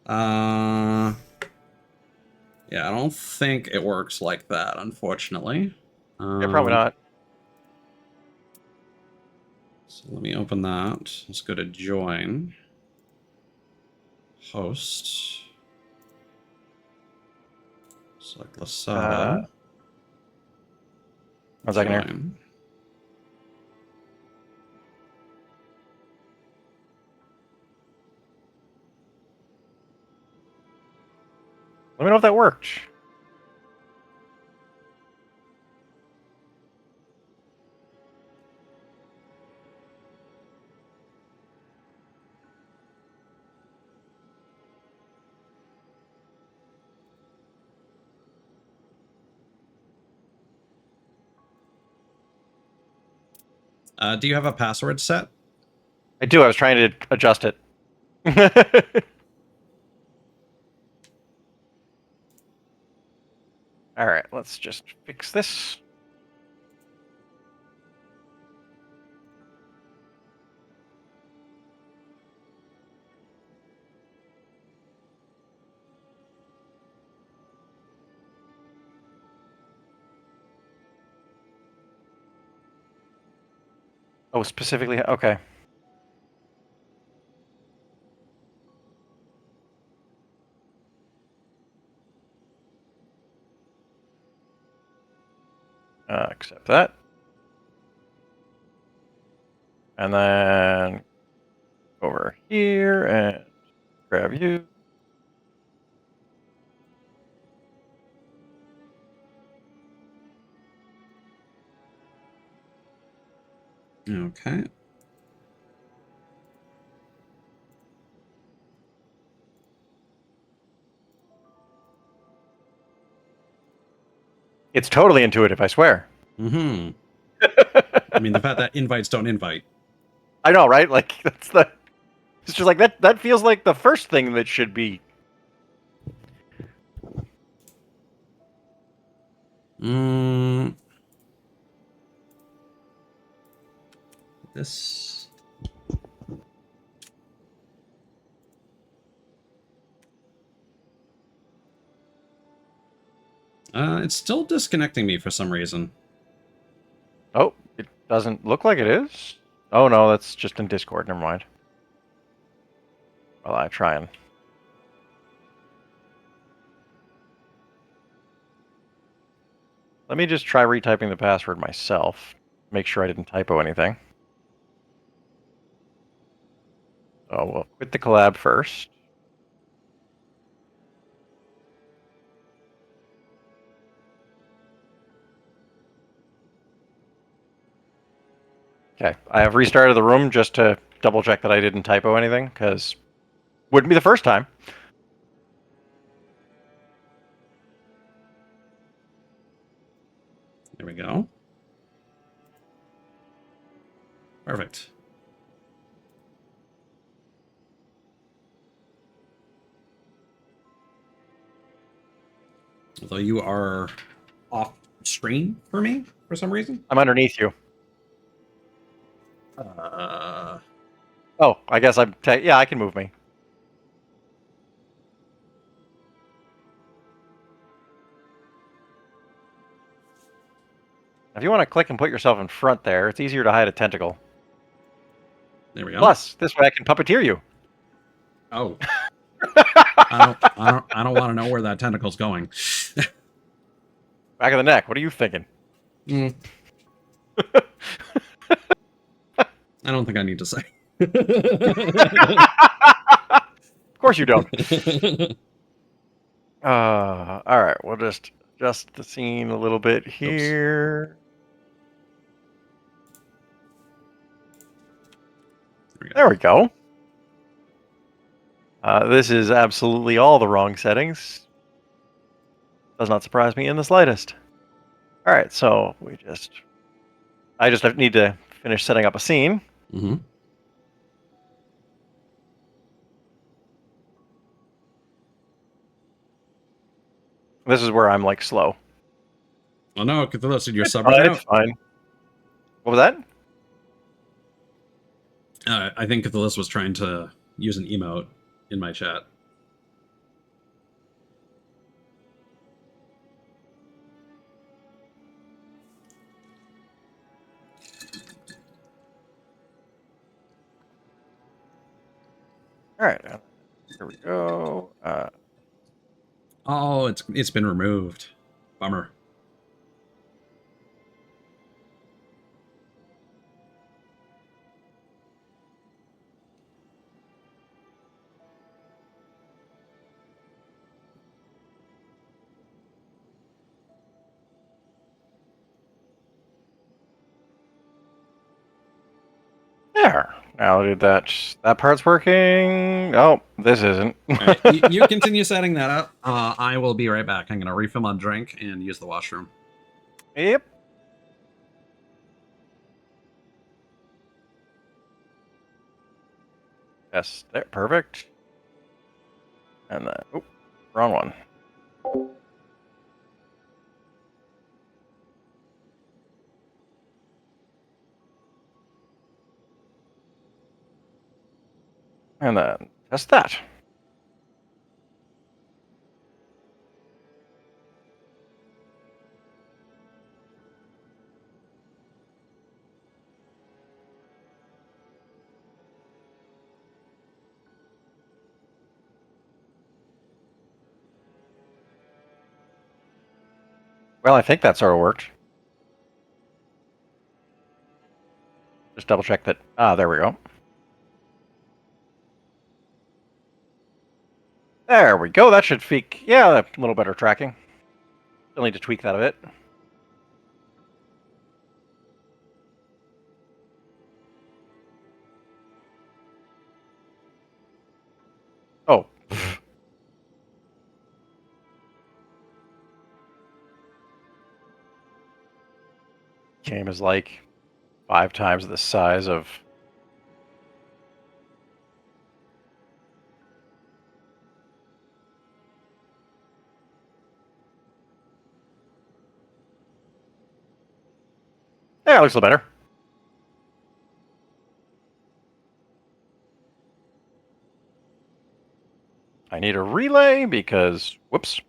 A: I don't think it works like that, unfortunately.
J: Yeah, probably not.
A: So let me open that. Let's go to join. Host. Select Lasada.
J: 1 second here. Let me know if that worked.
A: Do you have a password set?
J: I do. I was trying to adjust it. All right, let's just fix this. Oh, specifically, okay. Accept that. And then over here and grab you.
A: Okay.
J: It's totally intuitive, I swear.
A: Mm-hmm. I mean, the fact that invites don't invite.
J: I know, right? Like that's the. It's just like that. That feels like the first thing that should be.
A: This. It's still disconnecting me for some reason.
J: Oh, it doesn't look like it is. Oh no, that's just in Discord. Never mind. Well, I try and. Let me just try retyping the password myself. Make sure I didn't typo anything. Oh, we'll quit the collab first. Okay, I have restarted the room just to double check that I didn't typo anything, because wouldn't be the first time.
A: There we go. Perfect. Although you are off screen for me for some reason.
J: I'm underneath you. Oh, I guess I'm. Yeah, I can move me. If you want to click and put yourself in front there, it's easier to hide a tentacle.
A: There we go.
J: Plus, this way I can puppeteer you.
A: Oh. I don't want to know where that tentacle's going.
J: Back of the neck. What are you thinking?
A: I don't think I need to say.
J: Of course you don't. All right. We'll just adjust the scene a little bit here. There we go. This is absolutely all the wrong settings. Does not surprise me in the slightest. All right, so I just need to finish setting up a scene.
A: Mm-hmm.
J: This is where I'm like slow.
A: Well, no, Cthulhu said you're
J: It's
A: subbing
J: fine,
A: out.
J: it's fine. What was that?
A: I think Cthulhu was trying to use an emote in my chat.
J: All right, here we go.
A: Oh, it's been removed. Bummer.
J: There. Now did that part's working? Oh, this isn't.
A: Right, you continue setting that up. I will be right back. I'm gonna refill my drink and use the washroom.
J: Yep. Yes, there, perfect. And then, oh, wrong one. And then test that. Well, I think that sort of worked. Just double check that. Ah, there we go. There we go. That should tweak. Yeah, a little better tracking. Still need to tweak that a bit. Oh. game is like 5 times the size of... Yeah, it looks a little better. I need a relay because... Whoops.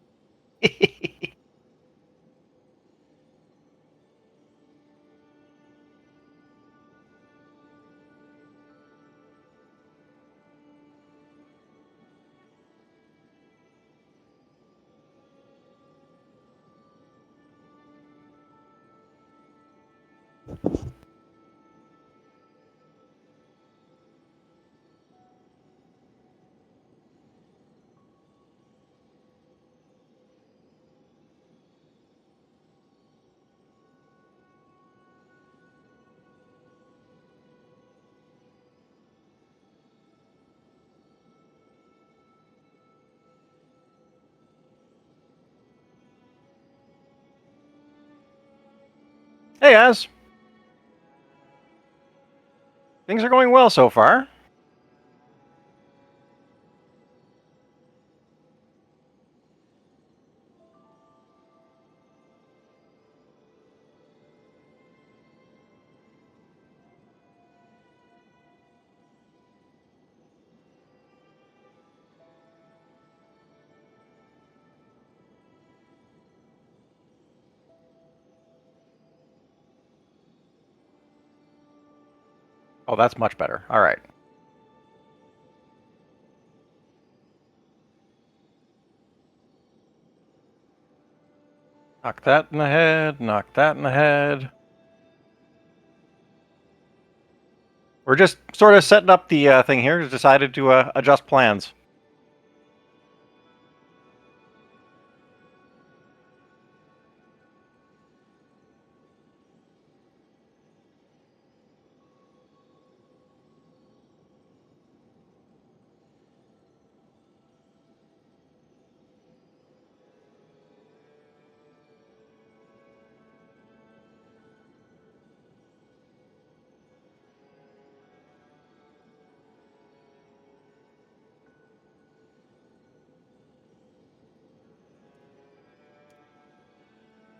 J: Hey, guys. Things are going well so far. Oh, that's much better. All right. Knock that in the head, knock that in the head. We're just sort of setting up the thing here. Just decided to adjust plans.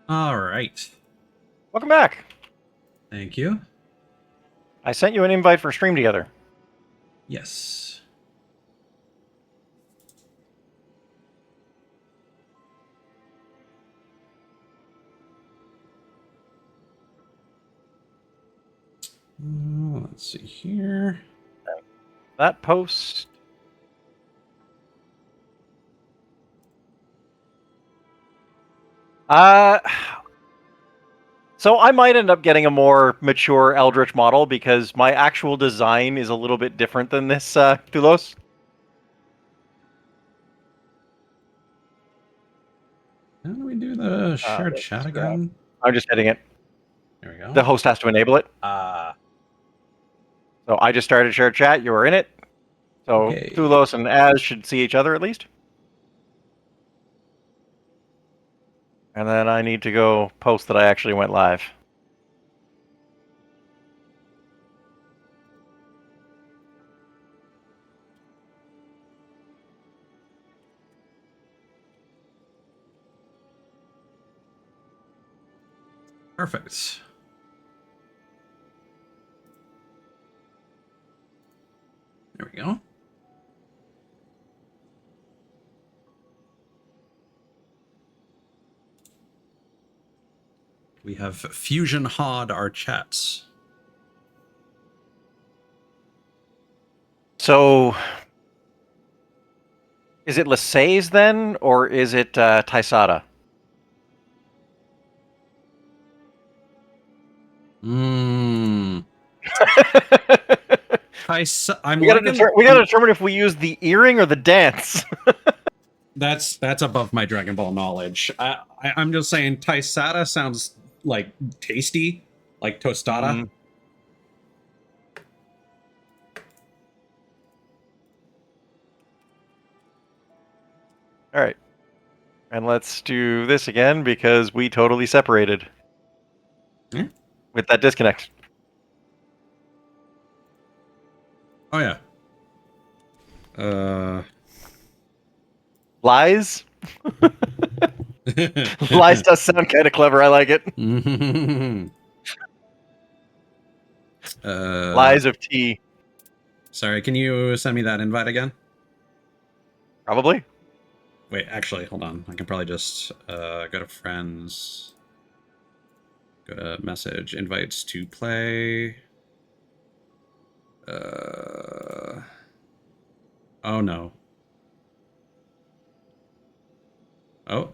A: All right.
J: Welcome back.
A: Thank you.
J: I sent you an invite for stream together.
A: Yes. Let's see here.
J: That post. So I might end up getting a more mature Eldritch model because my actual design is a little bit different than this Thulos.
A: How do we do the shared chat again?
J: I'm just hitting it.
A: There we go.
J: The host has to enable it. So I just started shared chat. You are in it. So
A: Okay.
J: Thulos and Az should see each other at least. And then I need to go post that I actually went live.
A: Perfect. There we go. We have Fusion Hod our chats.
J: So, is it Lasades then, or is it Taisada? We got to determine if we use the earring or the dance.
A: That's above my Dragon Ball knowledge. I'm just saying, Taisada sounds like tasty, like tostada.
J: All right. And let's do this again because we totally separated.
A: Yeah.
J: with that disconnect.
A: Oh yeah.
J: Lies. Lies does sound kind of clever. I like it. Lies of tea.
A: Sorry, can you send me that invite again?
J: Probably.
A: Wait, actually, hold on. I can probably just go to friends, go to message, invites to play. Oh no. Oh.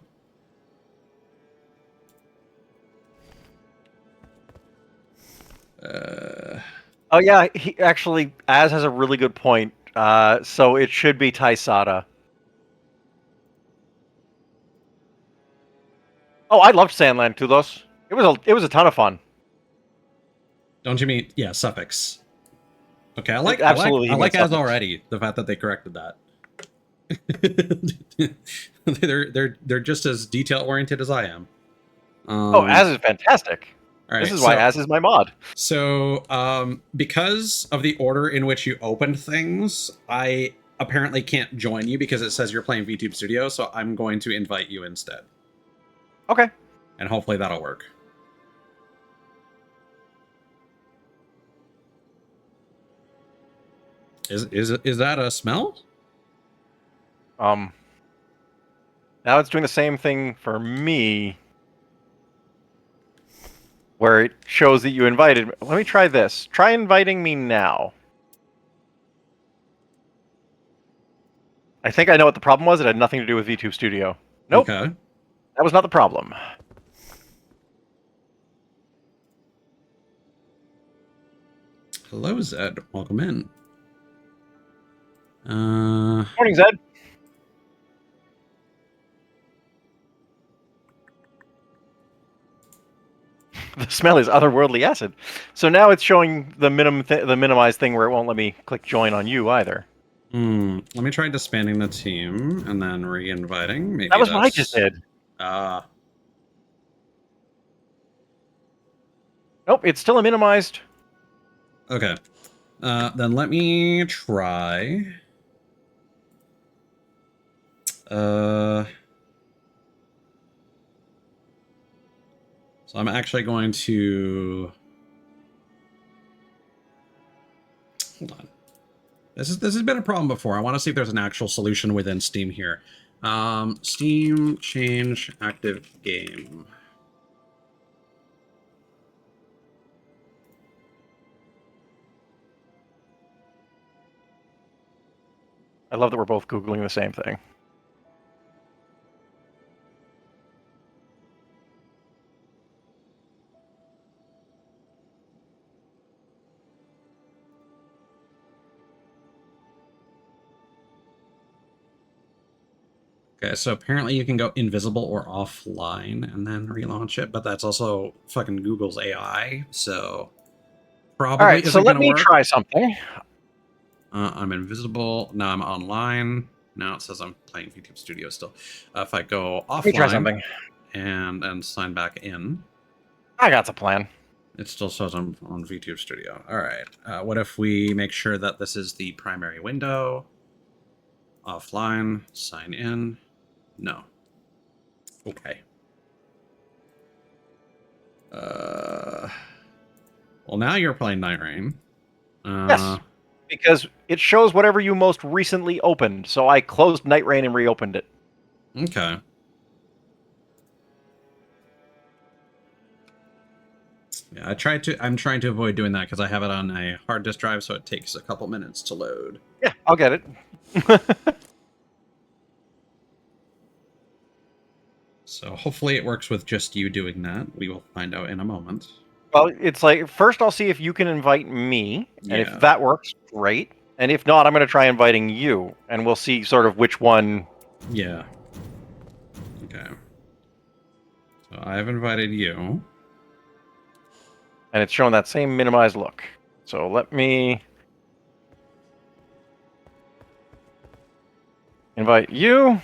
J: Oh yeah, he actually Az has a really good point. So it should be Lasada. Oh, I loved Sandland Tulos. It was a ton of fun.
A: Don't you mean suffix? Okay, I
J: Absolutely,
A: like as
J: suffix.
A: already the fact that they corrected that. they're just as detail oriented as I am.
J: Az is fantastic.
A: All
J: This
A: right,
J: is why Az is my mod.
A: So, because of the order in which you opened things, I apparently can't join you because it says you're playing VTube Studio, so I'm going to invite you instead.
J: Okay.
A: And hopefully that'll work. Is that a smell?
J: Now it's doing the same thing for me, where it shows that you invited. Let me try this. Try inviting me now. I think I know what the problem was. It had nothing to do with VTube Studio. Nope.
A: Okay.
J: That was not the problem.
A: Hello, Zed. Welcome in.
J: Morning, Zed. The smell is otherworldly acid. So now it's showing the minimized thing where it won't let me click join on you either.
A: Let me try disbanding the team and then re-inviting. Maybe
J: that was what I just did. Nope, it's still a minimized.
A: Okay. Then let me try. So I'm actually going to hold on. This has been a problem before. I want to see if there's an actual solution within Steam here. Steam change active game.
J: I love that we're both Googling the same thing.
A: Okay, so apparently you can go invisible or offline and then relaunch it, but that's also fucking Google's AI, so probably
J: all right,
A: isn't
J: so let
A: gonna
J: me
A: work.
J: try something.
A: I'm invisible. Now I'm online. Now it says I'm playing VTube Studio still. If I go offline
J: Let me try something.
A: and sign back in,
J: I got the plan.
A: it still says I'm on VTube Studio. All right. What if we make sure that this is the primary window? Offline, sign in. No. Okay. Well, now you're playing Nightreign.
J: Yes, because it shows whatever you most recently opened. So I closed Nightreign and reopened it.
A: Okay. Yeah, I'm trying to avoid doing that because I have it on a hard disk drive, so it takes a couple minutes to load.
J: Yeah, I'll get it.
A: So hopefully it works with just you doing that. We will find out in a moment.
J: Well, it's like, first I'll see if you can invite me, and
A: Yeah.
J: if that works, great. And if not, I'm going to try inviting you, and we'll see sort of which one.
A: Yeah. Okay. So I've invited you.
J: And it's showing that same minimized look. So let me invite you.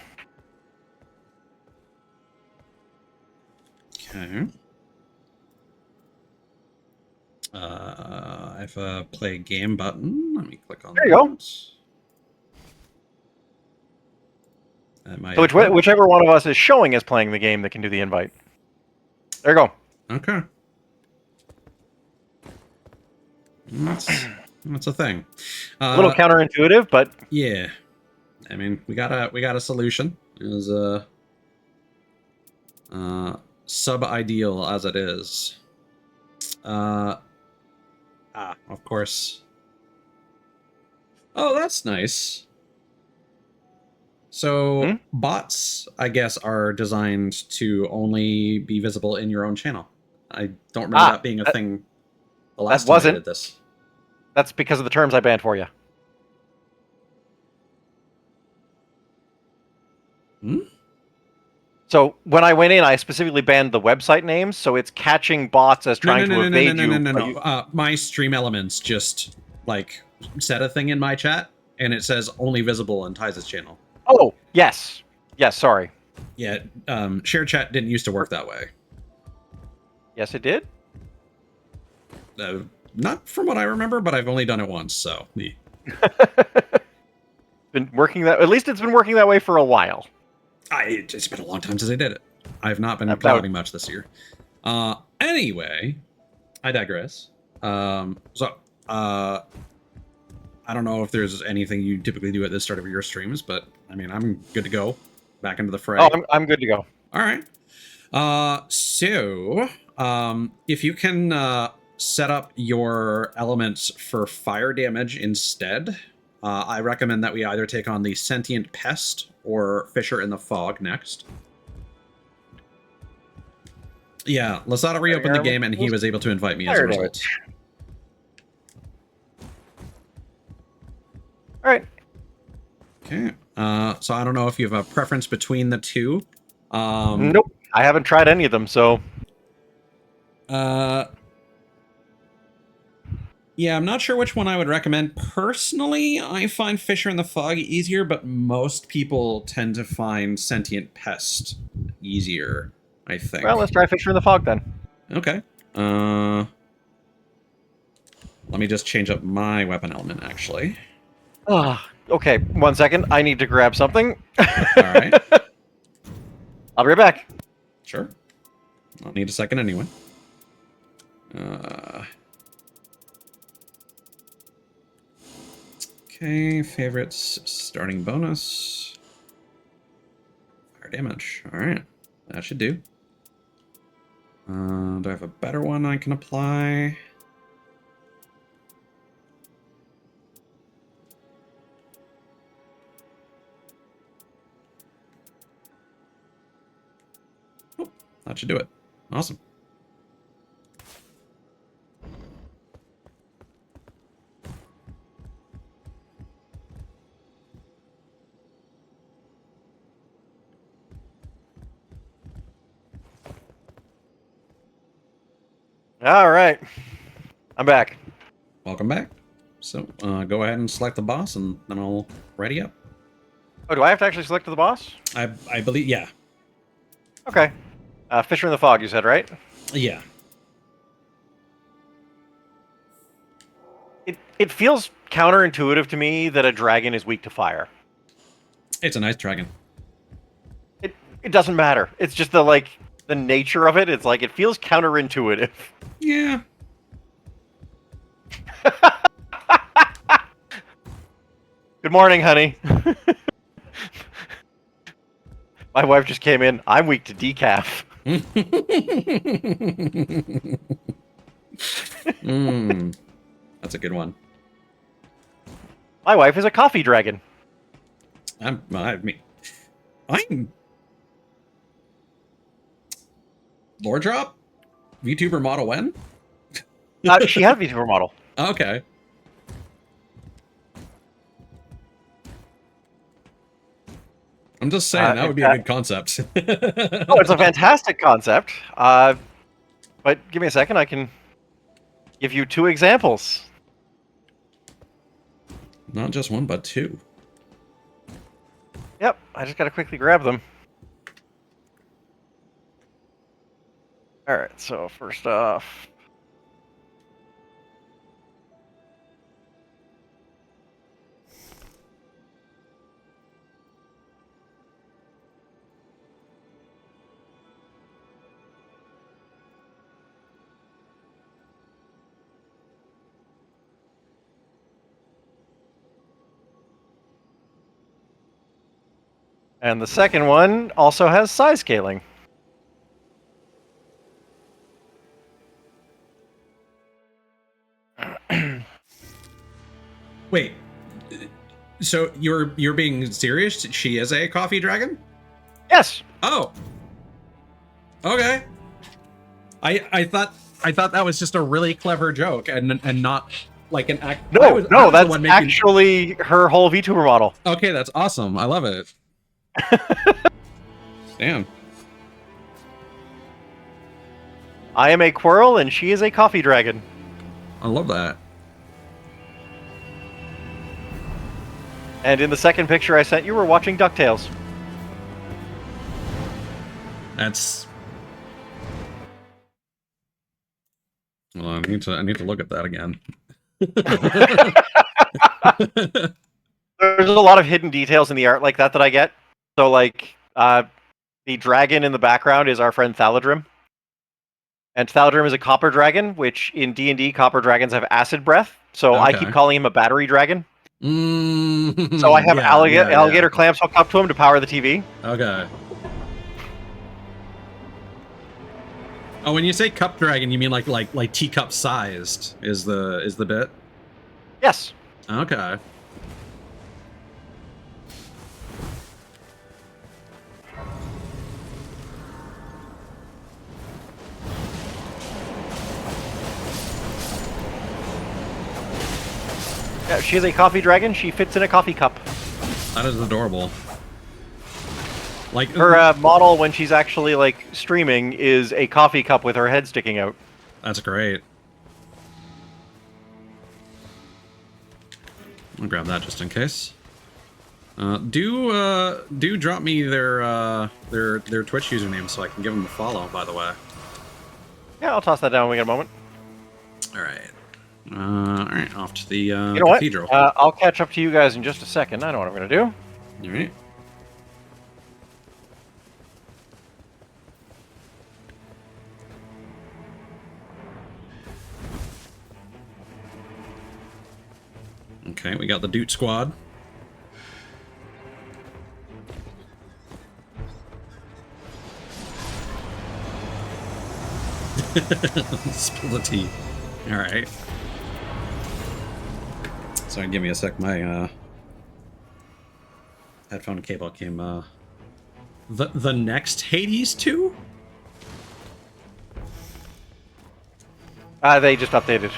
A: Okay. have a play game button. Let me click on
J: There you go.
A: So
J: whichever one of us is showing is playing the game that can do the invite. There you go.
A: Okay. That's a thing.
J: A little counterintuitive, but
A: yeah. I mean, we got a solution. It was sub-ideal as it is. Of course. Oh, that's nice. So bots, I guess, are designed to only be visible in your own channel. I don't remember that being a thing the last time I did this.
J: That's because of the terms I banned for you. So when I went in, I specifically banned the website names, so it's catching bots as trying to evade you.
A: No. My stream elements just like set a thing in my chat, and it says only visible in Ty's channel.
J: Oh, yes. Yes, sorry.
A: Yeah, share chat didn't used to work that way.
J: Yes, it did?
A: Not from what I remember, but I've only done it once, so...
J: Been working that... At least it's been working that way for a while.
A: It's been a long time since I did it. I've not been clouding much this year. Anyway, I digress. I don't know if there's anything you typically do at the start of your streams, but I mean, I'm good to go. Back into the fray.
J: Oh, I'm good to go.
A: All right. If you can set up your elements for fire damage instead, I recommend that we either take on the Sentient Pest or Fisher in the Fog next. Yeah, Lasada reopened the game and he was able to invite me as a result.
J: All right.
A: Okay. So I don't know if you have a preference between the two.
J: Nope. I haven't tried any of them, so...
A: Yeah, I'm not sure which one I would recommend. Personally, I find Fisher in the Fog easier, but most people tend to find Sentient Pest easier, I think.
J: Well, let's try Fisher in the Fog then.
A: Okay. Let me just change up my weapon element, actually.
J: Okay, 1 second. I need to grab something.
A: All right.
J: I'll be right back.
A: Sure. I'll need a second anyway. Okay, favorites, starting bonus. Fire damage. Alright. That should do. Do I have a better one I can apply? Oh, that should do it. Awesome.
J: All right. I'm back.
A: Welcome back. So, go ahead and select the boss, and then I'll ready up.
J: Oh, do I have to actually select the boss?
A: I believe, yeah.
J: Okay. Fisher in the Fog, you said, right?
A: Yeah.
J: It feels counterintuitive to me that a dragon is weak to fire.
A: It's a nice dragon.
J: It doesn't matter. It's just the nature of it. It's like it feels counterintuitive.
A: Yeah.
J: Good morning, honey. My wife just came in. I'm weak to decaf.
A: That's a good one.
J: My wife is a coffee dragon.
A: I'm Lore drop? VTuber model when?
J: She had a VTuber model.
A: Okay. I'm just saying, that would be a good concept.
J: Oh, it's a fantastic concept. But give me a second, I can give you 2 examples.
A: Not just one, but 2.
J: Yep, I just gotta quickly grab them. Alright, so first off... And the second one also has size scaling.
A: Wait. So you're being serious? She is a coffee dragon?
J: Yes.
A: Oh. Okay. I thought that was just a really clever joke and not like an act.
J: No,
A: I was
J: that's
A: the one making...
J: actually her whole VTuber model.
A: Okay, that's awesome. I love it. Damn.
J: I am a Quirrell and she is a coffee dragon.
A: I love that.
J: And in the second picture I sent you, we're watching DuckTales.
A: That's... Well, I need to look at that again.
J: There's a lot of hidden details in the art like that I get. So, like, the dragon in the background is our friend Thaladrim. And Thaladrim is a copper dragon, which in D&D, copper dragons have acid breath. So I keep calling him a battery dragon. So I have alligator clamps hooked up to him to power the TV.
A: Okay. Oh, when you say cup dragon, you mean like teacup sized is the bit?
J: Yes.
A: Okay.
J: Yeah, she's a coffee dragon. She fits in a coffee cup.
A: That is adorable. Like
J: her model when she's actually like streaming is a coffee cup with her head sticking out.
A: That's great. I'll grab that just in case. Do drop me their Twitch username so I can give them a follow. By the way.
J: Yeah, I'll toss that down when we get a moment.
A: All right. All right. Off to the
J: you know
A: cathedral.
J: What? I'll catch up to you guys in just a second. I know what I'm gonna do.
A: All right. Okay, we got the Doot Squad. Spill the tea. Alright. Sorry, give me a sec. My headphone cable came the next Hades 2?
J: They just updated.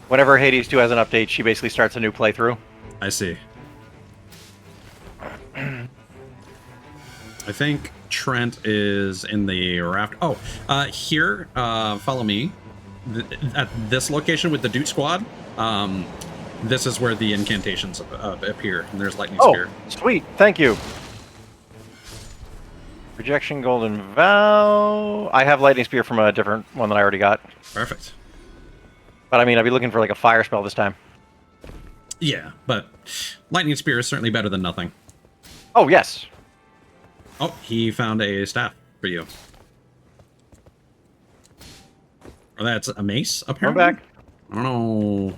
J: Whenever Hades 2 has an update, she basically starts a new playthrough.
A: I see. I think Trent is in the raft. Oh, here, follow me. At this location with the Doot Squad, this is where the incantations appear, and there's Lightning Spear.
J: Oh, sweet. Thank you. Rejection, Golden Vow. I have Lightning Spear from a different one that I already got.
A: Perfect.
J: But I mean, I'll be looking for like a fire spell this time.
A: Yeah, but Lightning Spear is certainly better than nothing.
J: Oh, yes.
A: Oh, he found a staff for you. Oh, that's a mace, apparently?
J: I'm back.
A: I don't know.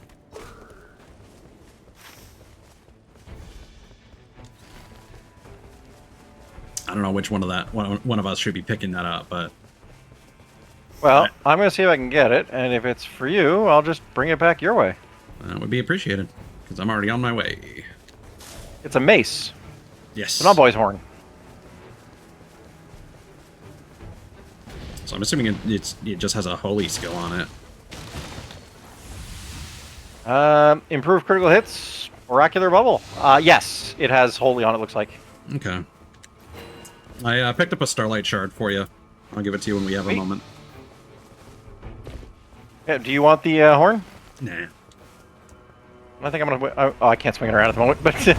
A: I don't know which one of us should be picking that up, but...
J: Well, I'm going to see if I can get it, and if it's for you, I'll just bring it back your way.
A: That would be appreciated, because I'm already on my way.
J: It's a mace.
A: Yes.
J: It's an boy's horn.
A: So I'm assuming it just has a holy skill on it.
J: Improved critical hits, oracular bubble. Yes, it has holy on it, looks like.
A: Okay. I picked up a starlight shard for you. I'll give it to you when we have a moment.
J: Yeah, do you want the horn?
A: Nah.
J: I think I'm gonna. Oh, I can't swing it around at the moment, but.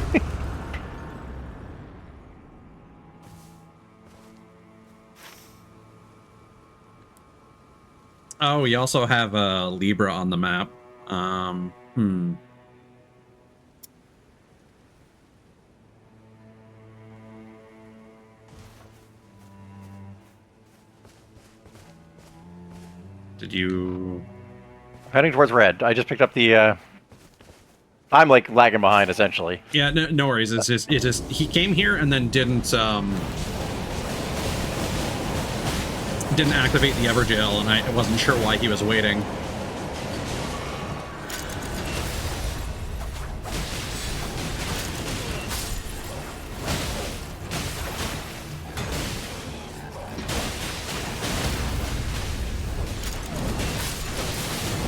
A: Oh, we also have Libra on the map. Did you...
J: Heading towards red. I just picked up the I'm like lagging behind essentially.
A: Yeah, no worries. It's just he came here and then didn't activate the Everjail, and I wasn't sure why he was waiting.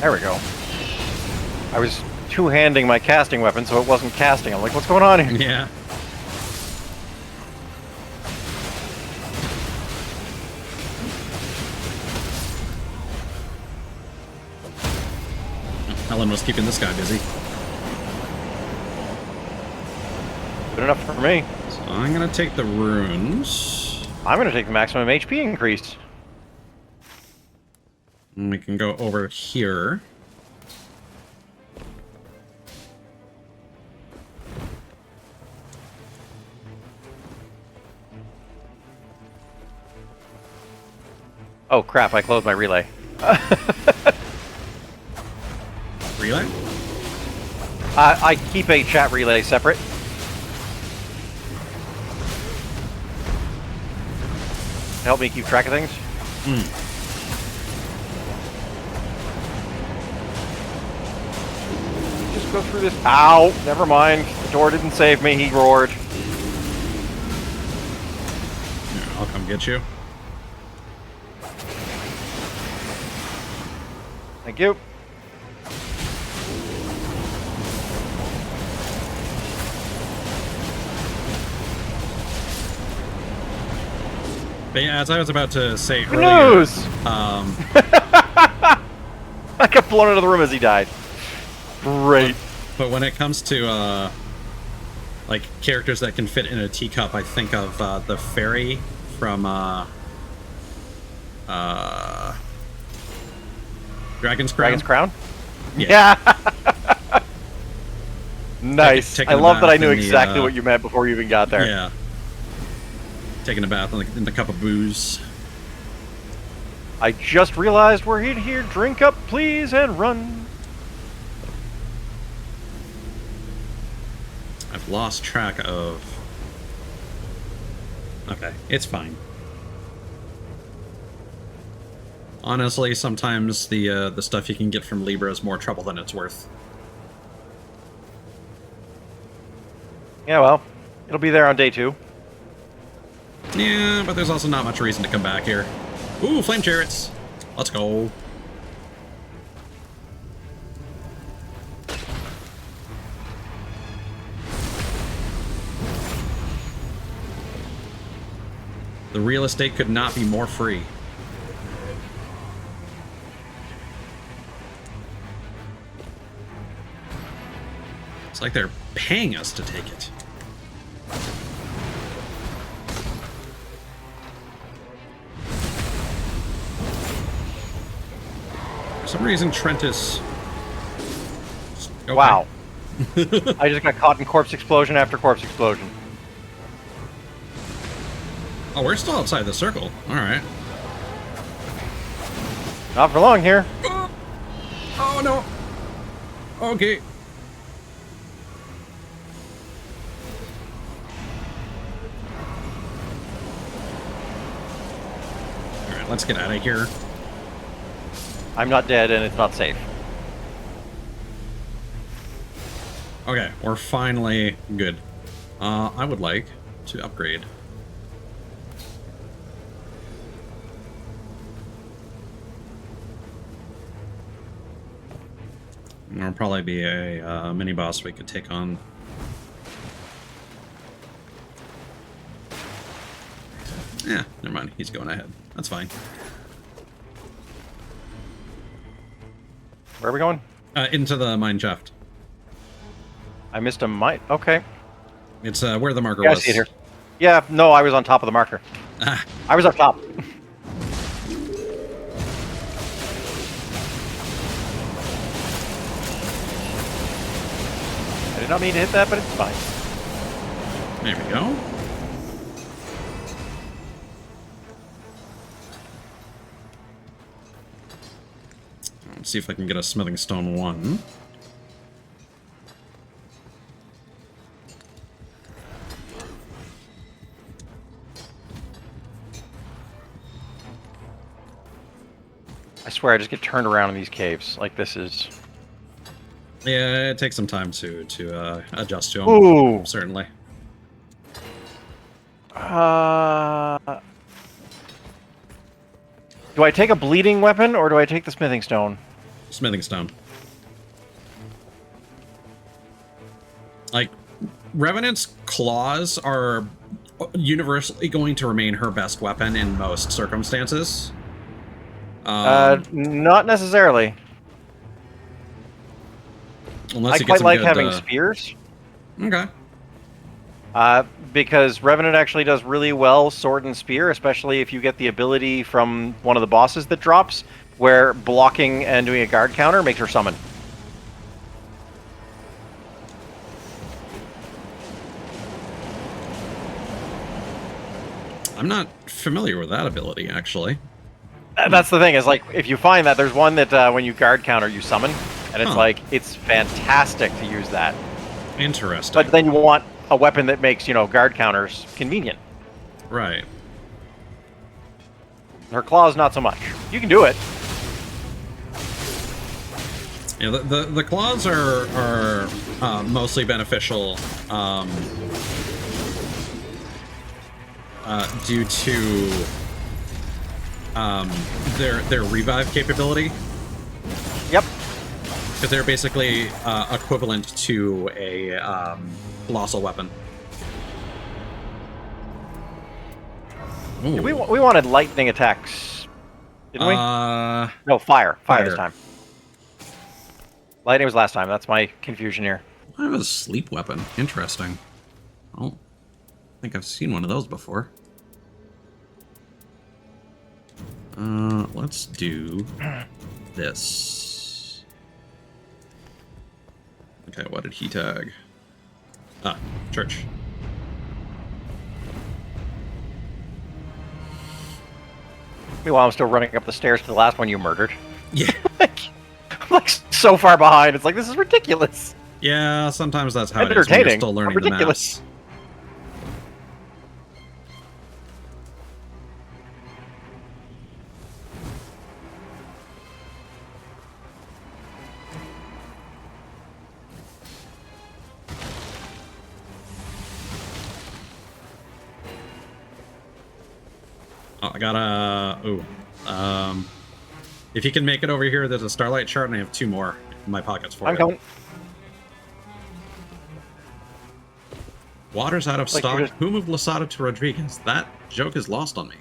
J: There we go. I was two-handing my casting weapon, so it wasn't casting. I'm like, what's going on here?
A: Yeah. Helen was keeping this guy busy.
J: Good enough for me.
A: So I'm gonna take the runes.
J: I'm gonna take the maximum HP increase.
A: And we can go over here.
J: Oh crap, I closed my relay.
A: Relay?
J: I keep a chat relay separate. Help me keep track of things. Just go through this. Ow! Never mind. The door didn't save me. He roared.
A: Here, I'll come get you.
J: Thank you.
A: But yeah, as I was about to say
J: Who
A: earlier,
J: knows?
A: I
J: got blown out of the room as he died. Great.
A: But when it comes to like characters that can fit in a teacup, I think of the fairy from Dragon's Crown.
J: Dragon's Crown?
A: Yeah.
J: Nice.
A: Taking
J: I
A: a
J: love that I
A: bath
J: knew
A: in the,
J: exactly what you meant before you even got there.
A: Yeah. Taking a bath in the cup of booze.
J: I just realized we're in here. Drink up, please, and run.
A: I've lost track of... Okay, it's fine. Honestly, sometimes the stuff you can get from Libra is more trouble than it's worth.
J: Yeah, well, it'll be there on day 2.
A: Yeah, but there's also not much reason to come back here. Ooh, flame chariots! Let's go. The real estate could not be more free. It's like they're paying us to take it. For some reason, Trent is... Okay.
J: Wow. I just got caught in corpse explosion after corpse explosion.
A: Oh, we're still outside the circle. Alright.
J: Not for long here.
A: Oh, no. Okay. Alright, let's get out of here.
J: I'm not dead and it's not safe.
A: Okay, we're finally good. I would like to upgrade. There'll probably be a mini boss we could take on. Yeah, never mind. He's going ahead. That's fine.
J: Where are we going?
A: Into the mine shaft.
J: I missed a mine. Okay.
A: It's where the marker
J: Yeah,
A: was.
J: I see it here. Yeah, no, I was on top of the marker.
A: Ah.
J: I was up top. I did not mean to hit that, but it's fine.
A: There we go. Let's see if I can get a smithing stone 1.
J: I swear, I just get turned around in these caves. Like, this is...
A: Yeah, it takes some time to adjust to them.
J: Ooh!
A: Certainly.
J: Do I take a bleeding weapon, or do I take the smithing stone?
A: Smithing stone. Like, Revenant's claws are universally going to remain her best weapon in most circumstances.
J: Not necessarily.
A: Unless
J: I
A: you get
J: quite
A: some
J: like
A: good,
J: having spears.
A: Okay.
J: Because Revenant actually does really well sword and spear, especially if you get the ability from one of the bosses that drops, where blocking and doing a guard counter makes her summon.
A: I'm not familiar with that ability, actually.
J: That's the thing, is like, if you find that, there's one that when you guard counter, you summon, and it's
A: Huh.
J: like, it's fantastic to use that.
A: Interesting.
J: But then you want a weapon that makes, guard counters convenient.
A: Right.
J: Her claws, not so much. You can do it.
A: Yeah, the claws are mostly beneficial due to their revive capability.
J: Yep.
A: Because they're basically equivalent to a colossal weapon. Ooh.
J: We wanted lightning attacks, didn't we? No, fire. Fire this time. Lightning was last time. That's my confusion here.
A: I have a sleep weapon. Interesting. Oh, I think I've seen one of those before. Let's do this. Okay, what did he tag? Ah, church.
J: Meanwhile, I'm still running up the stairs to the last one you murdered.
A: Yeah.
J: I'm like so far behind. It's like, this is ridiculous.
A: Yeah, sometimes that's how
J: And
A: it is when you're
J: entertaining,
A: still learning
J: but
A: the
J: ridiculous.
A: maps. Oh, I got a... Ooh. If you can make it over here, there's a Starlight chart, and I have 2 more in my pockets for
J: I'm
A: you.
J: coming.
A: Water's out of
J: Like,
A: stock.
J: you're just-
A: Who moved Lasada to Rodriguez? That joke is lost on me.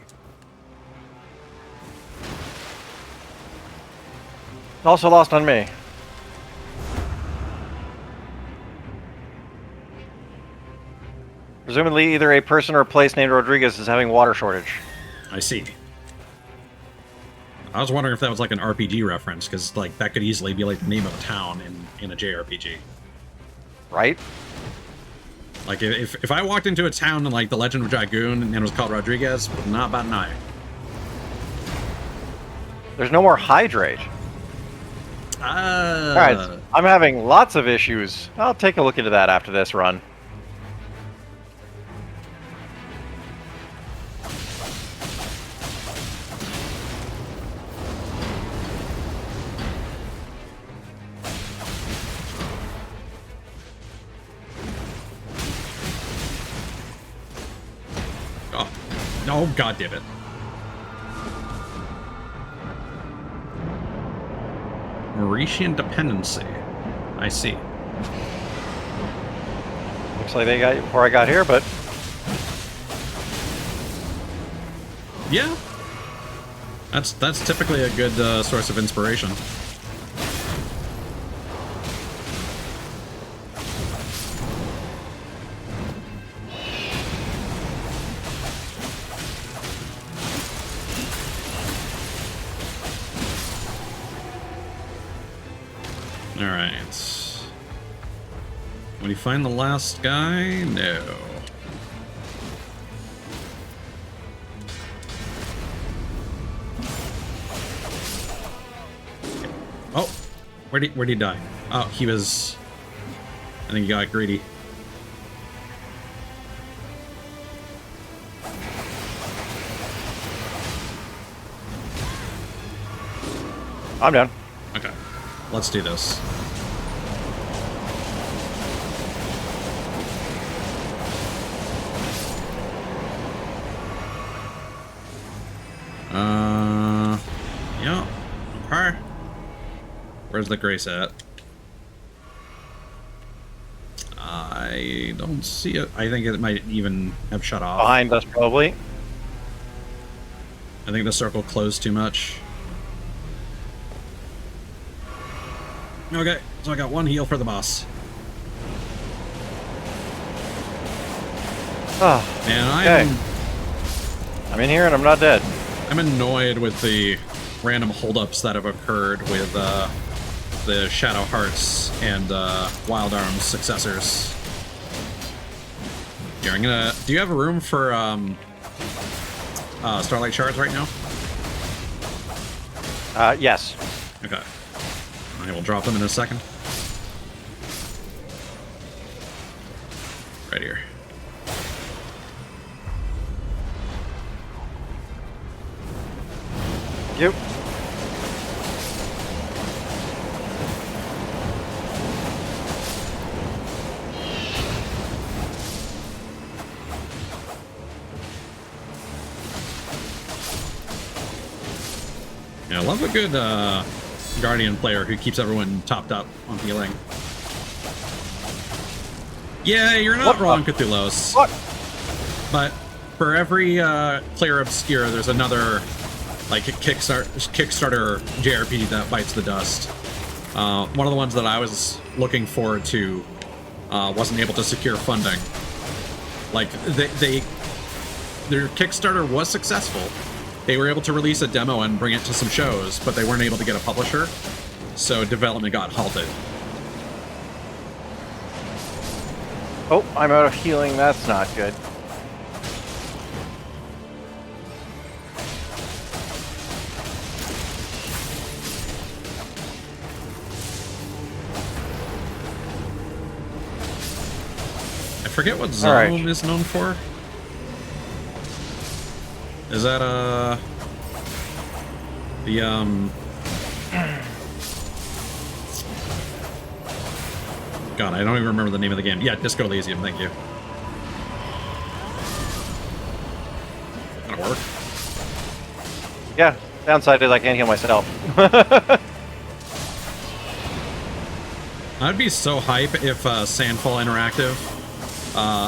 J: Also lost on me. Presumably, either a person or a place named Rodriguez is having water shortage.
A: I see. I was wondering if that was like an RPG reference, because like that could easily be like the name of a town in a JRPG.
J: Right?
A: Like if I walked into a town in like the Legend of Dragoon and it was called Rodriguez, not about an eye.
J: There's no more hydrate. Alright, I'm having lots of issues. I'll take a look into that after this run.
A: Oh, god damn it. Mauritian dependency. I see.
J: Looks like they got you before I got here, but...
A: Yeah. That's typically a good source of inspiration. Alright. When you find the last guy? No. Oh! Where'd he die? Oh, he was... I think he got greedy.
J: I'm down.
A: Okay, let's do this. Yeah. Okay. Where's the grace at? I don't see it. I think it might even have shut off.
J: Behind us, probably.
A: I think the circle closed too much. Okay, so I got one heal for the boss.
J: Oh,
A: man,
J: I'm in here and I'm not dead.
A: I'm annoyed with the random holdups that have occurred with the Shadow Hearts and Wild Arms successors. Here, I'm gonna. Do you have a room for Starlight Shards right now?
J: Yes.
A: Okay. I will drop them in a second. Right here.
J: Yep.
A: Yeah, I love a good Guardian player who keeps everyone topped up on healing. Yeah, you're not wrong, Cthulhu's.
J: What?
A: But for every player obscure, there's another like a Kickstarter JRPG that bites the dust. One of the ones that I was looking forward to wasn't able to secure funding. Like their Kickstarter was successful. They were able to release a demo and bring it to some shows, but they weren't able to get a publisher, so development got halted.
J: Oh, I'm out of healing. That's not good.
A: I forget what Zone is known for. Is that God, I don't even remember the name of the game. Yeah, Disco Elysium, thank you. That'll work.
J: Yeah, downside is I can't heal myself.
A: I'd be so hype if Sandfall Interactive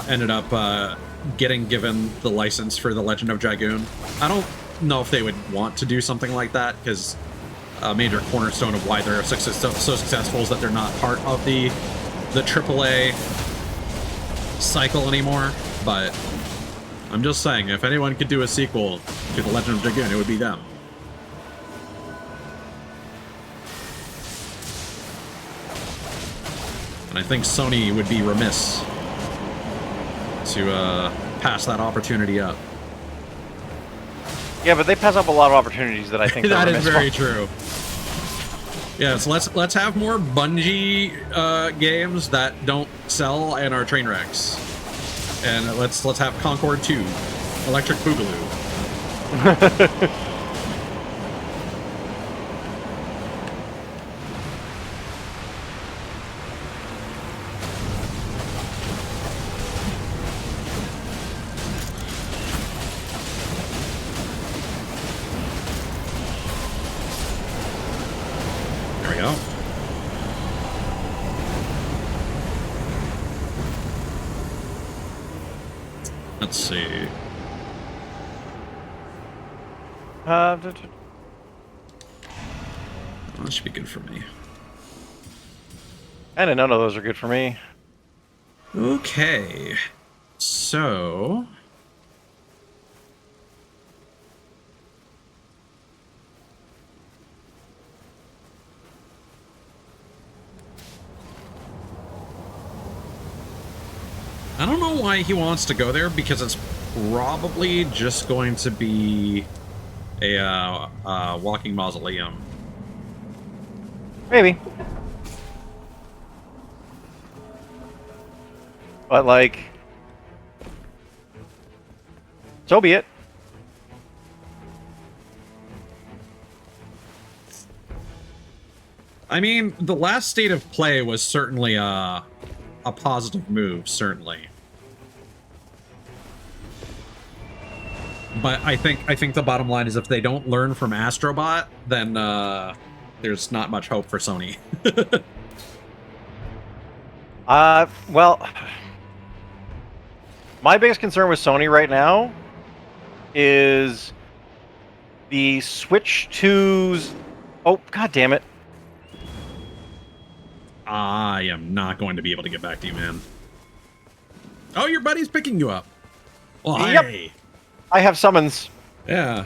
A: ended up getting given the license for The Legend of Dragoon. I don't know if they would want to do something like that, because a major cornerstone of why they're so successful is that they're not part of the AAA cycle anymore. But I'm just saying, if anyone could do a sequel to The Legend of Dragoon, it would be them. And I think Sony would be remiss to pass that opportunity up.
J: Yeah, but they pass up a lot of opportunities that I think
A: that is very true. Yeah, so let's have more Bungie games that don't sell and are train wrecks, and let's have Concord 2, Electric Boogaloo. Let's see.
J: That
A: should be good for me.
J: And none of those are good for me.
A: Okay. So... I don't know why he wants to go there, because it's probably just going to be a walking mausoleum.
J: Maybe. But, like... so be it.
A: I mean, the last state of play was certainly a positive move, certainly. But I think the bottom line is if they don't learn from Astrobot, then there's not much hope for Sony.
J: Well, my biggest concern with Sony right now is the Switch 2's... Oh, god damn it.
A: I am not going to be able to get back to you, man. Oh, your buddy's picking you up. Well,
J: Yep.
A: hey.
J: I have summons.
A: Yeah.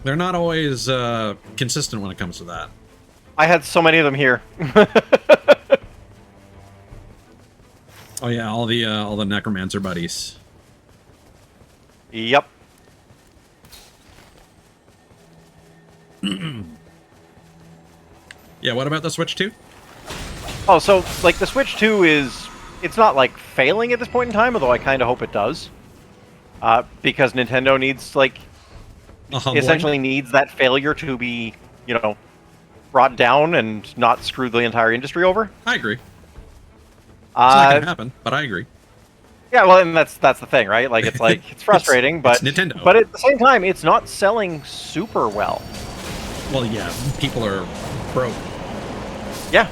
A: They're not always consistent when it comes to that.
J: I had so many of them here.
A: Oh yeah, all the Necromancer buddies.
J: Yep.
A: Yeah, what about the Switch 2?
J: Oh, so, like, the Switch 2 is... It's not, like, failing at this point in time, although I kind of hope it does. Because Nintendo needs, like... essentially needs that failure to be, you know, brought down and not screw the entire industry over.
A: I agree. It's not gonna happen, but I agree.
J: Yeah, well, and that's the thing, right? Like, it's like it's frustrating, but
A: it's Nintendo.
J: But at the same time, it's not selling super well.
A: Well, yeah, people are broke.
J: Yeah.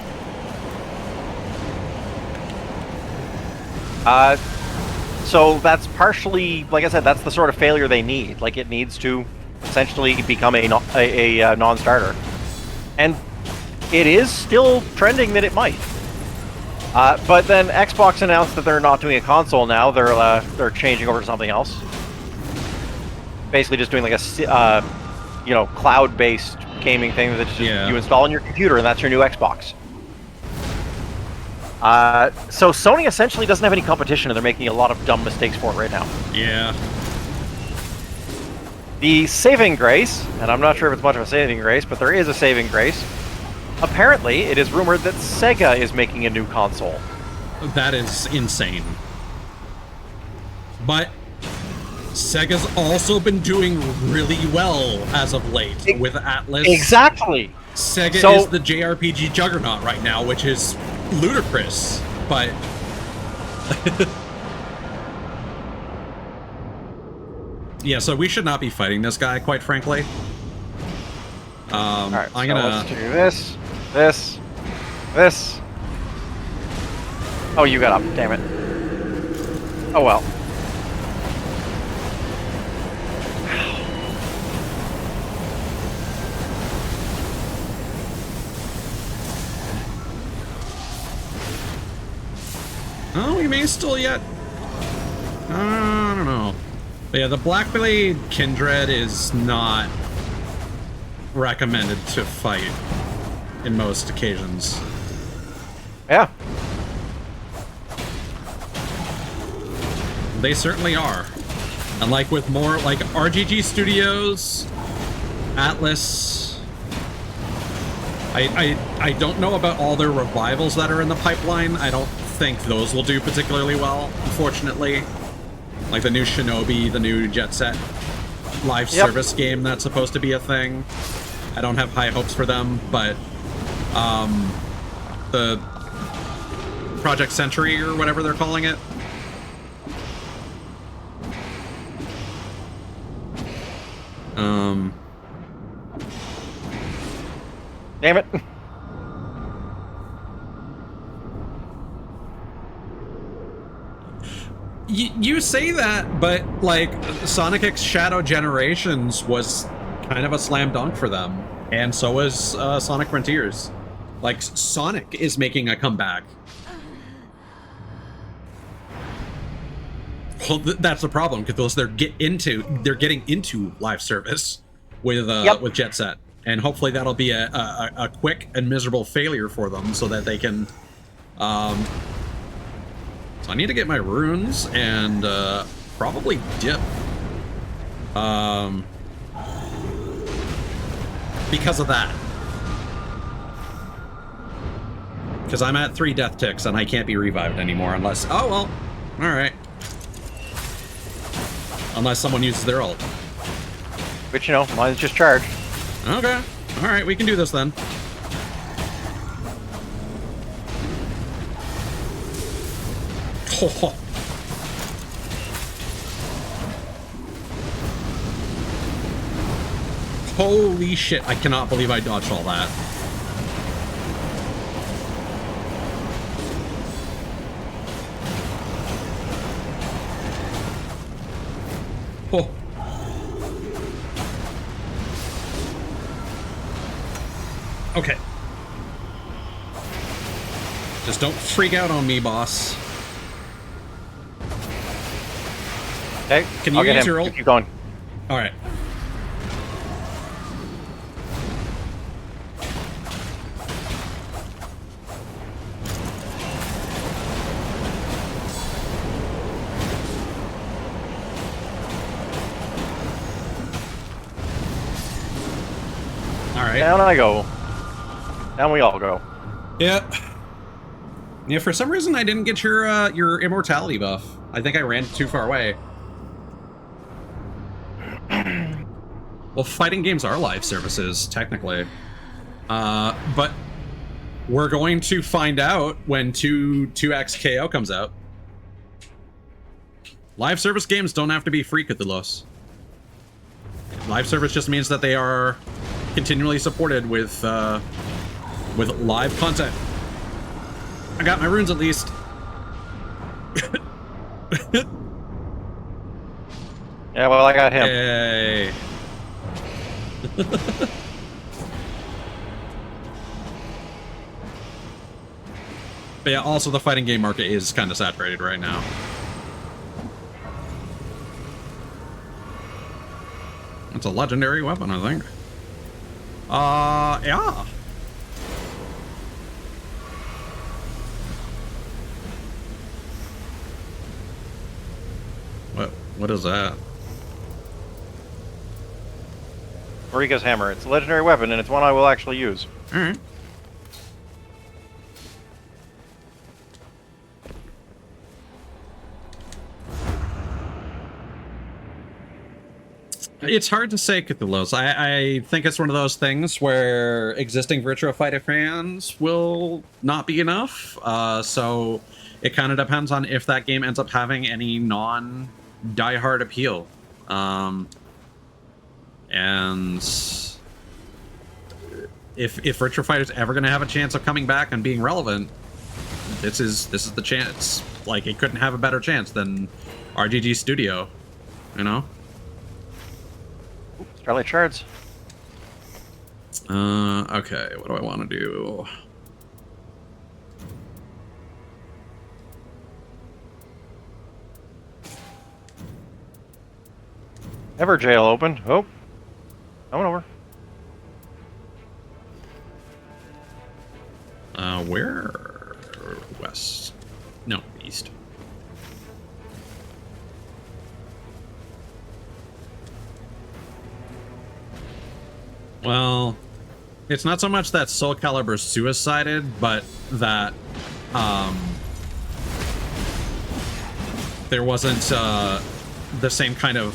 J: So that's partially, like I said, that's the sort of failure they need. Like, it needs to essentially become a non-starter, and it is still trending that it might. But then Xbox announced that they're not doing a console now. They're changing over to something else. Basically, just doing like a you know, cloud-based gaming thing that just you install on your computer, and that's your new Xbox. So Sony essentially doesn't have any competition, and they're making a lot of dumb mistakes for it right now.
A: Yeah.
J: The saving grace, and I'm not sure if it's much of a saving grace, but there is a saving grace. Apparently, it is rumored that Sega is making a new console.
A: That is insane. But Sega's also been doing really well as of late with Atlas.
J: Exactly.
A: Sega is the JRPG juggernaut right now, which is ludicrous, but... yeah, so we should not be fighting this guy, quite frankly.
J: Alright,
A: I'm
J: so
A: gonna...
J: let's do this, this. Oh, you got up, damn it. Oh well.
A: Oh, we may still yet. I don't know. But yeah, the Blackblade Kindred is not recommended to fight in most occasions.
J: Yeah.
A: They certainly are. And like with more like RGG Studios, Atlas, I don't know about all their revivals that are in the pipeline. I don't think those will do particularly well, unfortunately. Like the new Shinobi, the new Jet Set live service game that's supposed to be a thing. I don't have high hopes for them, but the Project Century or whatever they're calling it.
J: Damn it.
A: You say that, but like Sonic X Shadow Generations was kind of a slam dunk for them, and so was Sonic Frontiers. Like Sonic is making a comeback. Well, that's the problem because they're getting into live service with Jet Set, and hopefully that'll be a quick and miserable failure for them, so that they can. So I need to get my runes and probably dip. Because of that. Because I'm at 3 death ticks and I can't be revived anymore unless... Oh, well. Alright. Unless someone uses their ult.
J: Which, you know, mine's just charged.
A: Okay. Alright, we can do this then. Oh. Holy shit, I cannot believe I dodged all that. Oh. Okay. Just don't freak out on me, boss.
J: Okay,
A: can you use your ult?
J: Keep going.
A: All right. All right.
J: Down I go. Down we all go.
A: Yeah. Yeah, for some reason I didn't get your immortality buff. I think I ran too far away. Well, fighting games are live services, technically. But we're going to find out when 2x KO comes out. Live service games don't have to be free, Cthulhu's. Live service just means that they are continually supported with live content. I got my runes at least.
J: Yeah, well, I got him.
A: Yay. But yeah, also the fighting game market is kind of saturated right now. It's a legendary weapon, I think. Yeah. What is that?
J: Marika's hammer. It's a legendary weapon, and it's one I will actually use.
A: Alright. It's hard to say, Cthulhu's. I think it's one of those things where existing Virtua Fighter fans will not be enough. So it kind of depends on if that game ends up having any non-diehard appeal. And if Virtua Fighter's ever going to have a chance of coming back and being relevant, this is the chance. Like, it couldn't have a better chance than RGG Studio, you know?
J: Scarlet Shards.
A: Okay, what do I want to do?
J: Everjail open. Oh. Coming over.
A: Where? West. No, east. Well, it's not so much that Soul Calibur suicided, but that there wasn't the same kind of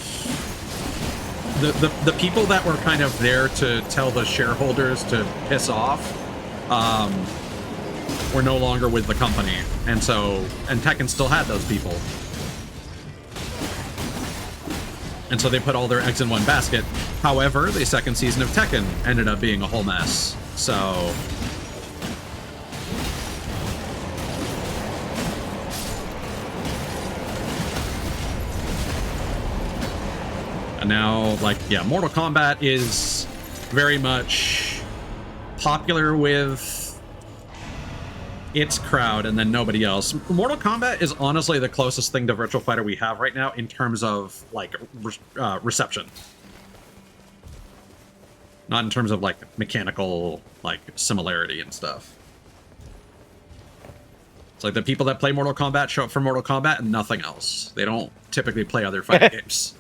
A: the people that were kind of there to tell the shareholders to piss off were no longer with the company, and Tekken still had those people. And so they put all their eggs in one basket. However, the second season of Tekken ended up being a whole mess. So... and now, like, yeah, Mortal Kombat is very much popular with its crowd and then nobody else. Mortal Kombat is honestly the closest thing to Virtua Fighter we have right now in terms of, like, reception. Not in terms of, like, mechanical, like, similarity and stuff. It's like the people that play Mortal Kombat show up for Mortal Kombat and nothing else. They don't typically play other fighting games.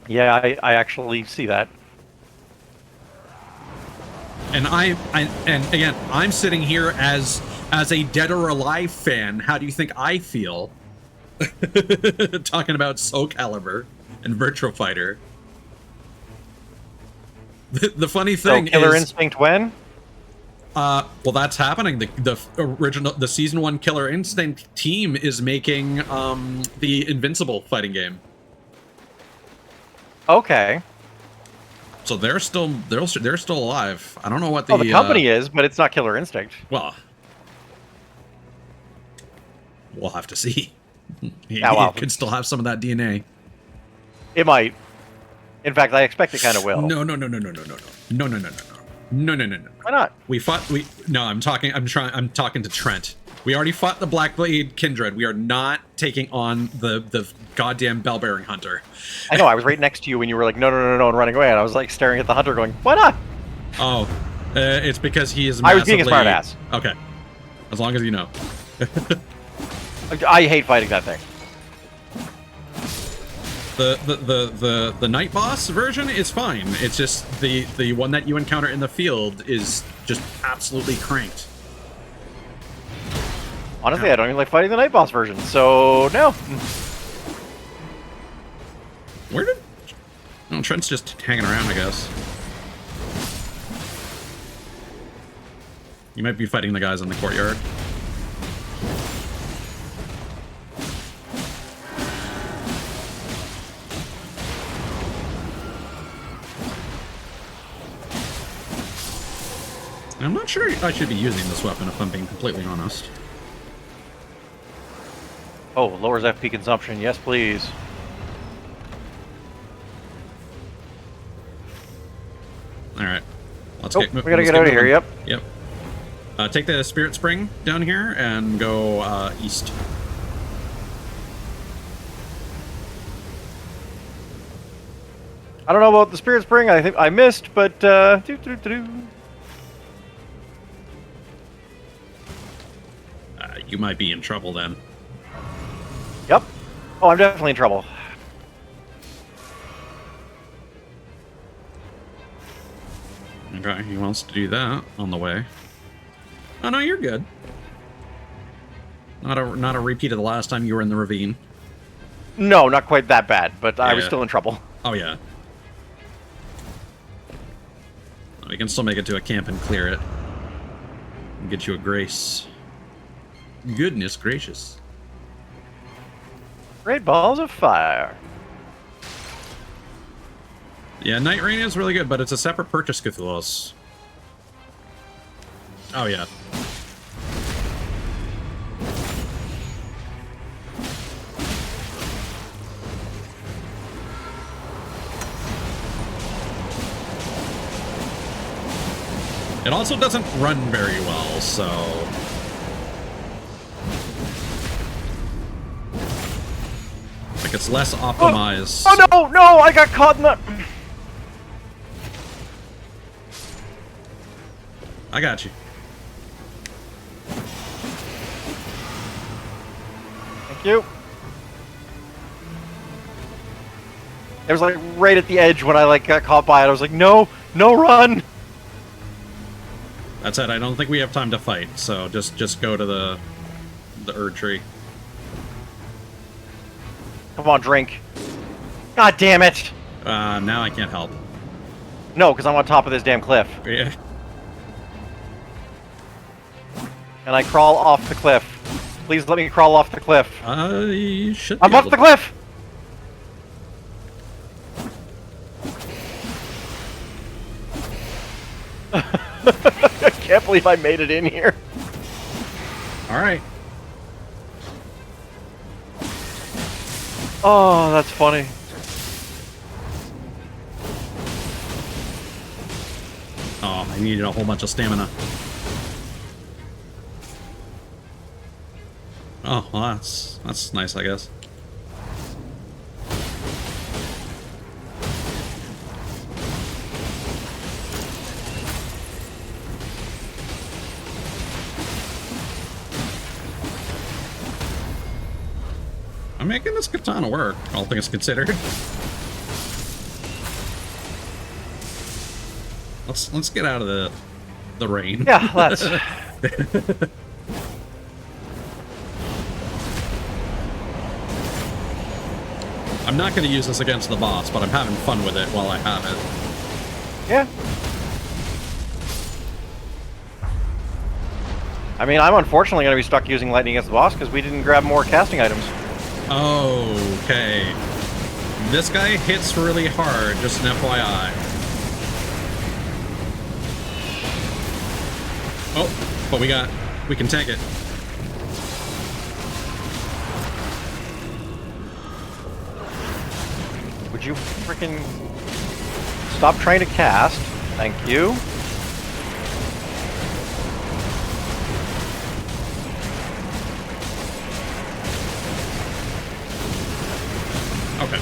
J: Yeah, I actually see that.
A: And and again, I'm sitting here as a Dead or Alive fan. How do you think I feel talking about Soul Calibur and Virtua Fighter? The funny thing
J: Killer
A: is,
J: Instinct when?
A: Well, that's happening. The season 1 Killer Instinct team is making the Invincible fighting game.
J: Okay.
A: So they're still alive. I don't know what the
J: the company is, but it's not Killer Instinct.
A: Well, we'll have to see.
J: Well.
A: It could still have some of that DNA.
J: It might. In fact, I expect it kind of will.
A: No.
J: Why not?
A: I'm talking to Trent. We already fought the Blackblade Kindred. We are not taking on the goddamn Bellbearing Hunter.
J: I know, I was right next to you when you were like, no, and running away, and I was like staring at the hunter going, why not?
A: Oh, it's because he is
J: I was being a smart ass.
A: Okay. As long as you know.
J: I hate fighting that thing.
A: The night boss version is fine. It's just the one that you encounter in the field is just absolutely cranked.
J: Honestly, I don't even like fighting the night boss version, so no.
A: Where did... Oh, Trent's just hanging around, I guess. You might be fighting the guys in the courtyard. I'm not sure I should be using this weapon, if I'm being completely honest.
J: Oh, lowers FP consumption. Yes, please.
A: Alright. Let's
J: we gotta get out of here, yep.
A: Yep. Take the Spirit Spring down here and go east.
J: I don't know about the Spirit Spring. I think I missed, but
A: You might be in trouble then.
J: Yep. Oh, I'm definitely in trouble.
A: Okay, he wants to do that on the way. Oh no, you're good. Not a repeat of the last time you were in the ravine.
J: No, not quite that bad, but I was
A: Yeah.
J: still in trouble.
A: Oh yeah. We can still make it to a camp and clear it. And get you a grace. Goodness gracious.
J: Great balls of fire.
A: Yeah, Nightreign is really good, but it's a separate purchase Cthulhu's. Oh yeah. It also doesn't run very well, so... Like, it's less optimized.
J: Oh no, I got caught in the...
A: I got you.
J: Thank you. It was like right at the edge when I like got caught by it. I was like, no, run.
A: That said, I don't think we have time to fight, so just go to the Erd tree.
J: Come on, drink. God damn it.
A: Now I can't help.
J: No, because I'm on top of this damn cliff.
A: Yeah.
J: And I crawl off the cliff. Please let me crawl off the cliff.
A: You should.
J: I'm off the cliff. I can't believe I made it in here.
A: All right.
J: Oh, that's funny.
A: Oh, I needed a whole bunch of stamina. Oh, well, that's nice, I guess. I'm making this katana work, all things considered. Let's get out of the rain.
J: Yeah, let's.
A: I'm not going to use this against the boss, but I'm having fun with it while I have it.
J: Yeah. I mean, I'm unfortunately going to be stuck using lightning against the boss because we didn't grab more casting items.
A: Okay. This guy hits really hard, just an FYI. Oh, but we can tank it.
J: Would you freaking stop trying to cast? Thank you.
A: Okay.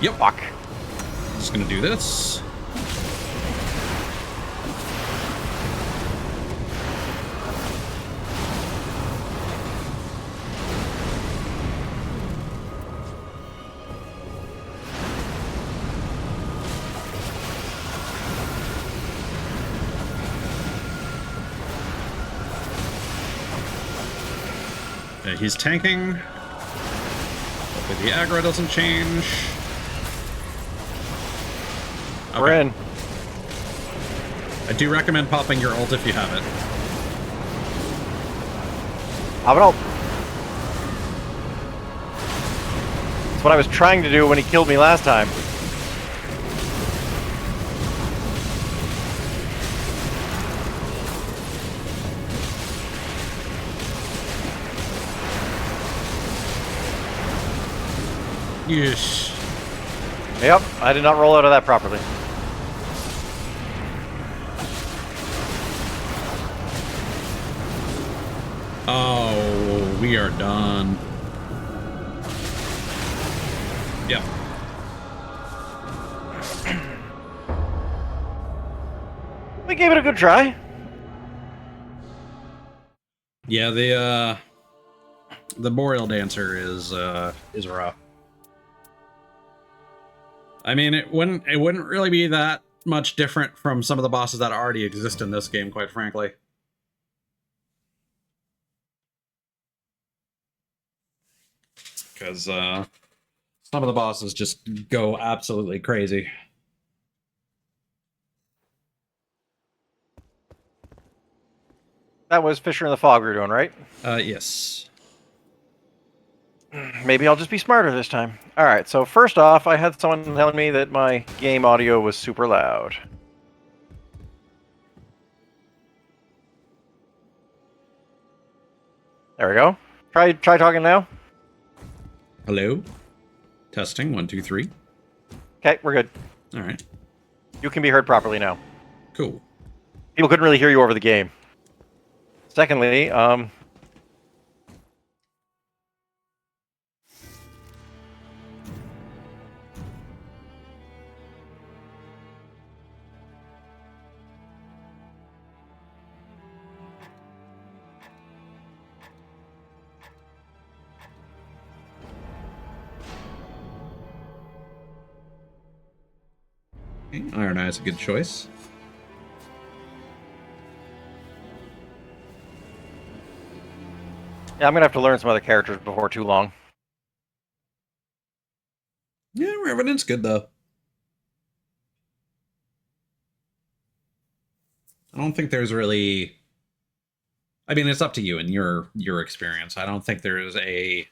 A: Yep.
J: Fuck.
A: Just gonna do this. Okay, he's tanking. Hopefully the aggro doesn't change. Okay.
J: We're in.
A: I do recommend popping your ult if you have it.
J: Have an ult. That's what I was trying to do when he killed me last time.
A: Yeesh.
J: Yep, I did not roll out of that properly.
A: Oh, we are done. Yep.
J: We gave it a good try.
A: Yeah, the Boreal Dancer is rough. I mean, it wouldn't really be that much different from some of the bosses that already exist in this game, quite frankly. Because some of the bosses just go absolutely crazy.
J: That was Fisher in the Fog we were doing, right?
A: Yes.
J: Maybe I'll just be smarter this time. Alright, so first off, I had someone telling me that my game audio was super loud. There we go. Try talking now.
A: Hello? Testing, 1, 2, 3.
J: Okay, we're good.
A: Alright.
J: You can be heard properly now.
A: Cool.
J: People couldn't really hear you over the game. Secondly,
A: Okay, Iron Eye is a good choice.
J: yeah, I'm gonna have to learn some other characters before too long.
A: Yeah, Revenant's good, though. I don't think there's really... I mean, it's up to you and your experience. I don't think there's a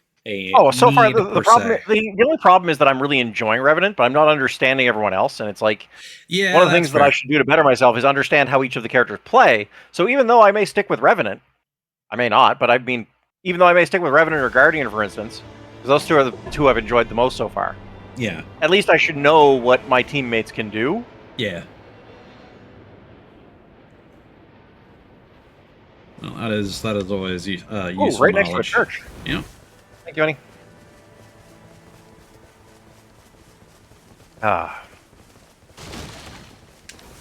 J: so far
A: need
J: the
A: per
J: problem,
A: se.
J: the only problem is that I'm really enjoying Revenant, but I'm not understanding everyone else, and it's like
A: Yeah,
J: one of the
A: that's
J: things that I
A: fair.
J: should do to better myself is understand how each of the characters play. So even though I may stick with Revenant, I may not, but I mean, even though I may stick with Revenant or Guardian, for instance, because those two are the two I've enjoyed the most so far.
A: Yeah.
J: At least I should know what my teammates can do.
A: Yeah. Well, that is always useful
J: Right next to a
A: knowledge.
J: church.
A: Yeah.
J: Thank you, honey.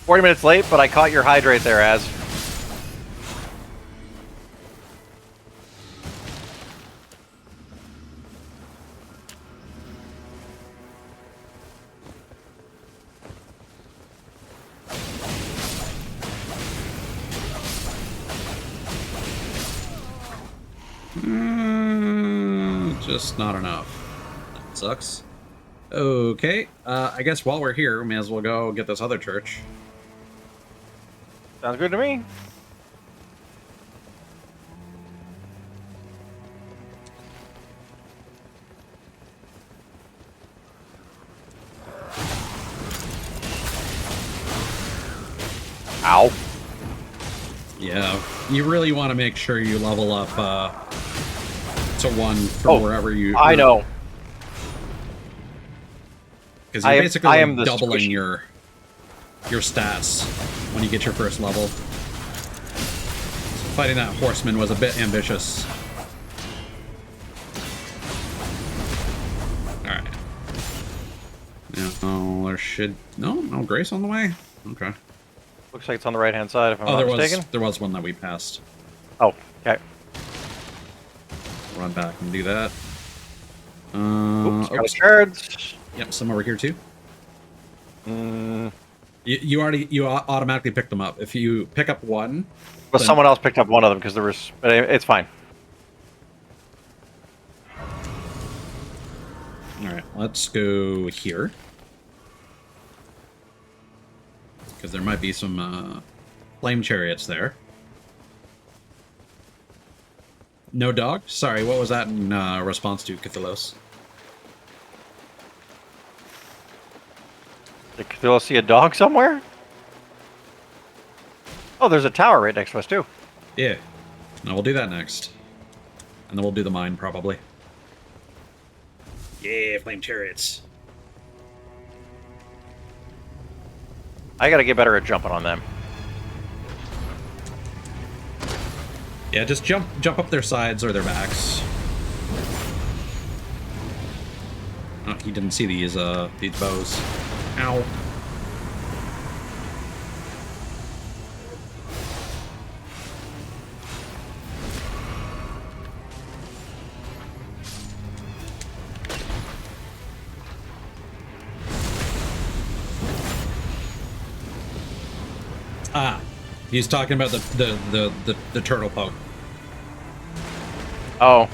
J: 40 minutes late, but I caught your hydrate there, Az.
A: Just not enough. That sucks. Okay, I guess while we're here, we may as well go get this other church.
J: Sounds good to me. Ow.
A: Yeah, you really want to make sure you level up to 1 from wherever you...
J: I know.
A: Because you're basically
J: am the
A: doubling
J: squishy.
A: your stats when you get your first level. So fighting that horseman was a bit ambitious. Alright. Yeah, oh, there should... No grace on the way? Okay.
J: Looks like it's on the right-hand side, if I'm
A: Oh,
J: not mistaken.
A: there was one that we passed.
J: Oh, okay.
A: Run back and do that.
J: Oops, got
A: Oops.
J: cards.
A: Yep, some over here too.
J: Mm,
A: You automatically pick them up. If you pick up one...
J: but
A: then-
J: someone else picked up one of them because there was... But it's fine.
A: Alright, let's go here. Because there might be some flame chariots there. No dog? Sorry, what was that in response to Cathulos?
J: Did Cthulhu see a dog somewhere? Oh, there's a tower right next to us, too.
A: Yeah. No, we'll do that next. And then we'll do the mine, probably. Yeah, flame chariots.
J: I gotta get better at jumping on them.
A: Yeah, just jump up their sides or their backs. Oh, he didn't see these bows. Ow. Ah, he's talking about the turtle poke.
J: Oh.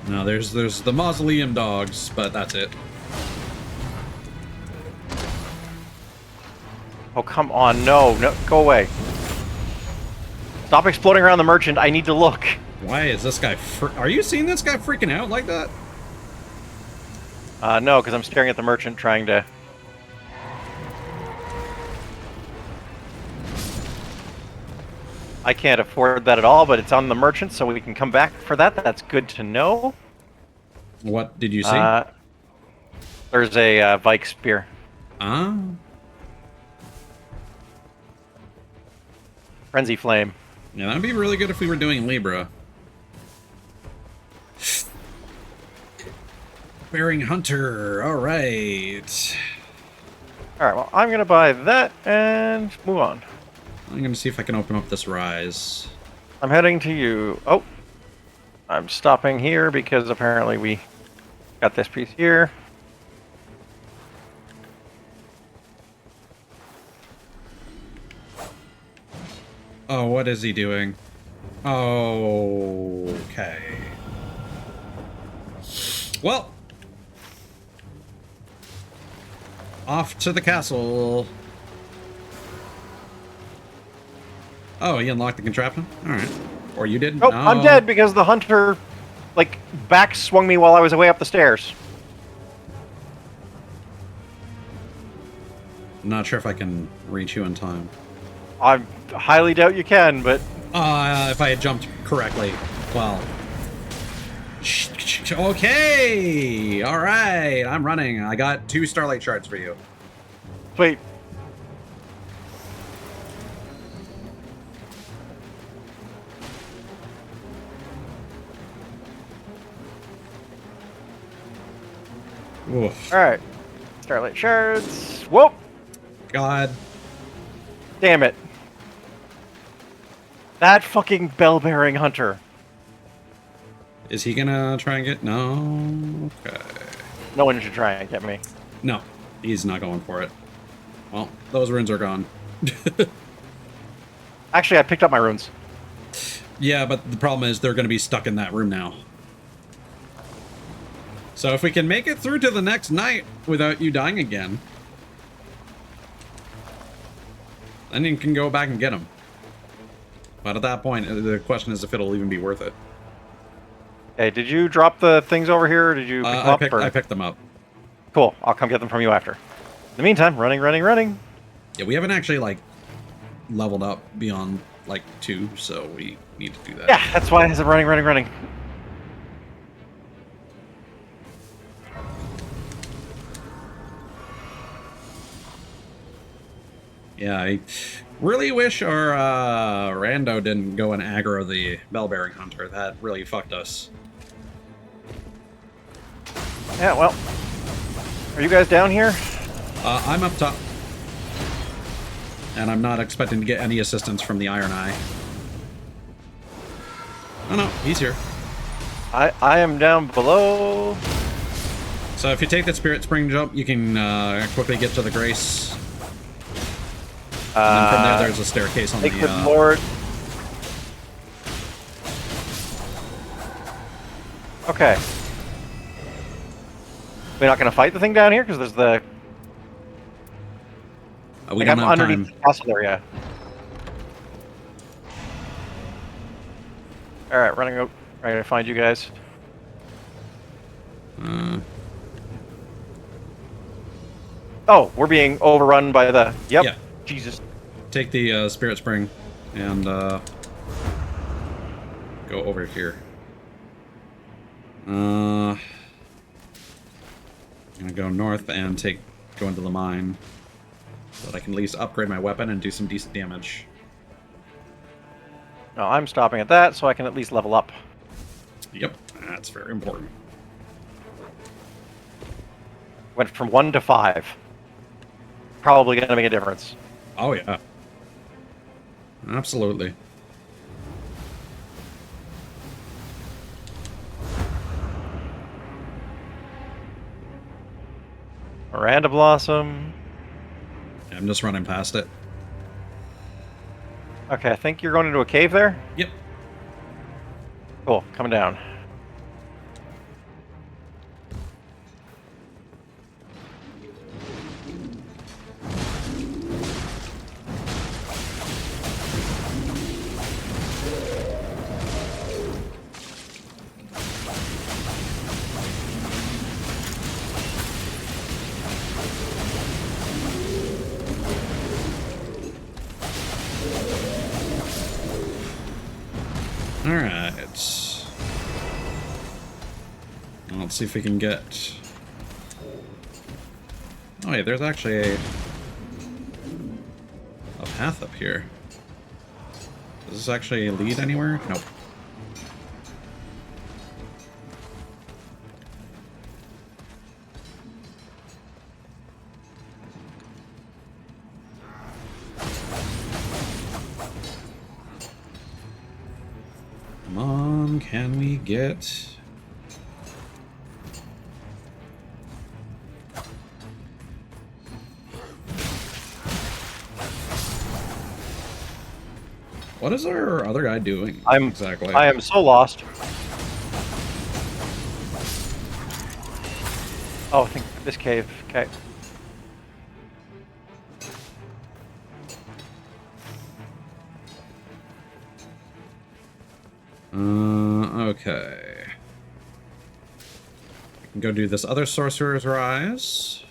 A: No, there's the mausoleum dogs, but that's it.
J: Oh, come on. No, go away. Stop exploding around the merchant. I need to look.
A: Why is this guy... Are you seeing this guy freaking out like that?
J: No, because I'm staring at the merchant trying to... I can't afford that at all, but it's on the merchant, so we can come back for that. That's good to know.
A: What did you see?
J: There's a Vike spear.
A: Ah.
J: Frenzy Flame.
A: Yeah, that'd be really good if we were doing Libra. Bearing Hunter, alright.
J: Alright, well, I'm going to buy that and move on.
A: I'm gonna see if I can open up this rise.
J: I'm heading to you. Oh, I'm stopping here because apparently we got this piece here.
A: Oh, what is he doing? Oh, okay. Well, off to the castle. Oh, he unlocked the contraption? Alright. Or you didn't?
J: Nope,
A: No.
J: I'm dead because the hunter, like, back swung me while I was away up the stairs.
A: I'm not sure if I can reach you in time.
J: I highly doubt you can, but...
A: If I had jumped correctly. Well. Okay! Alright, I'm running. I got 2 Starlight Shards for you.
J: Wait.
A: Oof.
J: Alright. Starlight Shards. Whoop!
A: God.
J: Damn it. That fucking bell-bearing hunter.
A: Is he gonna try and get... No. Okay.
J: No one should try and get me.
A: No. He's not going for it. Well, those runes are gone.
J: Actually, I picked up my runes.
A: Yeah, but the problem is they're going to be stuck in that room now. So if we can make it through to the next night without you dying again, then you can go back and get them. But at that point, the question is if it'll even be worth it.
J: Hey, did you drop the things over here, or did you pick them up?
A: I picked them up.
J: Cool. I'll come get them from you after. In the meantime, running.
A: Yeah, we haven't actually, like, leveled up beyond, like, 2, so we need to do that.
J: Yeah, that's why I said running.
A: Yeah, I really wish our rando didn't go and aggro the bell-bearing hunter. That really fucked us.
J: Yeah, well, are you guys down here?
A: I'm up top. And I'm not expecting to get any assistance from the Iron Eye. Oh no, he's here.
J: I am down below.
A: So if you take that Spirit Spring jump, you can quickly get to the Grace. And then from there, there's a staircase on the...
J: Good Lord. Okay. We're not going to fight the thing down here? Because there's the...
A: we don't have time.
J: The castle area. Alright, running out. I'm going to find you guys. Oh, we're being overrun by the... Yep.
A: Yeah.
J: Jesus.
A: Take the Spirit Spring and go over here. I'm gonna go north and go into the mine so that I can at least upgrade my weapon and do some decent damage.
J: No, I'm stopping at that so I can at least level up.
A: Yep, that's very important.
J: Went from 1 to 5. Probably going to make a difference.
A: Oh, yeah. Absolutely.
J: Miranda Blossom.
A: I'm just running past it.
J: Okay, I think you're going into a cave there?
A: Yep.
J: Cool, coming down.
A: Alright. Let's see if we can get... Oh, wait, there's actually a path up here. Does this actually lead anywhere? Nope. Come on, can we get... What is our other guy doing? Exactly.
J: I am so lost. Oh, I think this cave. Okay.
A: Okay. I can go do this other Sorcerer's Rise.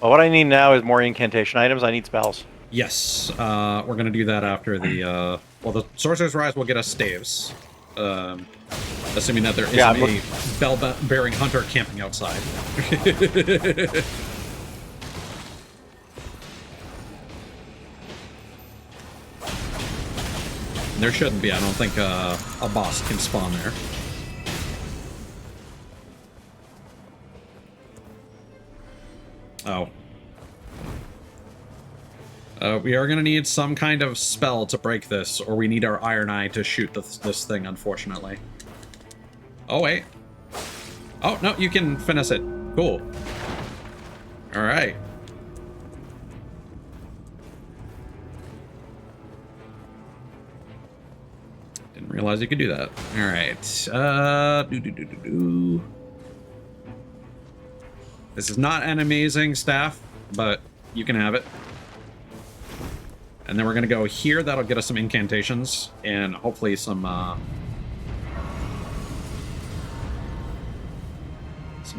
J: Well, what I need now is more incantation items. I need spells.
A: Yes, we're gonna do that after the, well, the Sorcerer's Rise will get us staves. Assuming that there isn't a bell-bearing hunter camping outside. There shouldn't be. I don't think a boss can spawn there. Oh. We are going to need some kind of spell to break this, or we need our Iron Eye to shoot this thing, unfortunately. Oh, wait. Oh, no, you can finish it. Cool. Alright. realize you could do that. All right. This is not an amazing staff, but you can have it. And then we're gonna go here. That'll get us some incantations and hopefully some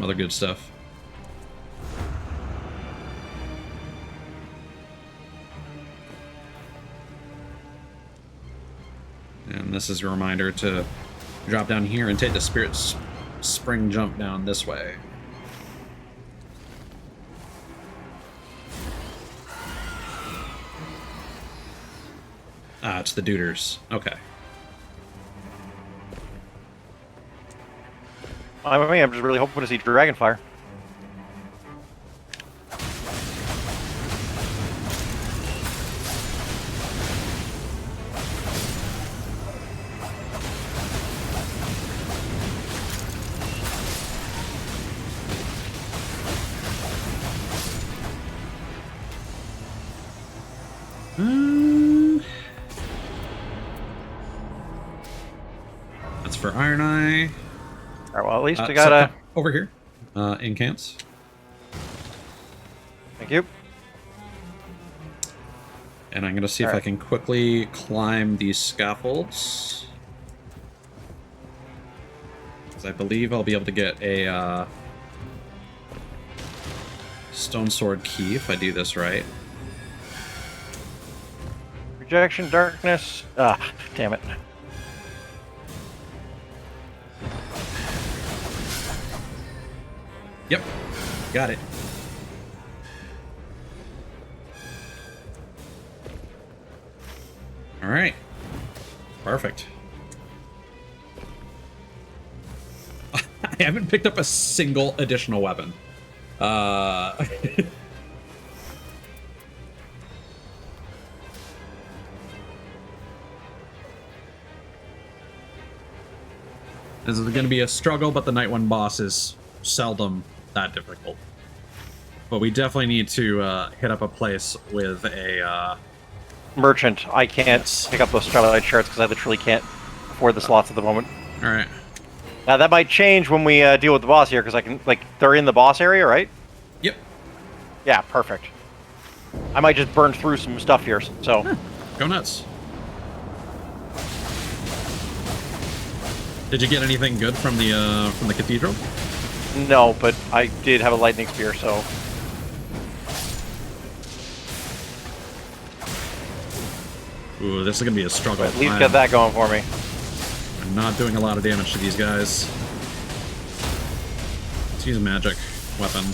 A: other good stuff. And this is a reminder to drop down here and take the Spirit Spring jump down this way. Ah, it's the duders. Okay.
J: I'm just really hoping to see Dragonfire.
A: That's for Iron Eye.
J: All right, well, at least we got a...
A: Over here. Incants.
J: Thank you.
A: And I'm going to see if I can quickly climb these scaffolds. Because I believe I'll be able to get a Stone Sword key if I do this right.
J: Rejection, darkness. Ah, damn it.
A: Yep, got it. All right, perfect. I haven't picked up a single additional weapon. This is going to be a struggle, but the Night One boss is seldom that difficult. But we definitely need to hit up a place with a...
J: Merchant. I can't pick up those Starlight Shards because I literally can't afford the slots at the moment.
A: Alright.
J: Now, that might change when we deal with the boss here, because I can, like, they're in the boss area, right?
A: Yep.
J: Yeah, perfect. I might just burn through some stuff here, so...
A: Go nuts. Did you get anything good from the cathedral?
J: No, but I did have a lightning spear, so...
A: Ooh, this is gonna be a struggle.
J: At least get that going for me.
A: I'm not doing a lot of damage to these guys. Let's use a magic weapon.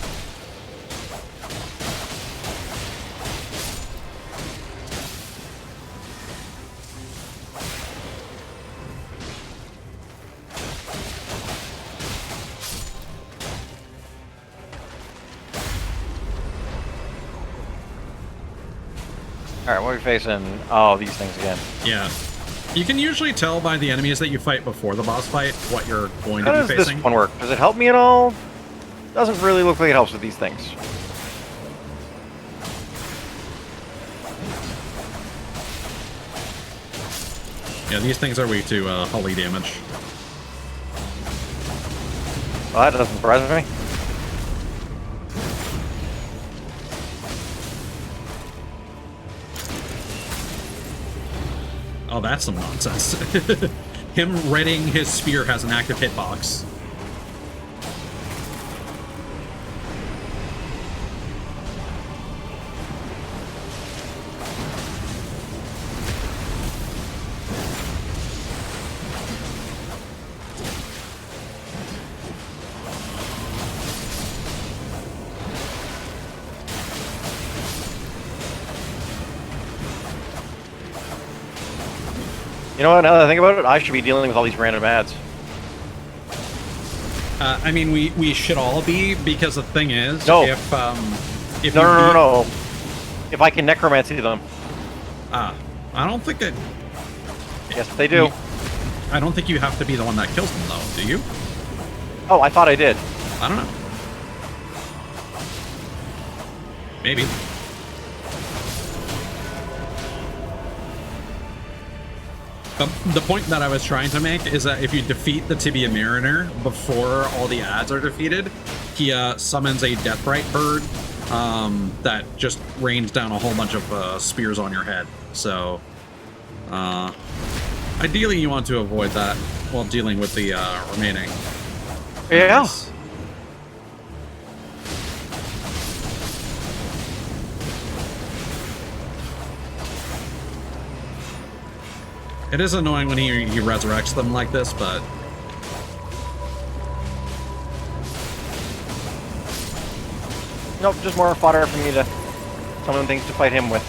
J: Alright, what are we facing? Oh, these things again.
A: Yeah. You can usually tell by the enemies that you fight before the boss fight what you're going to
J: How
A: be
J: does
A: facing.
J: this one work? Does it help me at all? Doesn't really look like it helps with these things.
A: Yeah, these things are weak to holy damage.
J: Well, that doesn't surprise me.
A: Oh, that's some nonsense. Him readying his spear has an active hitbox.
J: You know what, now that I think about it, I should be dealing with all these random ads.
A: I mean, we should all be, because the thing is,
J: no.
A: if
J: No. If I can necromancy them.
A: I don't think that...
J: Yes, they do.
A: I don't think you have to be the one that kills them, though, do you?
J: Oh, I thought I did.
A: I don't know. Maybe. The point that I was trying to make is that if you defeat the Tibia Mariner before all the ads are defeated, he summons a Deathrite bird that just rains down a whole bunch of spears on your head. So, ideally you want to avoid that while dealing with the remaining.
J: Yeah.
A: enemies. It is annoying when he resurrects them like this, but...
J: Nope, just more fodder for me to summon things to fight him with.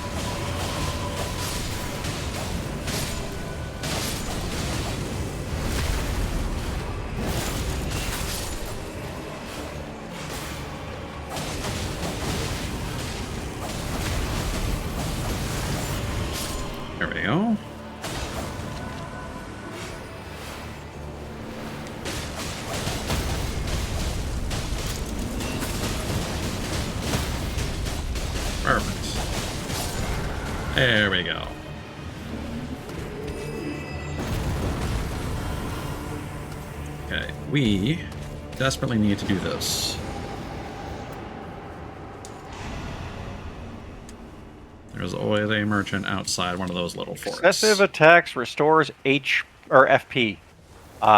A: There we go. Perfect. There we go. Okay, we desperately need to do this. There's always a merchant outside one of those little forts.
J: Excessive attacks restores H or FP.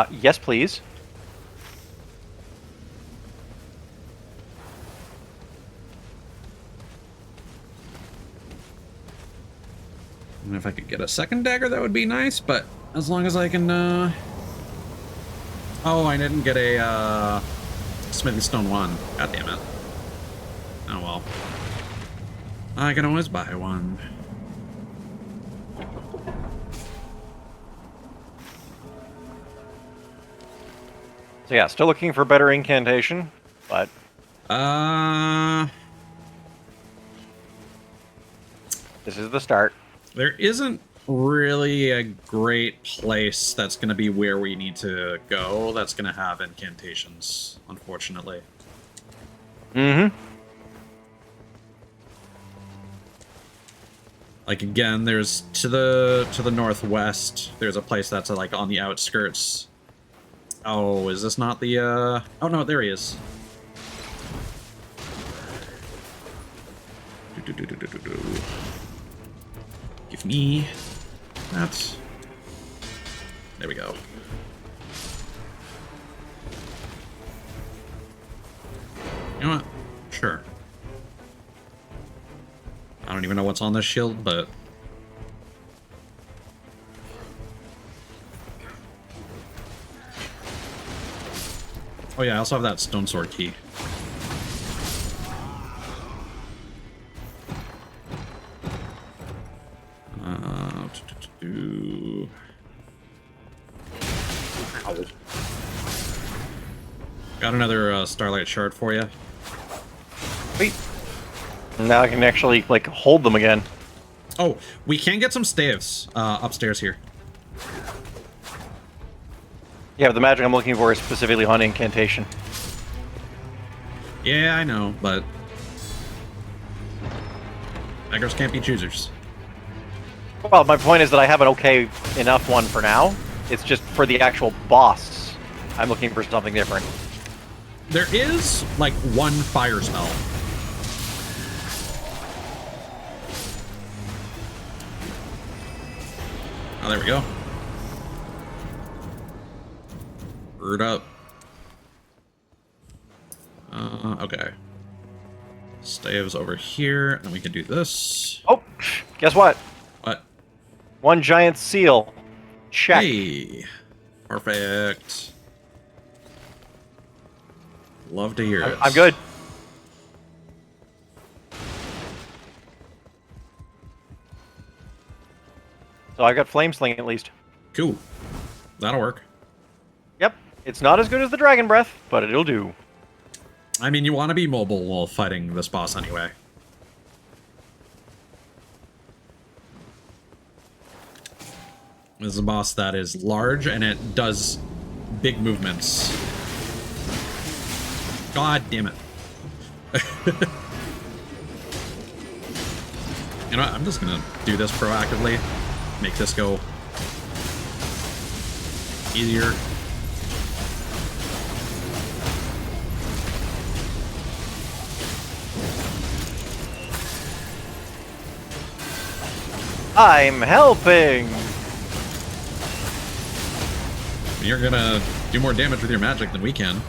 J: Yes, please.
A: And if I could get a second dagger, that would be nice, but as long as I can, Oh, I didn't get a, Smithy Stone 1. God damn it. Oh well. I can always buy one.
J: So yeah, still looking for better incantation, but... This is the start.
A: There isn't really a great place that's going to be where we need to go that's going to have incantations, unfortunately.
J: Mm-hmm.
A: Like, again, there's to the northwest, there's a place that's like on the outskirts. Oh, is this not the oh no, there he is. Give me that. There we go. You know what? Sure. I don't even know what's on this shield, but... Oh yeah, I also have that stone sword key. Got another Starlight Shard for you.
J: Sweet. Now I can actually, like, hold them again.
A: Oh, we can get some staves upstairs here.
J: Yeah, but the magic I'm looking for is specifically on incantation.
A: Yeah, I know, but... beggars can't be choosers.
J: Well, my point is that I have an okay enough one for now. It's just for the actual boss. I'm looking for something different.
A: There is, like, one fire spell. Oh, there we go. Bird up. Okay. Staves over here, and we can do this.
J: Oh, guess what?
A: What?
J: One giant seal. Check.
A: Hey. Perfect. Love to hear it.
J: I'm good. So I got Flame Sling at least.
A: Cool. That'll work.
J: Yep. It's not as good as the Dragon Breath, but it'll do.
A: I mean, you want to be mobile while fighting this boss anyway. This is a boss that is large, and it does big movements. God damn it. You know what? I'm just gonna do this proactively. Make this go easier.
J: I'm helping!
A: You're gonna do more damage with your magic than we can.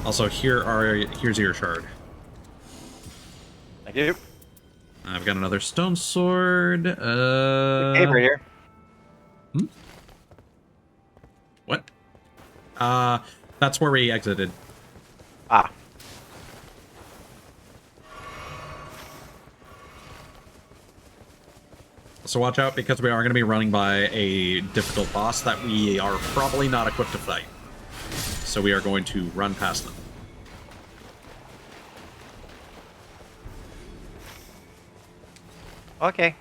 A: Also, here's your shard.
J: Thank you.
A: I've got another stone sword.
J: Cave right here.
A: What? That's where we exited.
J: Ah.
A: So watch out, because we are going to be running by a difficult boss that we are probably not equipped to fight. So we are going to run past them.
J: Okay.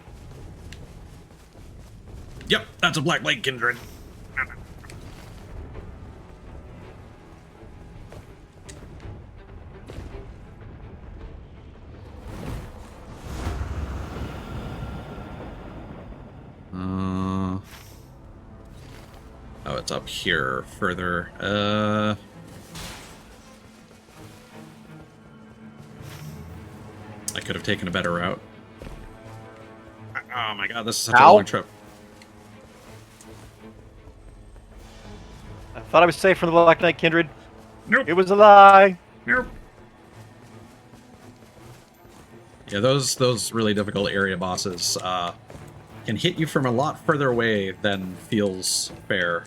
A: Yep, that's a Black Lake Kindred. Oh, it's up here further. I could have taken a better route. Oh my god, this is such a long trip.
J: I thought I was safe from the Black Knight Kindred.
A: Nope.
J: It was a lie.
A: Nope. Yeah, those really difficult area bosses can hit you from a lot further away than feels fair.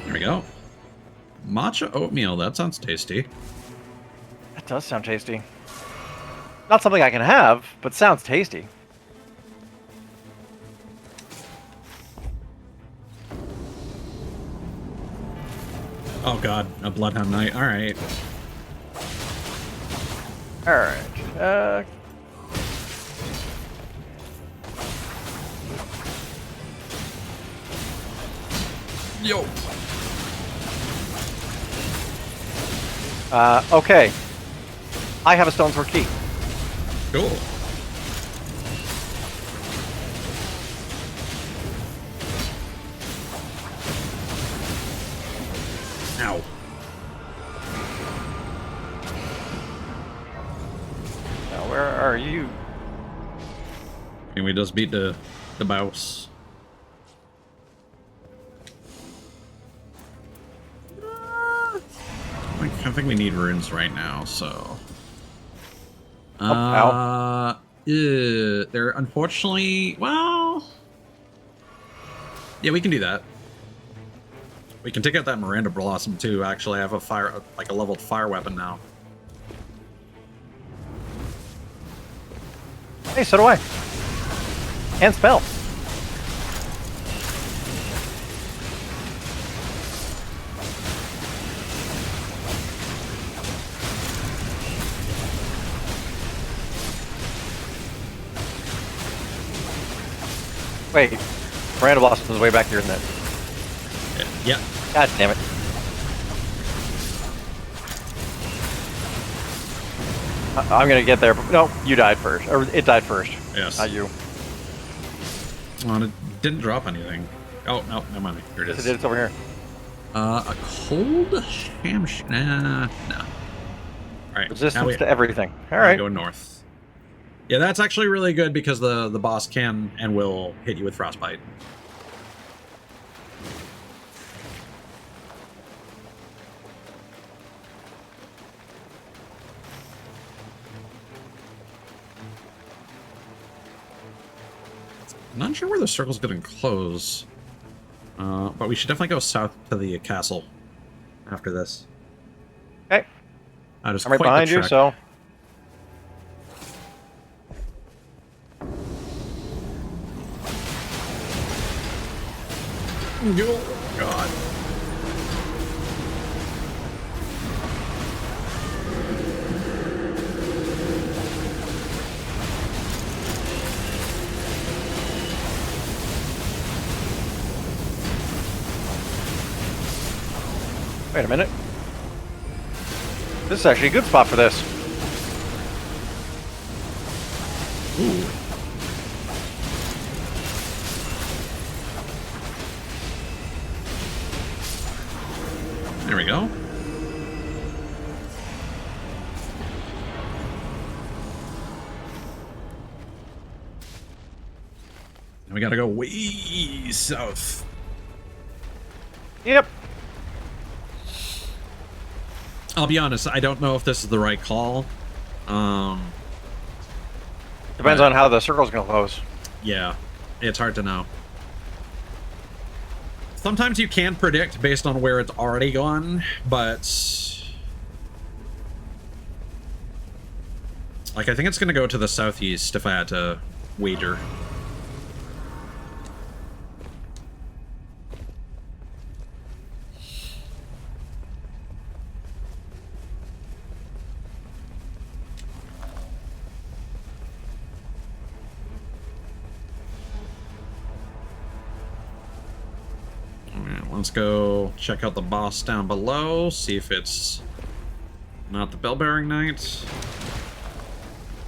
A: There we go. Matcha oatmeal, that sounds tasty.
J: That does sound tasty. Not something I can have, but sounds tasty.
A: Oh god, a Bloodhound Knight, alright.
J: Alright,
A: Yo!
J: Okay. I have a stone sword key.
A: Cool. Ow.
J: Now, where are you?
A: Can we just beat the boss? I think we need runes right now, so... They're unfortunately... Well... Yeah, we can do that. We can take out that Miranda Blossom, too. Actually, I have a fire... like a leveled fire weapon now.
J: Hey, so do I. And spell. Wait, Miranda Blossom is way back here, isn't it?
A: Yeah.
J: God damn it. I'm gonna get there, but no, you died first. Or it died first.
A: Yes.
J: Not you.
A: Well, it didn't drop anything. Oh, no, never mind. Here it is.
J: Yes, it did. It's over here.
A: A cold sham... Nah, no. Alright.
J: Resistance to everything. Alright.
A: Go north. Yeah, that's actually really good because the boss can and will hit you with frostbite. I'm not sure where the circle's going to close. But we should definitely go south to the castle after this.
J: Okay.
A: I'm
J: right behind you, so...
A: Oh, God.
J: Wait a minute. This is actually a good spot for this.
A: Ooh. There we go. And we gotta go way south.
J: Yep.
A: I'll be honest, I don't know if this is the right call.
J: Depends on how the circle's gonna close.
A: Yeah, it's hard to know. Sometimes you can predict based on where it's already gone, but... like, I think it's gonna go to the southeast if I had to wager. Let's go check out the boss down below, see if it's not the Bell-Bearing Knight.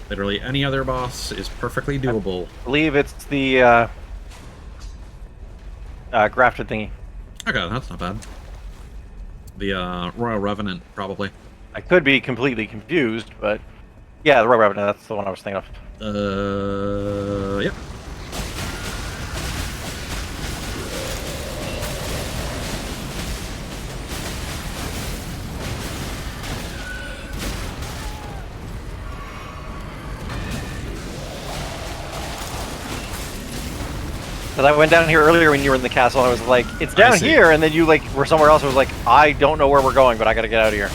A: Literally any other boss is perfectly doable.
J: I believe it's the grafted thingy.
A: Okay, that's not bad. The Royal Revenant, probably.
J: I could be completely confused, but yeah, the Royal Revenant, that's the one I was thinking of.
A: Yep.
J: Because I went down here earlier when you were in the castle, and I was like, it's down here, and then you like were somewhere else. I was like, I don't know where we're going, but I gotta get out of here.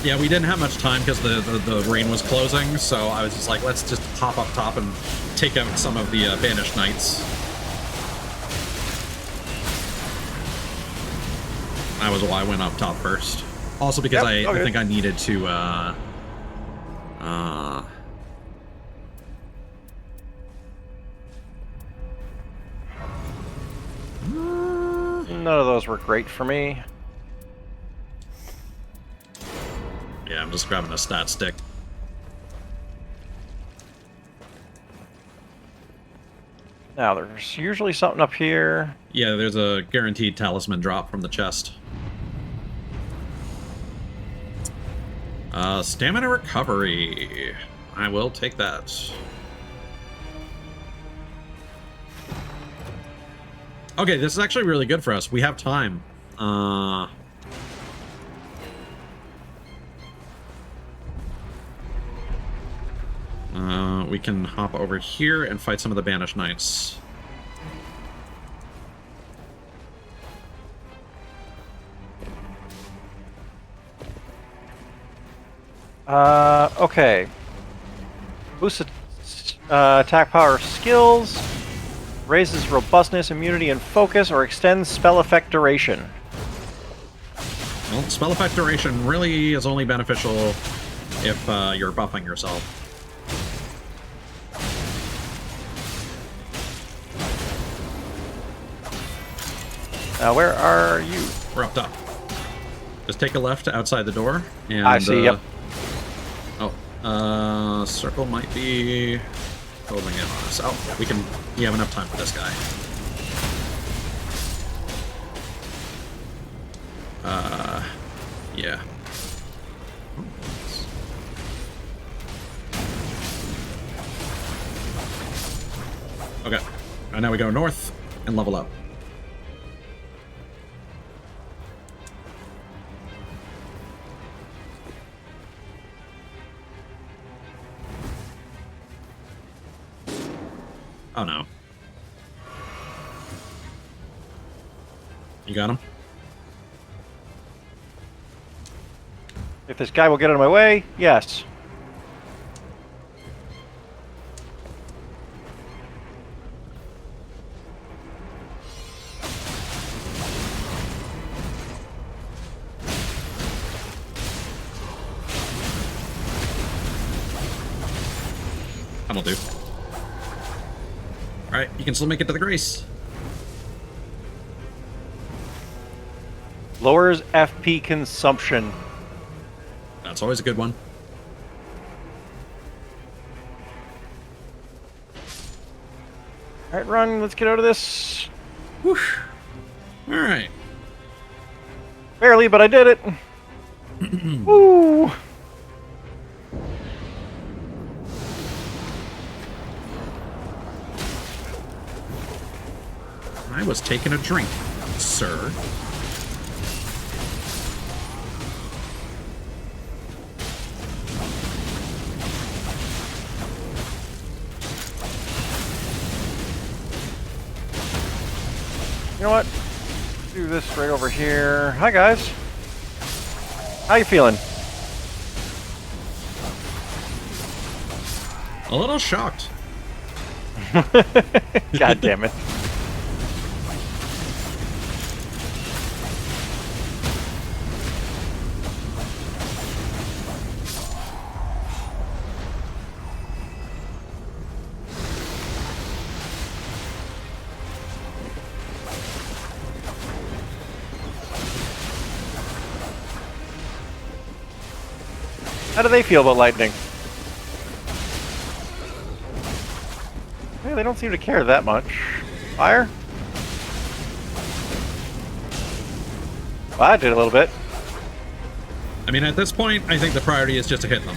A: Yeah, we didn't have much time because the rain was closing, so I was just like, let's just hop up top and take out some of the Banished Knights. That was why I went up top first. Also because I think I needed to,
J: None of those were great for me.
A: Yeah, I'm just grabbing a stat stick.
J: Now, there's usually something up here.
A: Yeah, there's a guaranteed talisman drop from the chest. Stamina recovery. I will take that. Okay, this is actually really good for us. We have time. We can hop over here and fight some of the Banished Knights.
J: Okay. Boosts attack power skills, raises robustness, immunity, and focus, or extends spell effect duration.
A: Well, spell effect duration really is only beneficial if you're buffing yourself.
J: Now, where are you?
A: We're up top. Just take a left outside the door, and
J: I see. Yep.
A: Oh, circle might be holding in on us. Oh, we have enough time for this guy. Yeah. Okay, and now we go north and level up. Oh no. You got him?
J: If this guy will get out of my way, yes.
A: That'll do. Alright, you can still make it to the Grace.
J: Lowers FP consumption.
A: That's always a good one.
J: All right, run. Let's get out of this.
A: Whoosh. All right.
J: Barely, but I did it. Woo!
A: I was taking a drink, sir.
J: You know what? Do this right over here. Hi, guys. How you feeling?
A: A little shocked.
J: God damn it. How do they feel about lightning? Yeah, they don't seem to care that much. Fire? Well, I did a little bit.
A: I mean, at this point, I think the priority is just to hit them.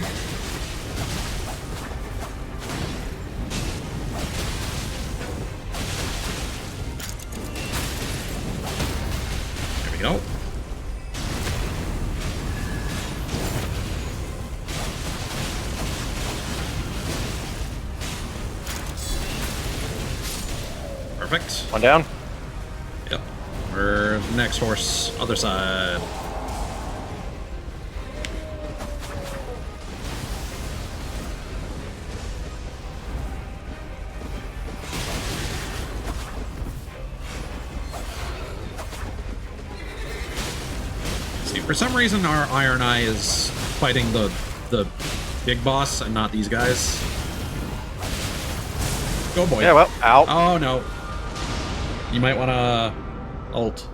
A: There we go. Perfect.
J: One down.
A: Yep. We're next horse, other side. See, for some reason our Iron Eye is fighting the big boss and not these guys. Go boy.
J: Yeah, well, ow.
A: Oh no. You might want to ult.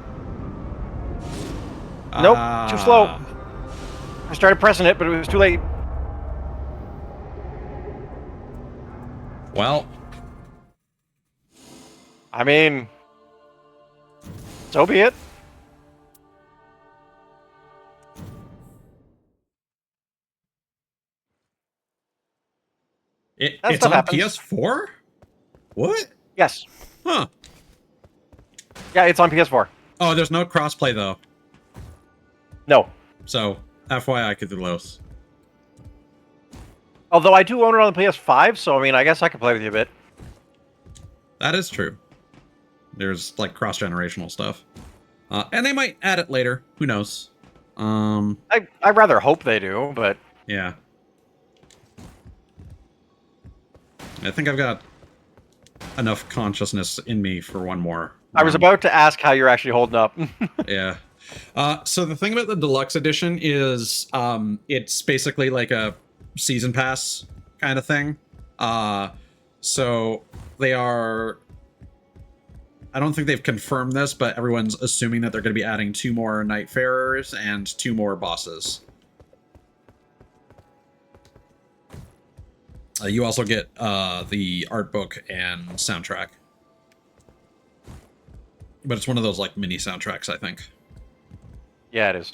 J: Nope, too slow. I started pressing it, but it was too late.
A: Well,
J: I mean, so be it. That
A: it's
J: stuff
A: on
J: happens.
A: PS4? What?
J: Yes.
A: Huh.
J: Yeah, it's on PS4.
A: Oh, there's no crossplay though.
J: No.
A: So, FYI, Cthulhu's.
J: Although I do own it on the PS5, so I mean, I guess I could play with you a bit.
A: That is true. There's like cross-generational stuff. And they might add it later. Who knows?
J: I rather hope they do, but
A: yeah. I think I've got enough consciousness in me for one more.
J: I was about to ask how you're actually holding up.
A: Yeah. So the thing about the deluxe edition is it's basically like a season pass kind of thing. So they are... I don't think they've confirmed this, but everyone's assuming that they're going to be adding 2 more Nightfarers and 2 more bosses. You also get the art book and soundtrack. But it's one of those like mini soundtracks, I think.
J: Yeah, it is.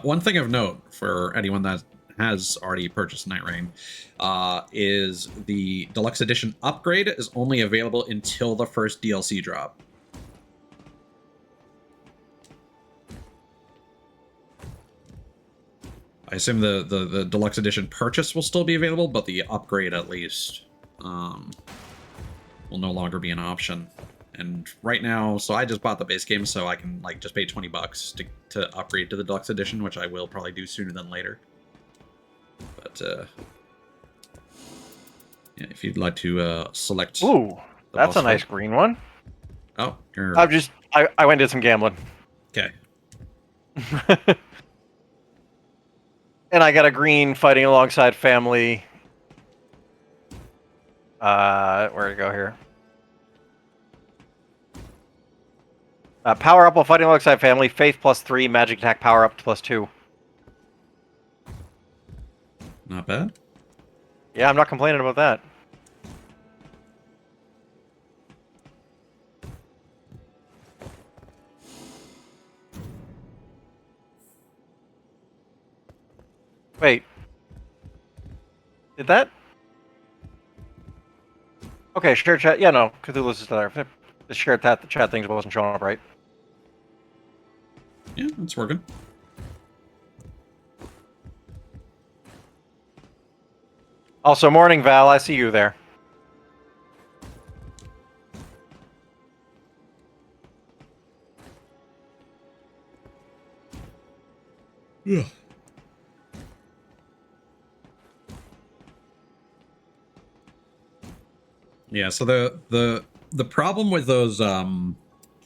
A: One thing of note for anyone that has already purchased Nightreign is the deluxe edition upgrade is only available until the first DLC drop. I assume the deluxe edition purchase will still be available, but the upgrade at least will no longer be an option. And right now, so I just bought the base game, so I can like just pay $20 to upgrade to the deluxe edition, which I will probably do sooner than later. But yeah, if you'd like to select.
J: Ooh, that's a nice green one.
A: Oh,
J: I went and did some gambling.
A: Okay.
J: And I got a green fighting alongside family. Where to go here? Power up while fighting alongside family. Faith +3. Magic attack power up +2.
A: Not bad.
J: Yeah, I'm not complaining about that. Wait. Did that? Okay, share chat. Yeah, no. Cthulhu's is there. The share chat, the chat things wasn't showing up right.
A: Yeah, it's working.
J: Also, morning, Val. I see you there.
A: Yeah. Yeah, so the problem with those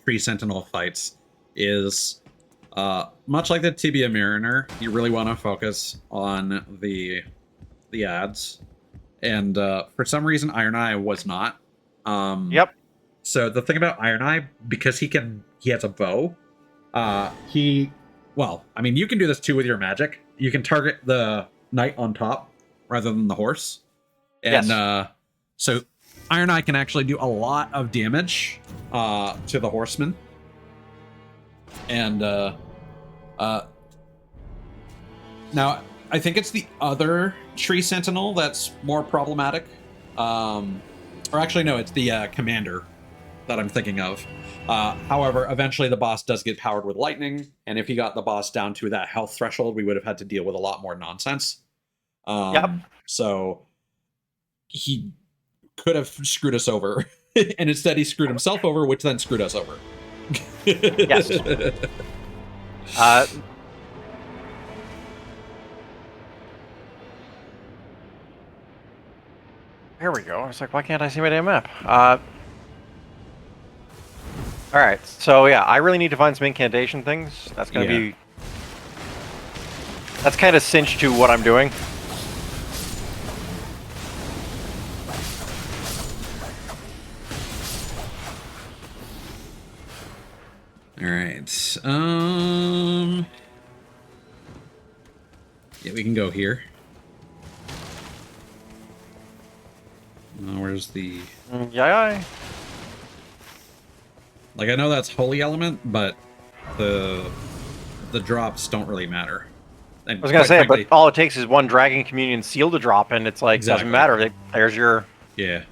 A: tree sentinel fights is much like the Tibia Mariner, you really want to focus on the ads. And for some reason Iron Eye was not.
J: Yep.
A: So the thing about Iron Eye, because he has a bow, well, I mean, you can do this too with your magic. You can target the knight on top rather than the horse. And
J: Yes.
A: So Iron Eye can actually do a lot of damage to the horseman. And now I think it's the other tree sentinel that's more problematic. Or actually, no, it's the commander that I'm thinking of. However, eventually the boss does get powered with lightning, and if he got the boss down to that health threshold, we would have had to deal with a lot more nonsense.
J: Yep.
A: So he could have screwed us over, and instead he screwed himself over, which then screwed us over.
J: Yes. Here we go. I was like, why can't I see my damn map? Alright, so yeah, I really need to find some incantation things. That's gonna be... That's kind of cinched to what I'm doing.
A: Alright, yeah, we can go here. Where's the...
J: Yeah.
A: Like, I know that's holy element, but the drops don't really matter. And
J: I was gonna say,
A: frankly,
J: but all it takes is one Dragon Communion seal to drop, and it's like,
A: Exactly.
J: doesn't matter. There's your...
A: Yeah.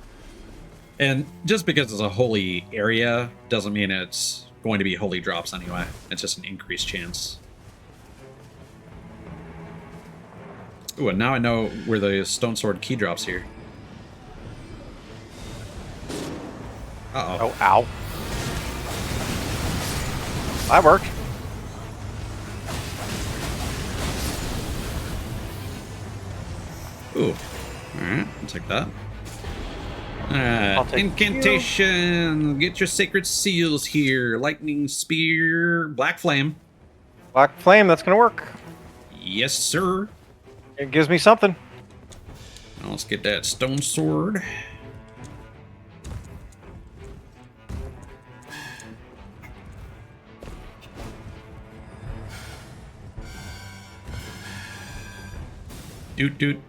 A: And just because it's a holy area doesn't mean it's going to be holy drops anyway. It's just an increased chance. Ooh, and now I know where the stone sword key drops here. Uh-oh.
J: Oh, ow. That worked.
A: Ooh. Alright, I'll take that.
J: Take
A: Incantation! Get your sacred seals here. Lightning spear. Black flame.
J: Black flame, that's gonna work.
A: Yes, sir.
J: It gives me something.
A: Now let's get that stone sword. Doot.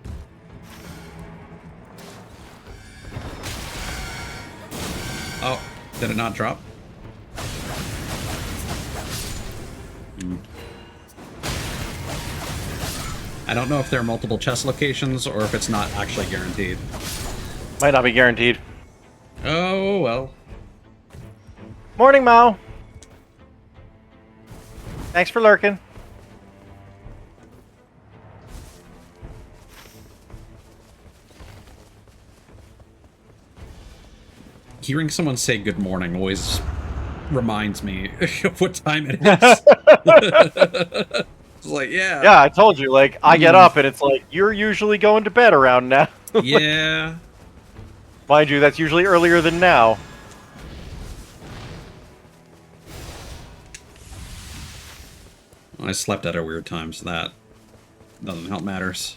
A: Oh, did it not drop? I don't know if there are multiple chest locations or if it's not actually guaranteed.
J: Might not be guaranteed.
A: Oh, well.
J: Morning, Mao. Thanks for lurking.
A: Hearing someone say good morning always reminds me of what time it is. It's like, yeah.
J: Yeah, I told you, like, I get up and it's like, you're usually going to bed around now.
A: Yeah.
J: Mind you, that's usually earlier than now.
A: I slept at a weird time, so that doesn't help matters.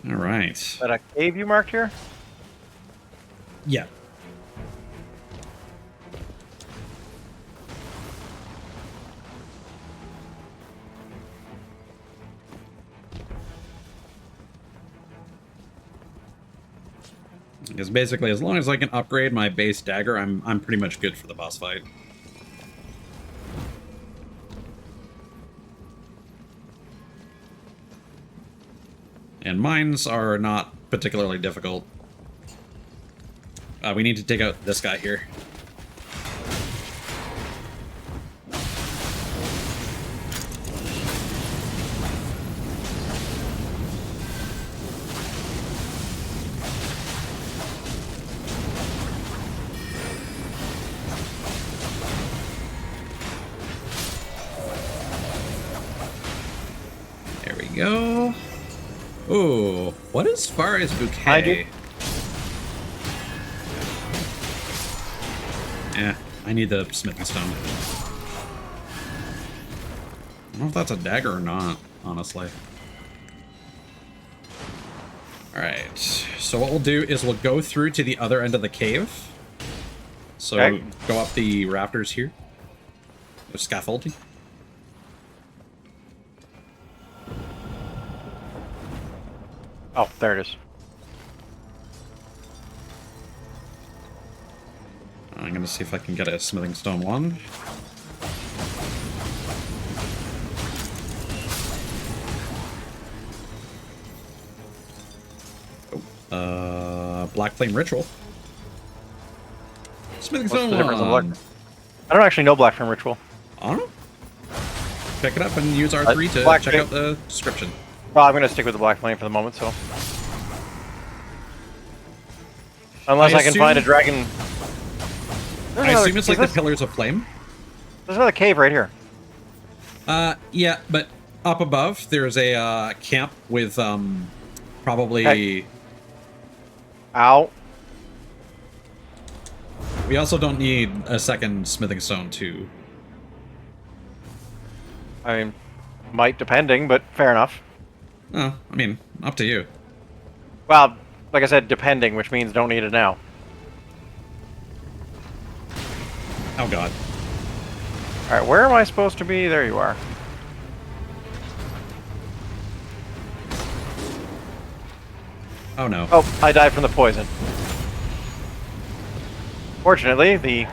A: All right.
J: Is that a cave you marked here?
A: Yeah. Because basically, as long as I can upgrade my base dagger, I'm pretty much good for the boss fight. And mines are not particularly difficult. We need to take out this guy here. There we go. Ooh, what is far as bouquet? Yeah, I need the smithing stone. I don't know if that's a dagger or not, honestly. Alright, so what we'll do is we'll go through to the other end of the cave. So
J: Okay.
A: Go up the rafters here. With scaffolding.
J: Oh, there it is.
A: I'm gonna see if I can get a smithing stone one. Black Flame Ritual. Smithing
J: What's
A: stone
J: the difference in
A: one.
J: black? I don't actually know Black Flame Ritual.
A: I don't know. Pick it up and use R3 to
J: Black
A: check
J: Flame-
A: out the description.
J: Well, I'm gonna stick with the Black Flame for the moment, so. Unless I can find a dragon. There's
A: I
J: another-
A: assume it's like
J: is
A: the
J: this-
A: Pillars of Flame.
J: There's another cave right here.
A: Yeah, but up above there's a camp with probably.
J: Okay. Ow.
A: We also don't need a second smithing stone too.
J: I mean, might depending, but fair enough.
A: Oh, I mean, up to you.
J: Well, like I said, depending, which means don't need it now.
A: Oh god.
J: Alright, where am I supposed to be? There you are.
A: Oh no.
J: Oh, I died from the poison. Fortunately, the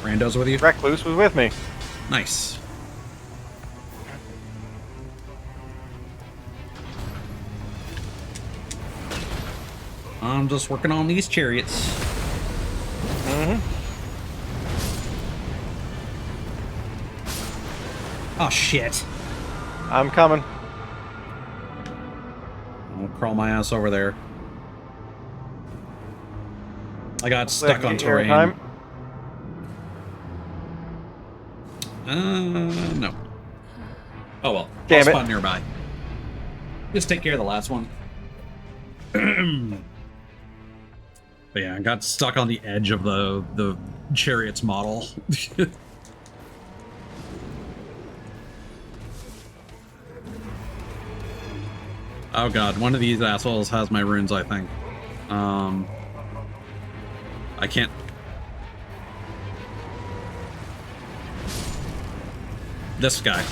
A: Rando's with you?
J: recluse was with me.
A: Nice. I'm just working on these chariots.
J: Mm-hmm.
A: Oh shit.
J: I'm coming.
A: I'll crawl my ass over there. I got stuck on terrain.
J: Time.
A: No. Oh well.
J: Damn
A: I'll
J: it.
A: spawn nearby. Just take care of the last one. But yeah, I got stuck on the edge of the chariot's model. Oh god, one of these assholes has my runes, I think. I can't... This guy.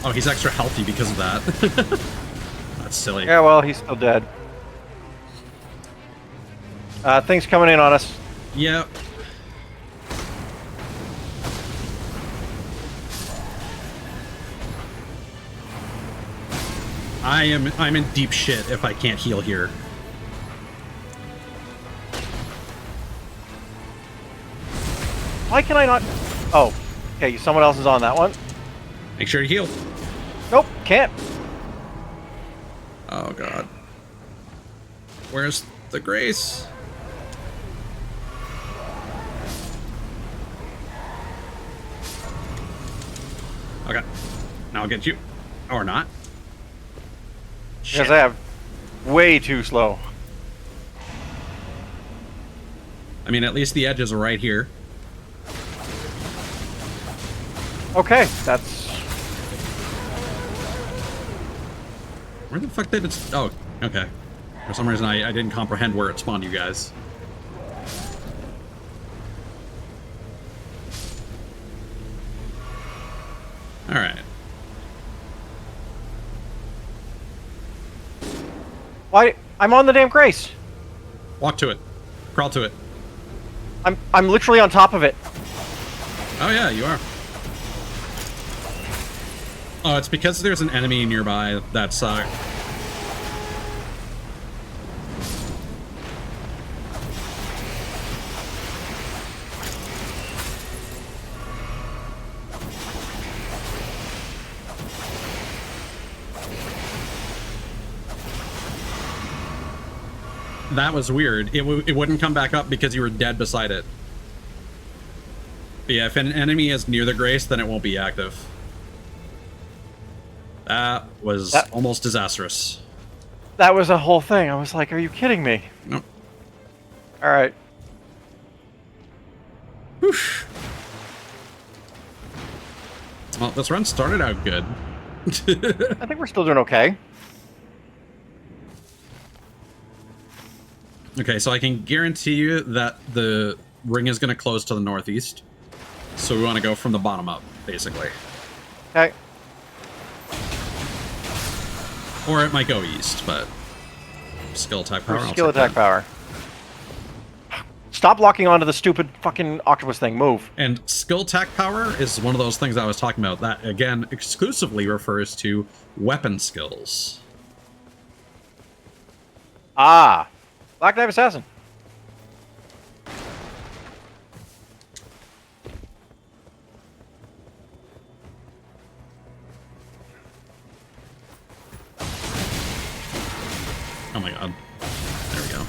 A: Oh, he's extra healthy because of that. That's silly.
J: Yeah, well, he's still dead. Things coming in on us.
A: Yep. I'm in deep shit if I can't heal here.
J: Why can I not? Oh, okay. Someone else is on that one.
A: Make sure you heal.
J: Nope, can't.
A: Oh god. Where's the grace? Okay. Now I'll get you. Or not.
J: Because I have way too slow.
A: I mean, at least the edges are right here.
J: Okay, that's
A: Where the fuck did it... Oh, okay. For some reason, I didn't comprehend where it spawned you guys. Alright.
J: Why? I'm on the damn Grace.
A: Walk to it. Crawl to it.
J: I'm literally on top of it.
A: Oh yeah, you are. Oh, it's because there's an enemy nearby that's that was weird. It wouldn't come back up because you were dead beside it. But yeah, if an enemy is near the Grace, then it won't be active. That was almost disastrous.
J: That was a whole thing. I was like, are you kidding me?
A: Nope.
J: All right.
A: Whew. Well, this run started out good.
J: I think we're still doing okay.
A: Okay, so I can guarantee you that the ring is going to close to the northeast. So we want to go from the bottom up, basically.
J: Okay.
A: Or it might go east, but skill attack power.
J: Skill attack power. Stop locking onto the stupid fucking octopus thing. Move.
A: And skill attack power is one of those things I was talking about. That, again, exclusively refers to weapon skills.
J: Ah. Black Knife Assassin.
A: Oh my god. There we go.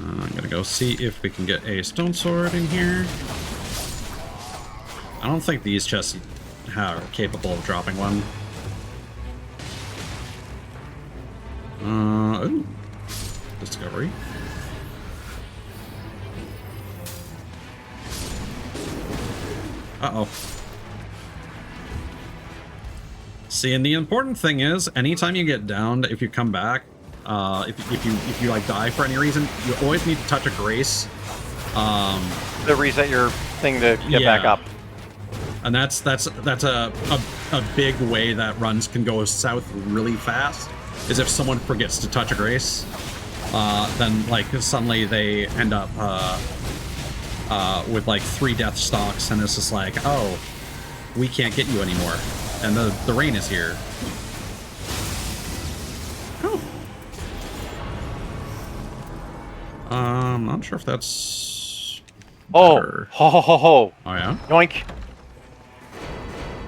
A: I'm gonna go see if we can get a stone sword in here. I don't think these chests are capable of dropping one. Ooh. Discovery. Uh-oh. See, and the important thing is, anytime you get downed, if you come back, if you like die for any reason, you always need to touch a Grace.
J: To reset your thing to get back up.
A: And that's a big way that runs can go south really fast, is if someone forgets to touch a Grace, then like suddenly they end up with like 3 death stalks, and it's just like, oh, we can't get you anymore, and the rain is here. Oh. I'm not sure if that's.
J: Oh, ho ho ho ho!
A: Oh yeah.
J: Yoink!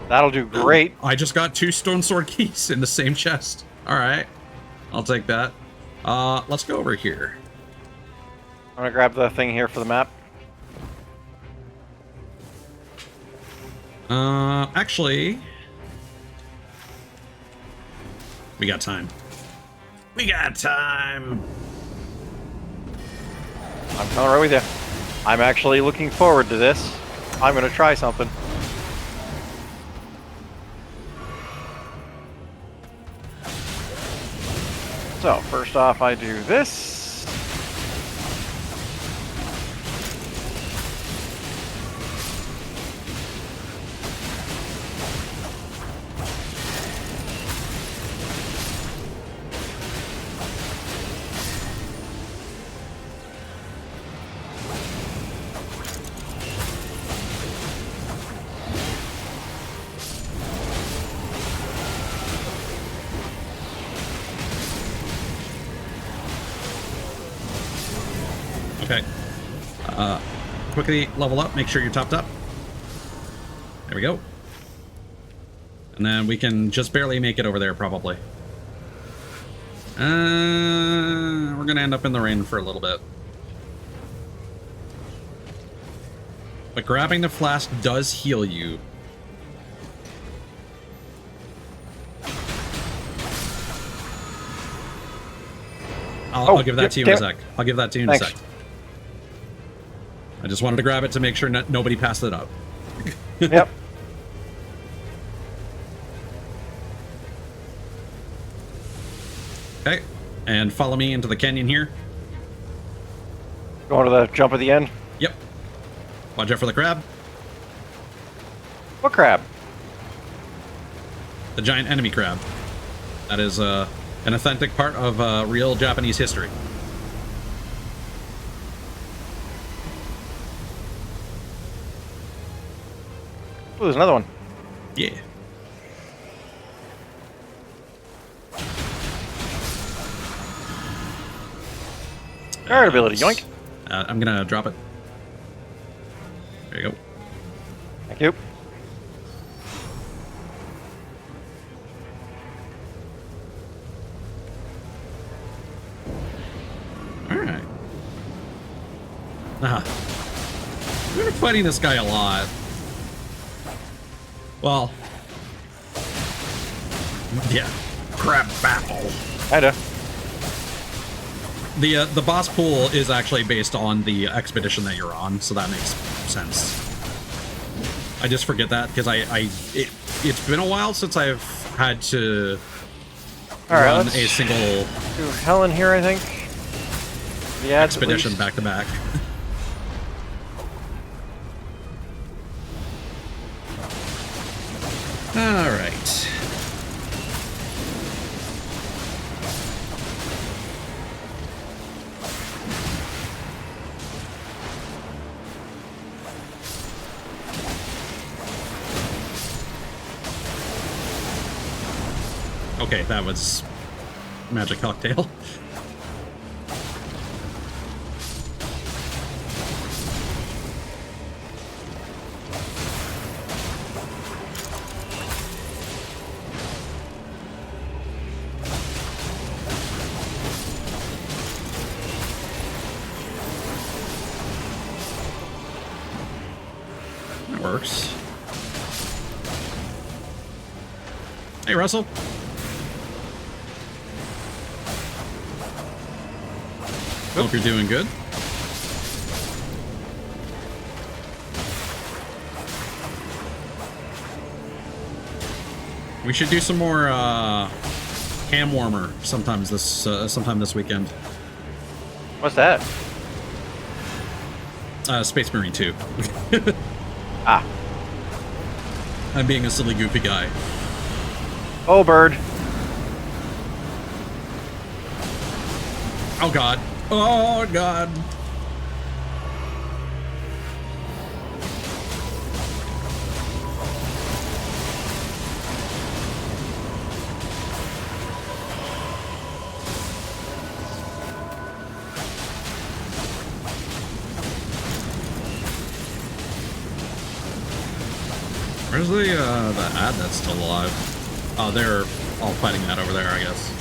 J: That'll do great.
A: I just got 2 stone sword keys in the same chest. All right, I'll take that. Let's go over here.
J: I'm gonna grab the thing here for the map.
A: Actually, we got time. We got time.
J: I'm coming right with you. I'm actually looking forward to this. I'm gonna try something. So, first off, I do this.
A: Okay. Quickly level up, make sure you're topped up. There we go. And then we can just barely make it over there, probably. We're gonna end up in the rain for a little bit. But grabbing the flask does heal you. I'll give that to you in a sec. I'll give that to you in a sec. I just wanted to grab it to make sure nobody passed it up.
J: Yep.
A: Okay, and follow me into the canyon here.
J: Going to the jump at the end.
A: Yep. Watch out for the crab.
J: What crab?
A: The giant enemy crab. That is an authentic part of real Japanese history.
J: Oh, there's another one.
A: Yeah.
J: Guard ability, yoink.
A: I'm gonna drop it. There you go.
J: Thank you.
A: Alright. We're fighting this guy a lot. Well. Yeah. Crab battle.
J: Kinda.
A: The boss pool is actually based on the expedition that you're on, so that makes sense. I just forget that because it's been a while since I've had to run a single
J: do Helen here, I think. The ads
A: expedition back to back. All right. Okay, that was magic cocktail. That works. Hey, Russell. Hope you're doing good. We should do some more ham warmer sometime this weekend.
J: What's that?
A: Space Marine 2.
J: Ah.
A: I'm being a silly goofy guy.
J: Oh, bird.
A: Oh god. Oh god. Where's the ad that's still alive? Oh, they're all fighting that over there, I guess.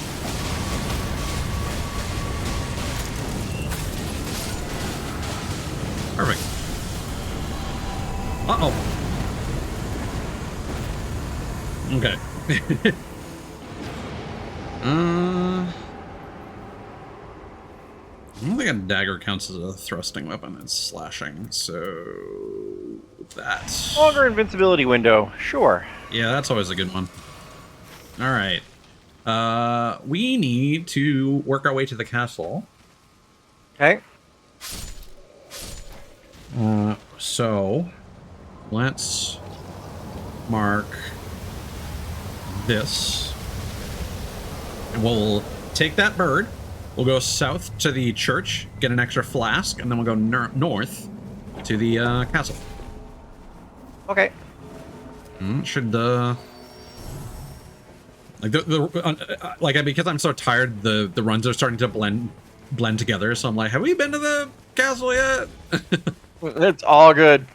A: Perfect. Uh-oh. Okay. I don't think a dagger counts as a thrusting weapon. It's slashing, so that.
J: Longer invincibility window, sure.
A: Yeah, that's always a good one. All right. We need to work our way to the castle.
J: Okay.
A: So let's mark this. And we'll take that bird. We'll go south to the church, get an extra flask, and then we'll go north to the castle.
J: Okay.
A: Should like because I'm so tired, the runs are starting to blend together. So I'm like, have we been to the castle yet?
J: It's all good.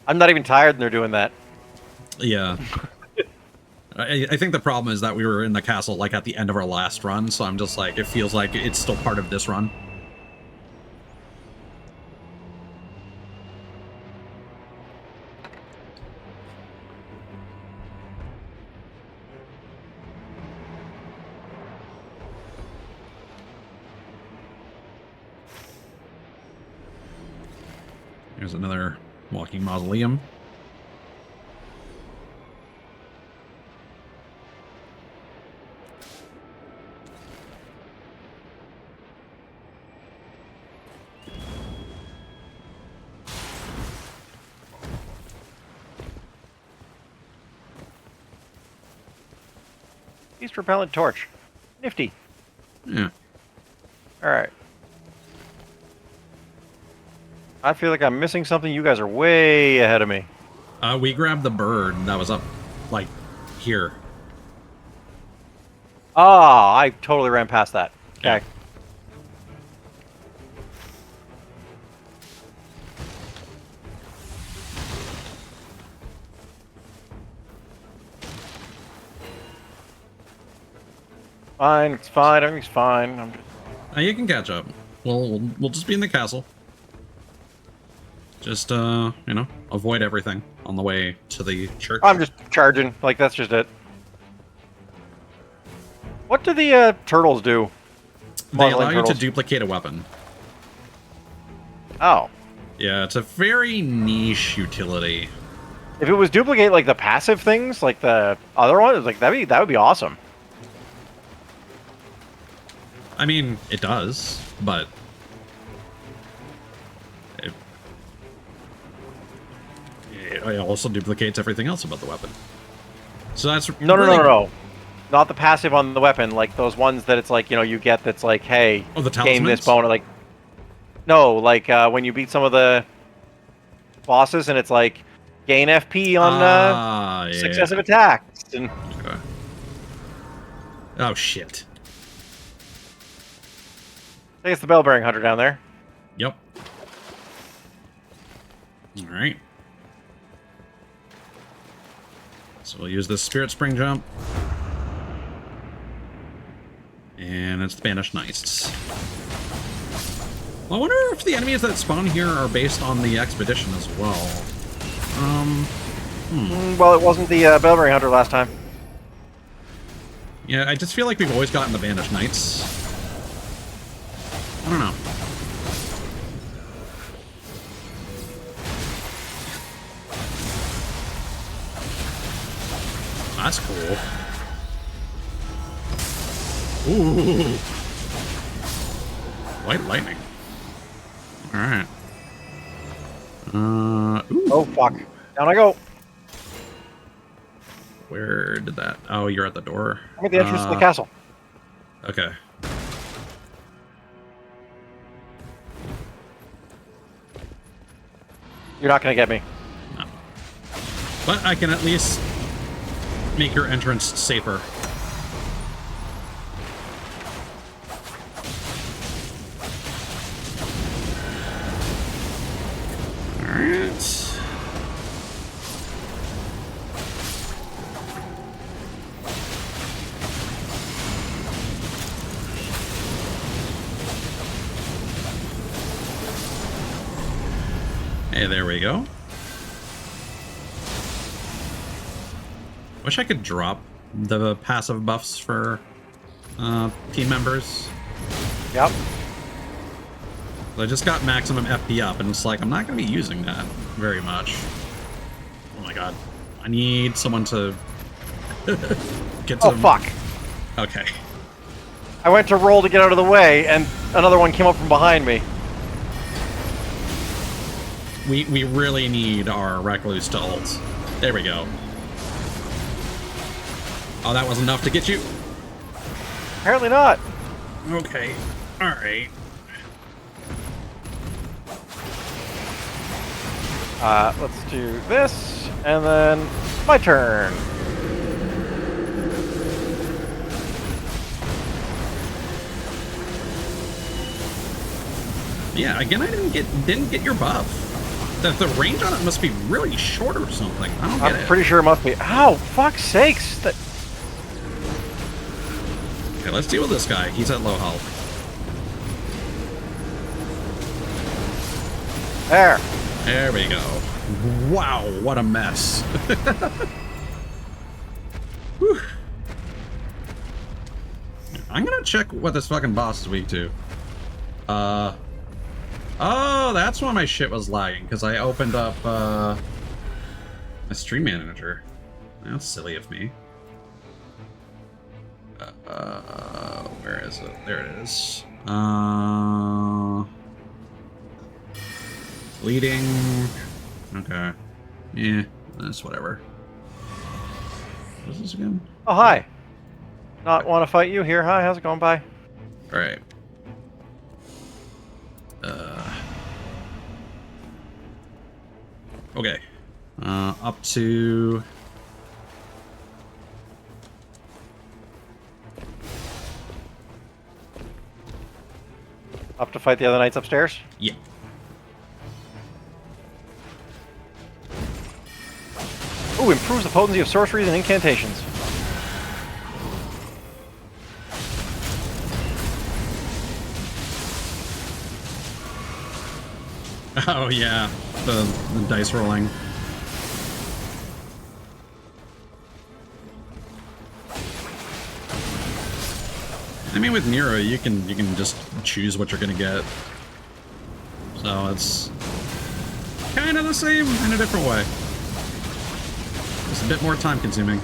J: I'm not even tired and they're doing that.
A: Yeah. I think the problem is that we were in the castle like at the end of our last run, so I'm just like, it feels like it's still part of this run. There's another walking mausoleum.
J: Beast repellent torch. Nifty.
A: Yeah.
J: Alright. I feel like I'm missing something. You guys are way ahead of me.
A: We grabbed the bird that was up, like, here.
J: Ah, I totally ran past that. Okay.
A: Yeah.
J: Fine, it's fine, everything's fine. I'm just...
A: You can catch up. We'll just be in the castle. Just, you know, avoid everything on the way to the church.
J: I'm just charging. Like, that's just it. What do the turtles do?
A: They allow you to duplicate a weapon.
J: Oh.
A: Yeah, it's a very niche utility.
J: If it was duplicate, like, the passive things, like the other ones, like, that would be awesome.
A: I mean, it does, but... It also duplicates everything else about the weapon. So that's
J: No. Not the passive on the weapon, like those ones that it's like, you know, you get that's like, hey,
A: the
J: gain this
A: talismans?
J: bonus. Like, no, like when you beat some of the bosses and it's like, gain FP on successive attacks. And...
A: Okay. Oh, shit.
J: I think it's the bell-bearing hunter down there.
A: Yep. Alright. So we'll use this Spirit Spring Jump. And it's the Banished Knights. Well, I wonder if the enemies that spawn here are based on the expedition as well.
J: Well, it wasn't the bell-bearing hunter last time.
A: Yeah, I just feel like we've always gotten the Banished Knights. I don't know. That's cool. Ooh. White lightning. Alright. Ooh.
J: Oh, fuck. Down I go.
A: Where did that... Oh, you're at the door.
J: I'm at the entrance to the castle.
A: Okay.
J: You're not going to get me.
A: No. But I can at least make your entrance safer. Alright. Hey, there we go. Wish I could drop the passive buffs for team members.
J: Yep.
A: I just got maximum FP up, and it's like, I'm not going to be using that very much. Oh my god. I need someone to get some...
J: Oh, fuck.
A: Okay.
J: I went to roll to get out of the way, and another one came up from behind me.
A: We really need our Recluse to ult. There we go. Oh, that wasn't enough to get you?
J: Apparently not.
A: Okay. Alright.
J: Let's do this, and then my turn.
A: Yeah, again, I didn't get your buff. The range on it must be really short or something. I don't get it.
J: I'm pretty sure it must be. Ow, fuck's sakes! That...
A: Okay, let's deal with this guy. He's at low health.
J: There.
A: There we go. Wow, what a mess. Whew. I'm gonna check what this fucking boss is weak to. Oh, that's why my shit was lagging, because I opened up, my stream manager. That's silly of me. Where is it? There it is. Bleeding. Okay. Yeah, that's whatever. What is this again?
J: Oh, hi. not want to fight you here. Hi, how's it going? Bye.
A: All right. Okay. Up to.
J: Up to fight the other knights upstairs?
A: Yeah.
J: Ooh, improves the potency of sorceries and incantations.
A: Oh yeah, the dice rolling. I mean, with Nero, you can just choose what you're gonna get. So it's kind of the same in a different way. It's a bit more time consuming.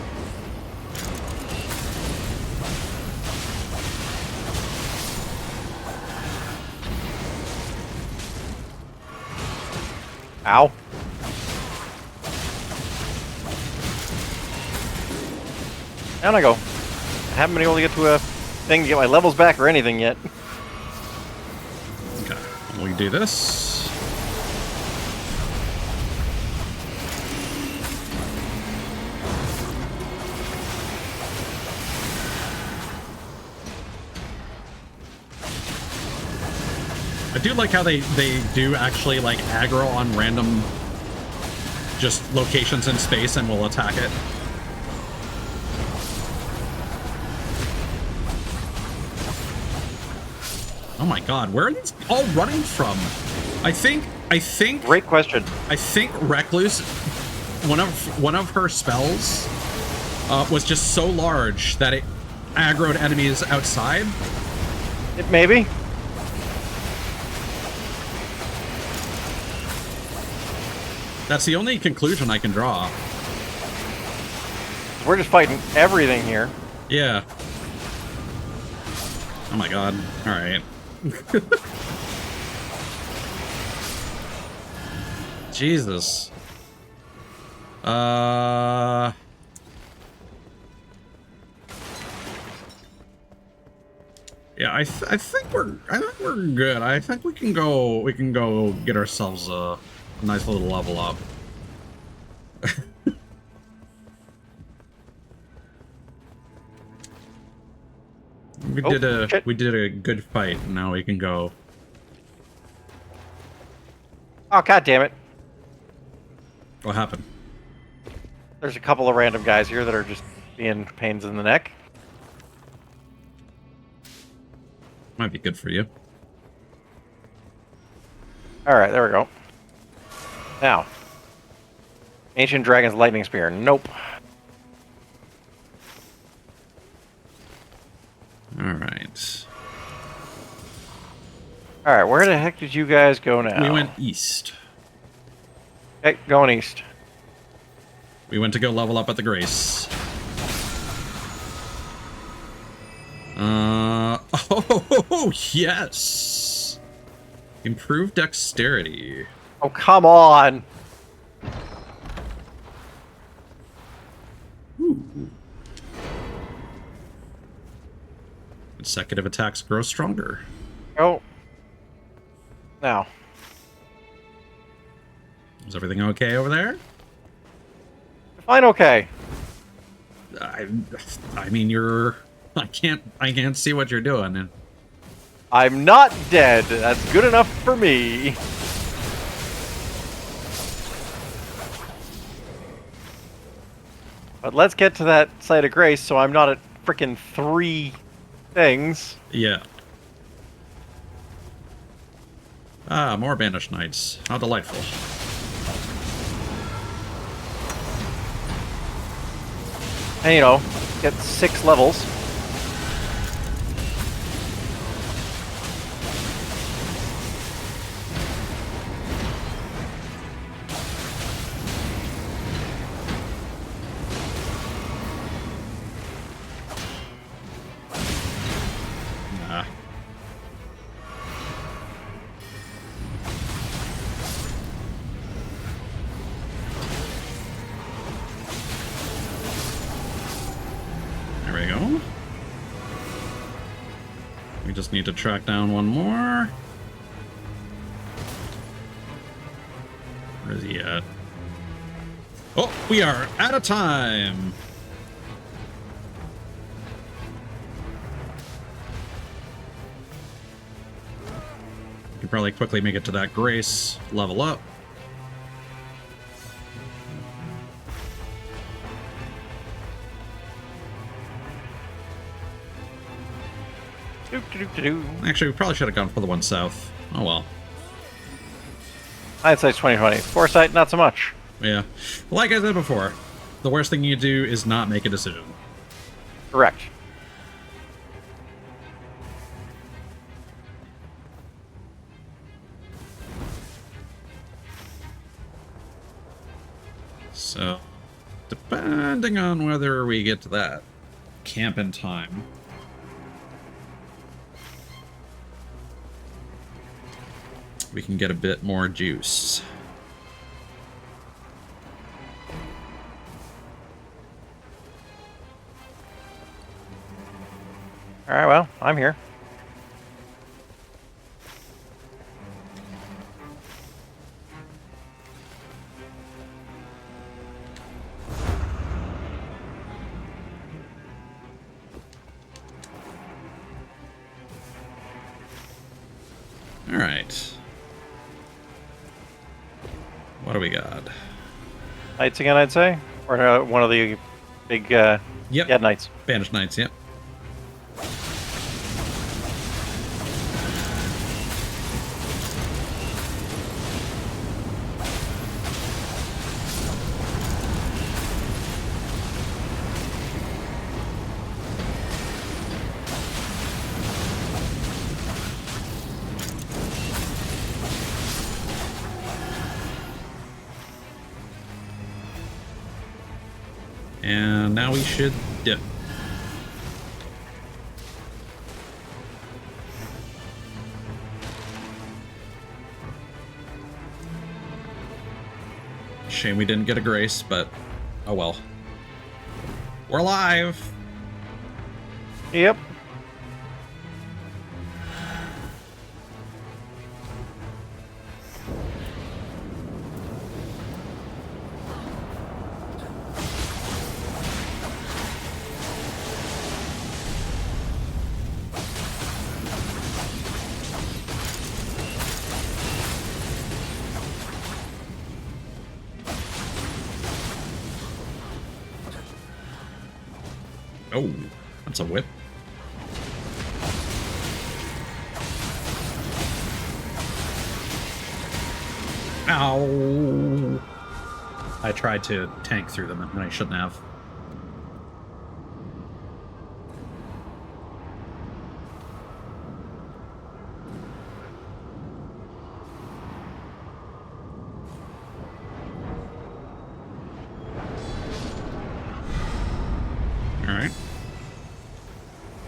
J: Ow. Down I go. I haven't been able to get to a thing to get my levels back or anything yet.
A: Okay, we do this. I do like how they do actually like aggro on random just locations in space and will attack it. Oh my god, where are these all running from? I think
J: Great question.
A: I think Recluse, one of her spells was just so large that it aggroed enemies outside.
J: It maybe.
A: That's the only conclusion I can draw.
J: We're just fighting everything here.
A: Yeah. Oh my god. Alright. Jesus. Yeah, I think we're good. I think we can go get ourselves a nice little level up. We did a good fight. Now we can go.
J: Oh, god damn it.
A: What happened?
J: There's a couple of random guys here that are just being pains in the neck.
A: Might be good for you.
J: Alright, there we go. Now. Ancient Dragon's Lightning Spear. Nope.
A: Alright.
J: Alright, where the heck did you guys go now?
A: We went east.
J: Okay, going east.
A: We went to go level up at the Grace. Oh, yes! Improved dexterity.
J: Oh, come on!
A: Ooh. Consecutive attacks grow stronger.
J: Oh. Now.
A: Is everything okay over there?
J: Fine, okay.
A: I mean, I can't see what you're doing.
J: I'm not dead. That's good enough for me. But let's get to that site of grace so I'm not at frickin' 3 things.
A: Yeah. Ah, more banished knights. How delightful.
J: And, you know, get 6 levels.
A: Nah. There we go. just need to track down one more. Where is he at? Oh, we are out of time. You can probably quickly make it to that Grace, level up. Actually, we probably should have gone for the one south. Oh well.
J: Hindsight's 2020. Foresight, not so much.
A: Yeah. Like I said before, the worst thing you do is not make a decision.
J: Correct.
A: So, depending on whether we get to that camp in time. We can get a bit more juice.
J: Alright, well, I'm here.
A: Alright. What do we got?
J: Knights again, I'd say? Or one of the big,
A: Yep.
J: yeah, knights.
A: Banished Knights, yep. And now we should dip. Shame we didn't get a Grace, but oh well. We're alive!
J: Yep.
A: Oh, that's a whip. Ow! I tried to tank through them when I shouldn't have. Alright.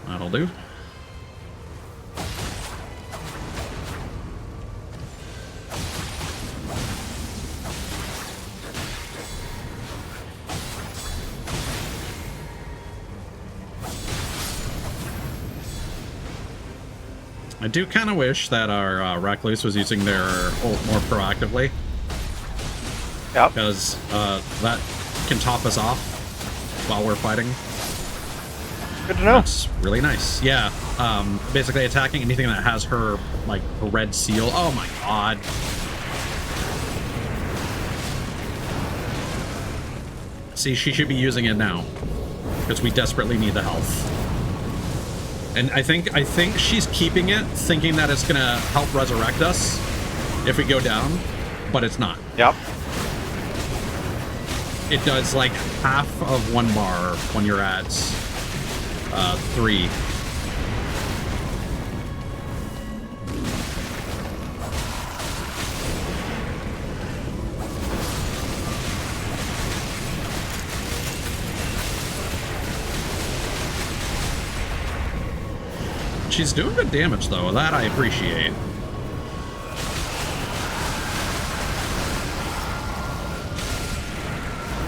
A: That'll do. I do kind of wish that our Recluse was using their ult more proactively.
J: Yep.
A: Because that can top us off while we're fighting.
J: Good to know.
A: That's really nice. Yeah. Basically attacking anything that has her, like, red seal. Oh my god. See, she should be using it now. Because we desperately need the health. And I think she's keeping it, thinking that it's gonna help resurrect us if we go down, but it's not.
J: Yep.
A: It does like half of 1 bar when you're at 3. She's doing good damage, though. That I appreciate.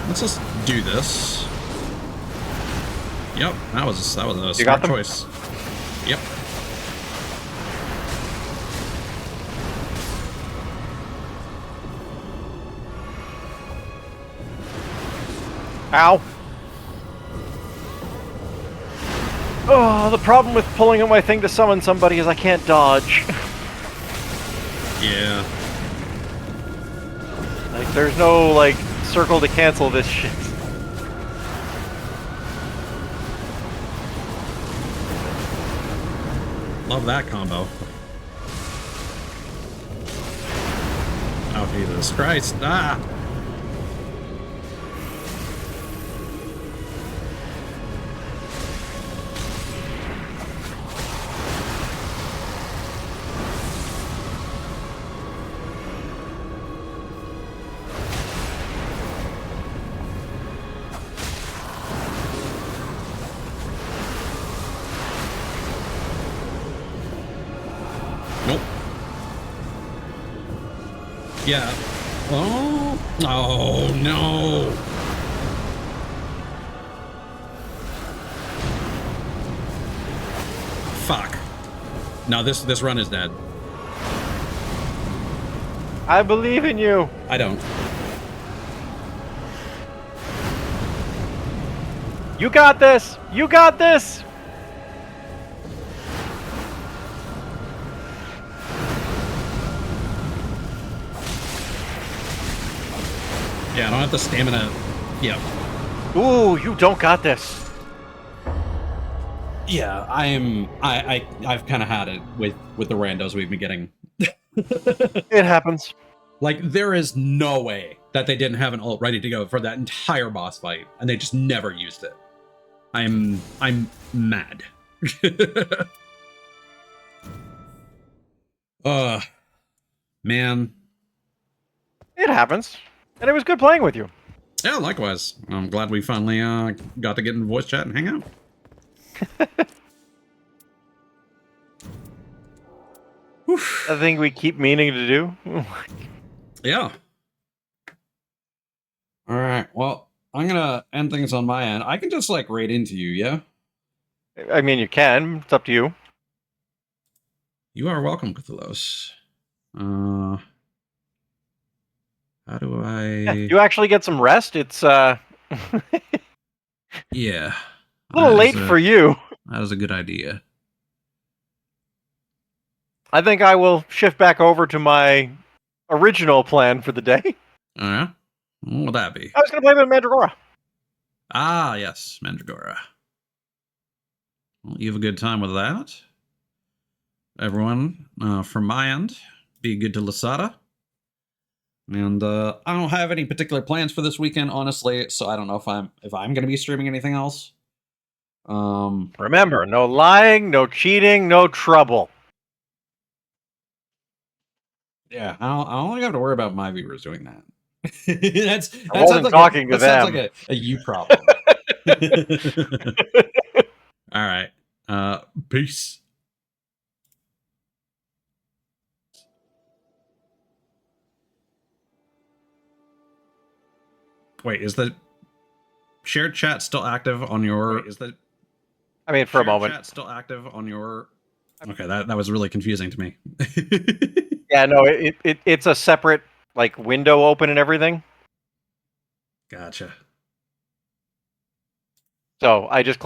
A: Let's just do this. Yep, that was a smart choice. Yep.
J: Ow. Oh, the problem with pulling up my thing to summon somebody is I can't dodge.
A: Yeah.
J: Like, there's no, like, circle to cancel this shit.
A: Love that combo. Oh, Jesus Christ. Ah! Nope. Yeah. Oh. Oh, no. Fuck. No, this run is dead.
J: I believe in you.
A: I don't.
J: You got this. You got this.
A: Yeah, I don't have the stamina. Yeah.
J: Ooh, you don't got this.
A: Yeah, I've kind of had it with the randos we've been getting.
J: It happens.
A: Like, there is no way that they didn't have an ult ready to go for that entire boss fight, and they just never used it. I'm mad. Man.
J: It happens. And it was good playing with you.
A: Yeah, likewise. I'm glad we finally got to get in voice chat and hang out.
J: A thing we keep meaning to do.
A: Yeah. All right. Well, I'm gonna end things on my end. I can just like raid into you, yeah.
J: I mean, you can. It's up to you.
A: You are welcome, Cthulhos. How do I?
J: Yeah, you actually get some rest. It's
A: Yeah.
J: A little late for you.
A: That was a good idea.
J: I think I will shift back over to my original plan for the day.
A: Oh yeah. What would that be?
J: I was going to play with Mandragora.
A: Ah, yes, Mandragora. Well, you have a good time with that. Everyone, from my end, be good to Lasada. And I don't have any particular plans for this weekend, honestly, so I don't know if I'm going to be streaming anything else.
J: Remember, no lying, no cheating, no trouble.
A: Yeah, I only have to worry about my viewers doing that.
J: I wasn't talking to them.
A: Sounds like a you problem. All right. Peace. Wait, is the shared chat still active on your?
J: I mean, for a moment.
A: Chat still active on your? Okay, that was really confusing to me.
J: Yeah, no, it's a separate like window open and everything.
A: Gotcha.
J: So I just